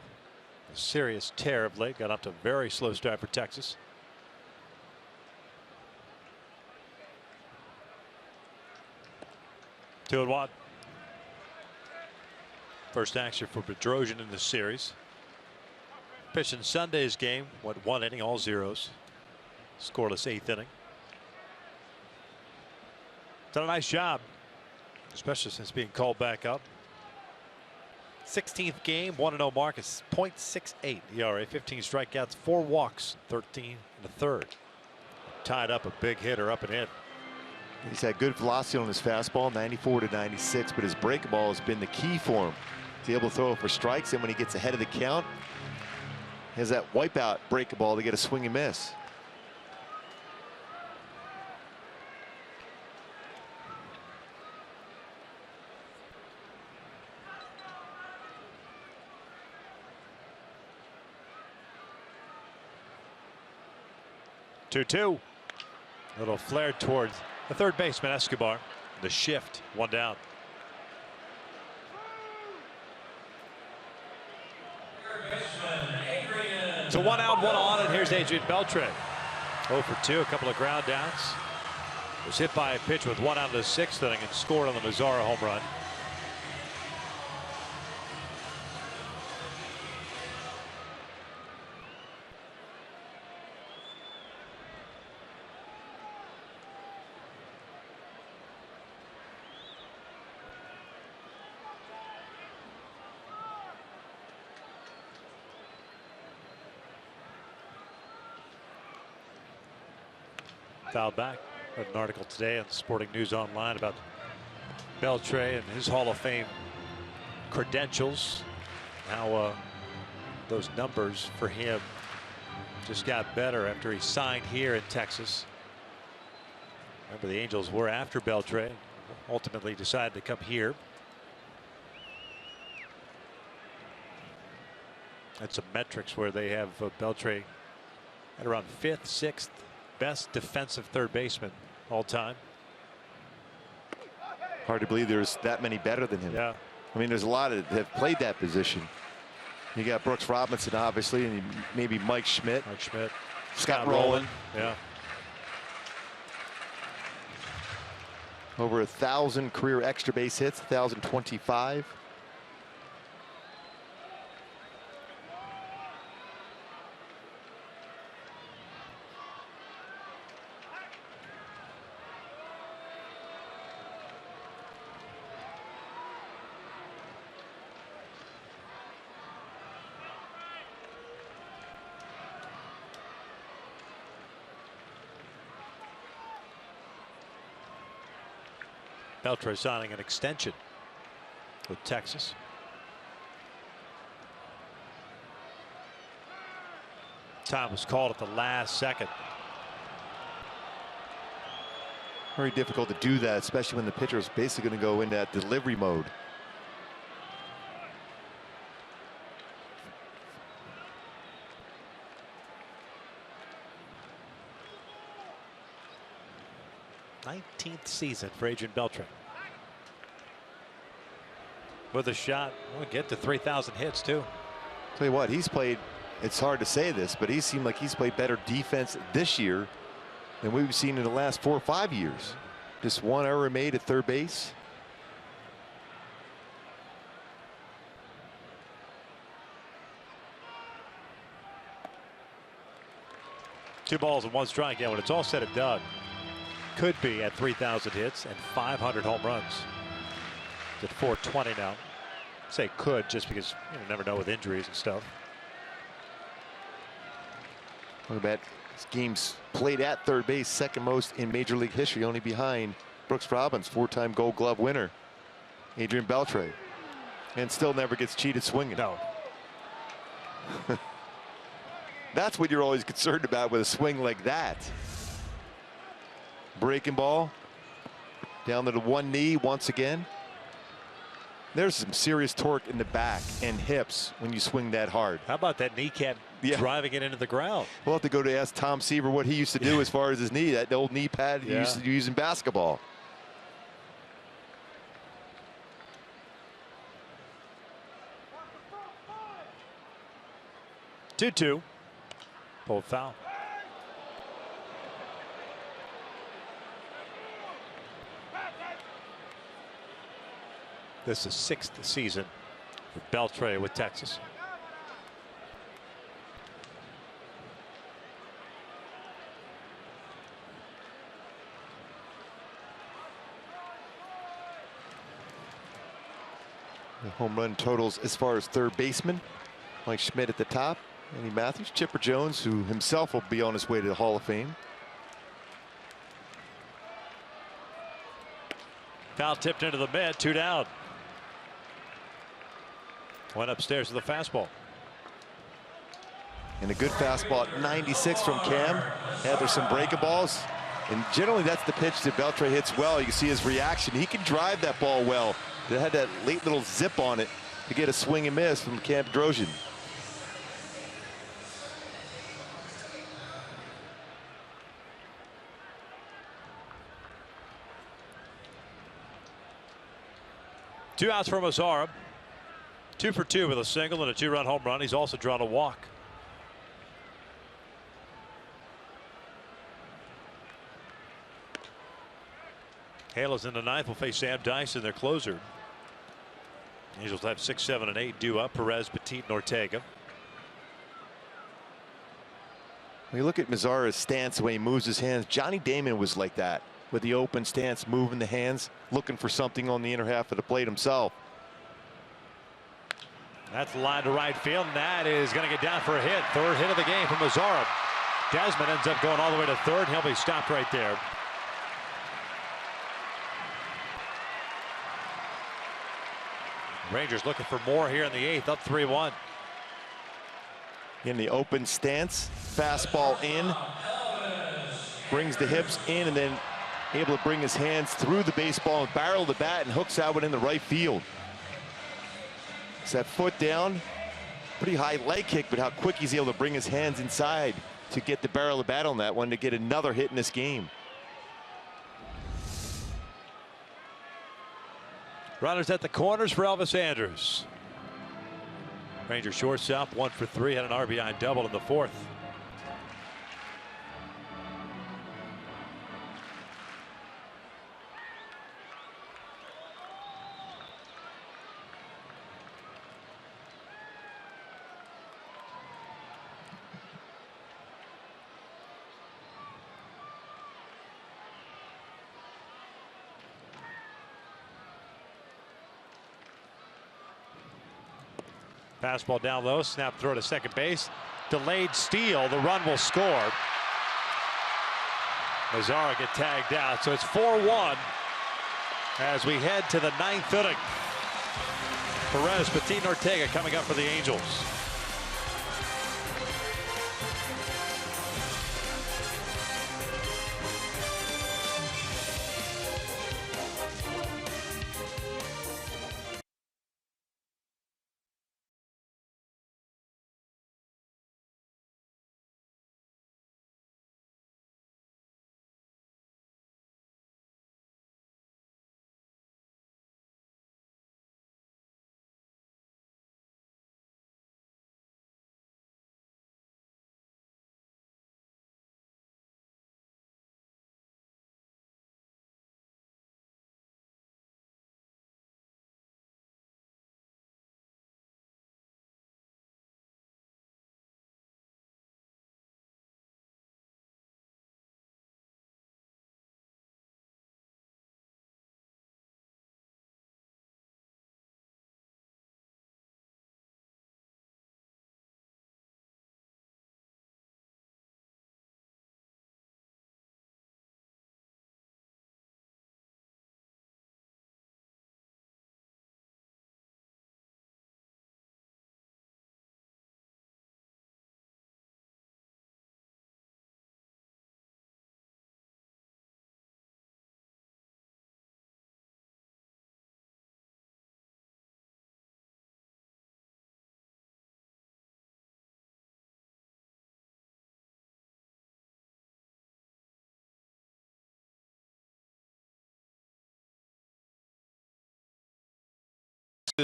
serious tear of late. Got up to a very slow start for Texas. Two and one. First action for Bedrosian in the series. Pitched in Sunday's game, went 1 inning, all zeros. Scoreless 8th inning. Done a nice job, especially since being called back up. 16th game, 1-0 mark is .68 ERA, 15 strikeouts, 4 walks, 13 in the third. Tied up a big hitter up and in. He's had good velocity on his fastball, 94 to 96, but his breaking ball has been the key for him. He's able to throw it for strikes, and when he gets ahead of the count, he has that wipeout breaking ball to get a swing and miss. Two. Little flare towards the third baseman Escobar. The shift, 1 down. So 1 out, 1 on, and here's Adrian Beltre. 0 for 2, a couple of ground downs. Was hit by a pitch with 1 out in the 6th inning and scored on the Mazzara home run. Fouled back. Read an article today on Sporting News Online about Beltre and his Hall of Fame credentials. How those numbers for him just got better after he signed here in Texas. Remember, the Angels were after Beltre, ultimately decided to come here. And some metrics where they have Beltre at around 5th, 6th. Best defensive third baseman all time. Hard to believe there's that many better than him. Yeah. I mean, there's a lot that have played that position. You got Brooks Robinson, obviously, and maybe Mike Schmidt. Scott Rowland. Yeah. Over 1,000 career extra base hits, 1,025. Beltre signing an extension with Texas. Time was called at the last second. Very difficult to do that, especially when the pitcher is basically going to go into that delivery mode. Nineteenth season for Adrian Beltre. With a shot, we'll get to 3,000 hits too. Tell you what, he's played it's hard to say this, but he seemed like he's played better defense this year than we've seen in the last 4 or 5 years. Just one error made at third base. Two balls and one strike. Yeah, when it's all said and done, could be at 3,000 hits and 500 home runs. It's at 420 now. Say could just because you never know with injuries and stuff. Look at that. This game's played at third base, second most in Major League history, only behind Brooks Robbins, 4-time Gold Glove winner, Adrian Beltre, and still never gets cheated swinging. No. That's what you're always concerned about with a swing like that. Breaking ball down to the one knee once again. There's some serious torque in the back and hips when you swing that hard. How about that kneecap driving it into the ground? We'll have to go to ask Tom Seaver what he used to do as far as his knee, that old knee pad he used to use in basketball. Two. Pulled foul. This is 6th season for Beltre with Texas. The home run totals as far as third baseman, Mike Schmidt at the top, Andy Matthews, Chipper Jones, who himself will be on his way to the Hall of Fame. Foul tipped into the mid, 2 down. Went upstairs with a fastball. And a good fastball at 96 from Cam. Yeah, there's some breaking balls. And generally that's the pitch that Beltre hits well. You can see his reaction. He can drive that ball well. It had that late little zip on it to get a swing and miss from Cam Pedrosian. Two outs for Mazzara. 2 for 2 with a single and a 2-run home run. He's also drawn a walk. Hale in the ninth. Will face Sam Dyson, their closer. Angels have 6, 7, and 8 due up. Perez, Petit, and Ortega. When you look at Mazzara's stance, the way he moves his hands, Johnny Damon was like that, with the open stance, moving the hands, looking for something on the inner half of the plate himself. That's the line to right field, and that is going to get down for a hit. Third hit of the game from Mazzara. Desmond ends up going all the way to third, and he'll be stopped right there. Rangers looking for more here in the 8th, up 3-1. In the open stance, fastball in, brings the hips in, and then able to bring his hands through the baseball and barrel the bat and hooks that one in the right field. It's that foot down, pretty high leg kick, but how quick he's able to bring his hands inside to get the barrel of the bat on that one to get another hit in this game. Runners at the corners for Elvis Andrus. Ranger shortstop, 1 for 3, had an RBI double in the 4th. Fastball down low, snap throw to second base. Delayed steal, the run will score. Mazzara get tagged out, so it's 4-1 as we head to the 9th inning. Perez, Petit, and Ortega coming up for the Angels.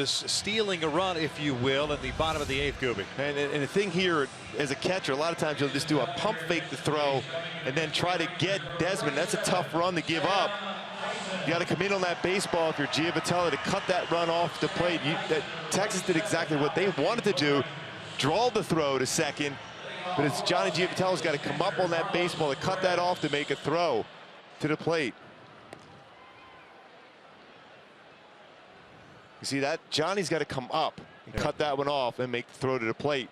stealing a run, if you will, in the bottom of the 8th, Gooby. And the thing here, as a catcher, a lot of times you'll just do a pump fake the throw and then try to get Desmond. That's a tough run to give up. You got to come in on that baseball if you're Giavitelli to cut that run off the plate. Texas did exactly what they wanted to do, draw the throw to second, but it's Johnny Giavitelli's got to come up on that baseball to cut that off to make a throw to the plate. You see that? Johnny's got to come up and cut that one off and make the throw to the plate.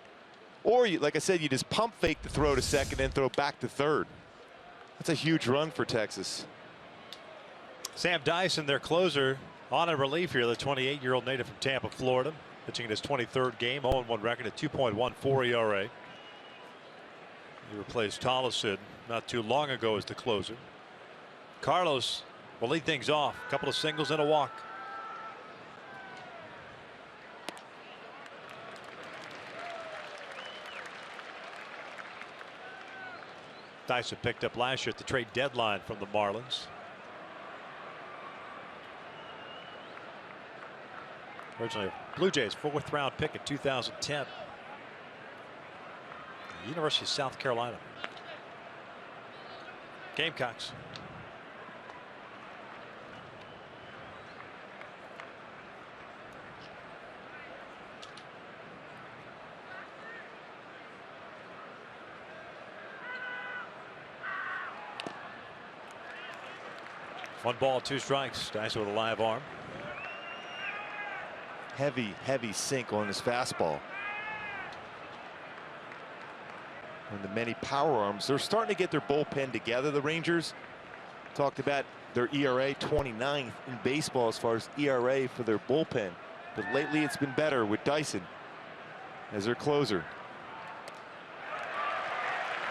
Or, like I said, you just pump fake the throw to second and throw back to third. That's a huge run for Texas. Sam Dyson, their closer, on a relief here, the 28-year-old native from Tampa, Florida, pitching in his 23rd game, 0-1 record at 2.14 ERA. He replaced Tolleson not too long ago as the closer. Carlos will lead things off. A couple of singles and a walk. Dyson picked up last year at the trade deadline from the Marlins. Originally a Blue Jays 4th round pick in 2010. University of South Carolina. Gamecocks. One ball, 2 strikes. Dyson with a live arm. Heavy sink on his fastball. And the many power arms. They're starting to get their bullpen together, the Rangers. Talked about their ERA, 29th in baseball as far as ERA for their bullpen. But lately it's been better with Dyson as their closer.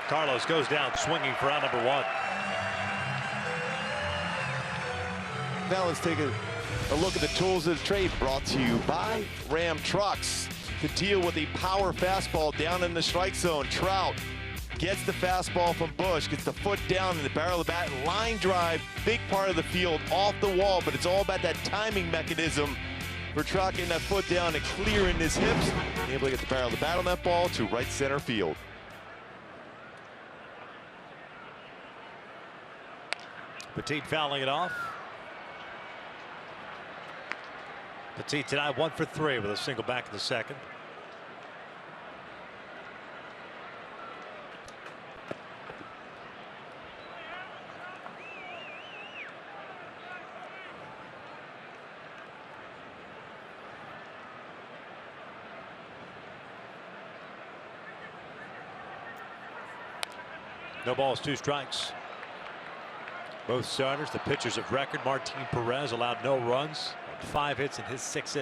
Carlos goes down swinging for out number 1. Now let's take a look at the tools of the trade, brought to you by Ram Trucks. To deal with a power fastball down in the strike zone, Trout gets the fastball from Bush, gets the foot down in the barrel of the bat, line drive, big part of the field, off the wall, but it's all about that timing mechanism for Trout getting that foot down and clearing his hips, and able to get the barrel of the bat on that ball to right center field. Petit fouling it off. Petit tonight 1 for 3 with a single back in the second. No balls, 2 strikes. Both starters, the pitchers of record. Martin Perez allowed no runs. 5 hits in his 6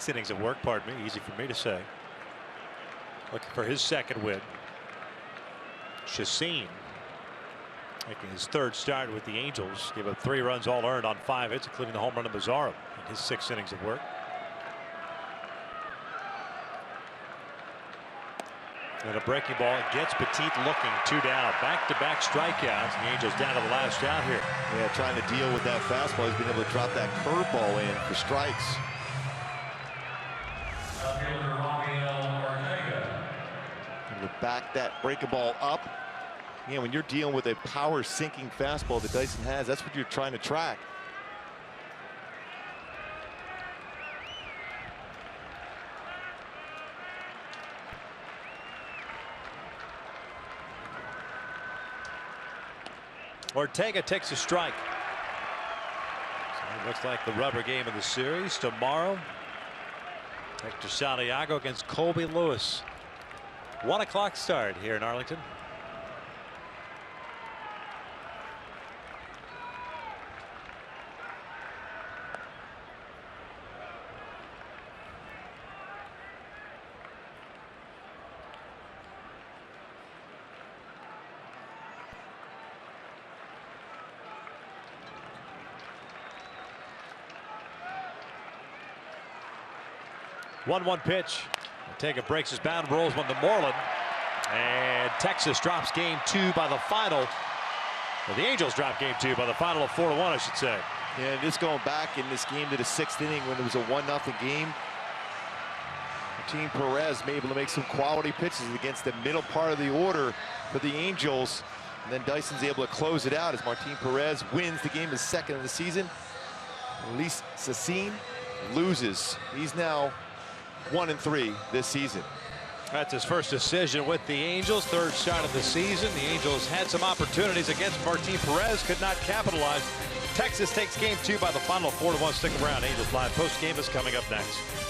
innings of work, pardon me, easy for me to say. Looking for his 2nd win. Chacin making his 3rd start with the Angels. Gave up 3 runs all earned on 5 hits, including the home run of Mazzaro in his 6 innings of work. And a breaking ball gets Petit looking, 2 down. Back-to-back strikeouts. The Angels down to the last out here. Yeah, trying to deal with that fastball. He's been able to drop that curveball in for strikes. And to back that breaking ball up. Yeah, when you're dealing with a power sinking fastball that Dyson has, that's what you're trying to track. Ortega takes a strike. So it looks like the rubber game of the series tomorrow. Hector Santiago against Colby Lewis. 1 o'clock start here in Arlington. One pitch. Ortega breaks his bound, rolls one to Moreland, and Texas drops game 2 by the final. Well, the Angels drop game 2 by the final of 4-1, I should say. And just going back in this game to the 6th inning when it was a 1-0 game. Martin Perez may be able to make some quality pitches against the middle part of the order for the Angels. And then Dyson's able to close it out as Martin Perez wins the game, his 2nd of the season. Luis Cecín loses. He's now 1-3 this season. That's his first decision with the Angels, 3rd shot of the season. The Angels had some opportunities against Martin Perez, could not capitalize. Texas takes game 2 by the final 4-1. Stick around. Angels Live post game is coming up next.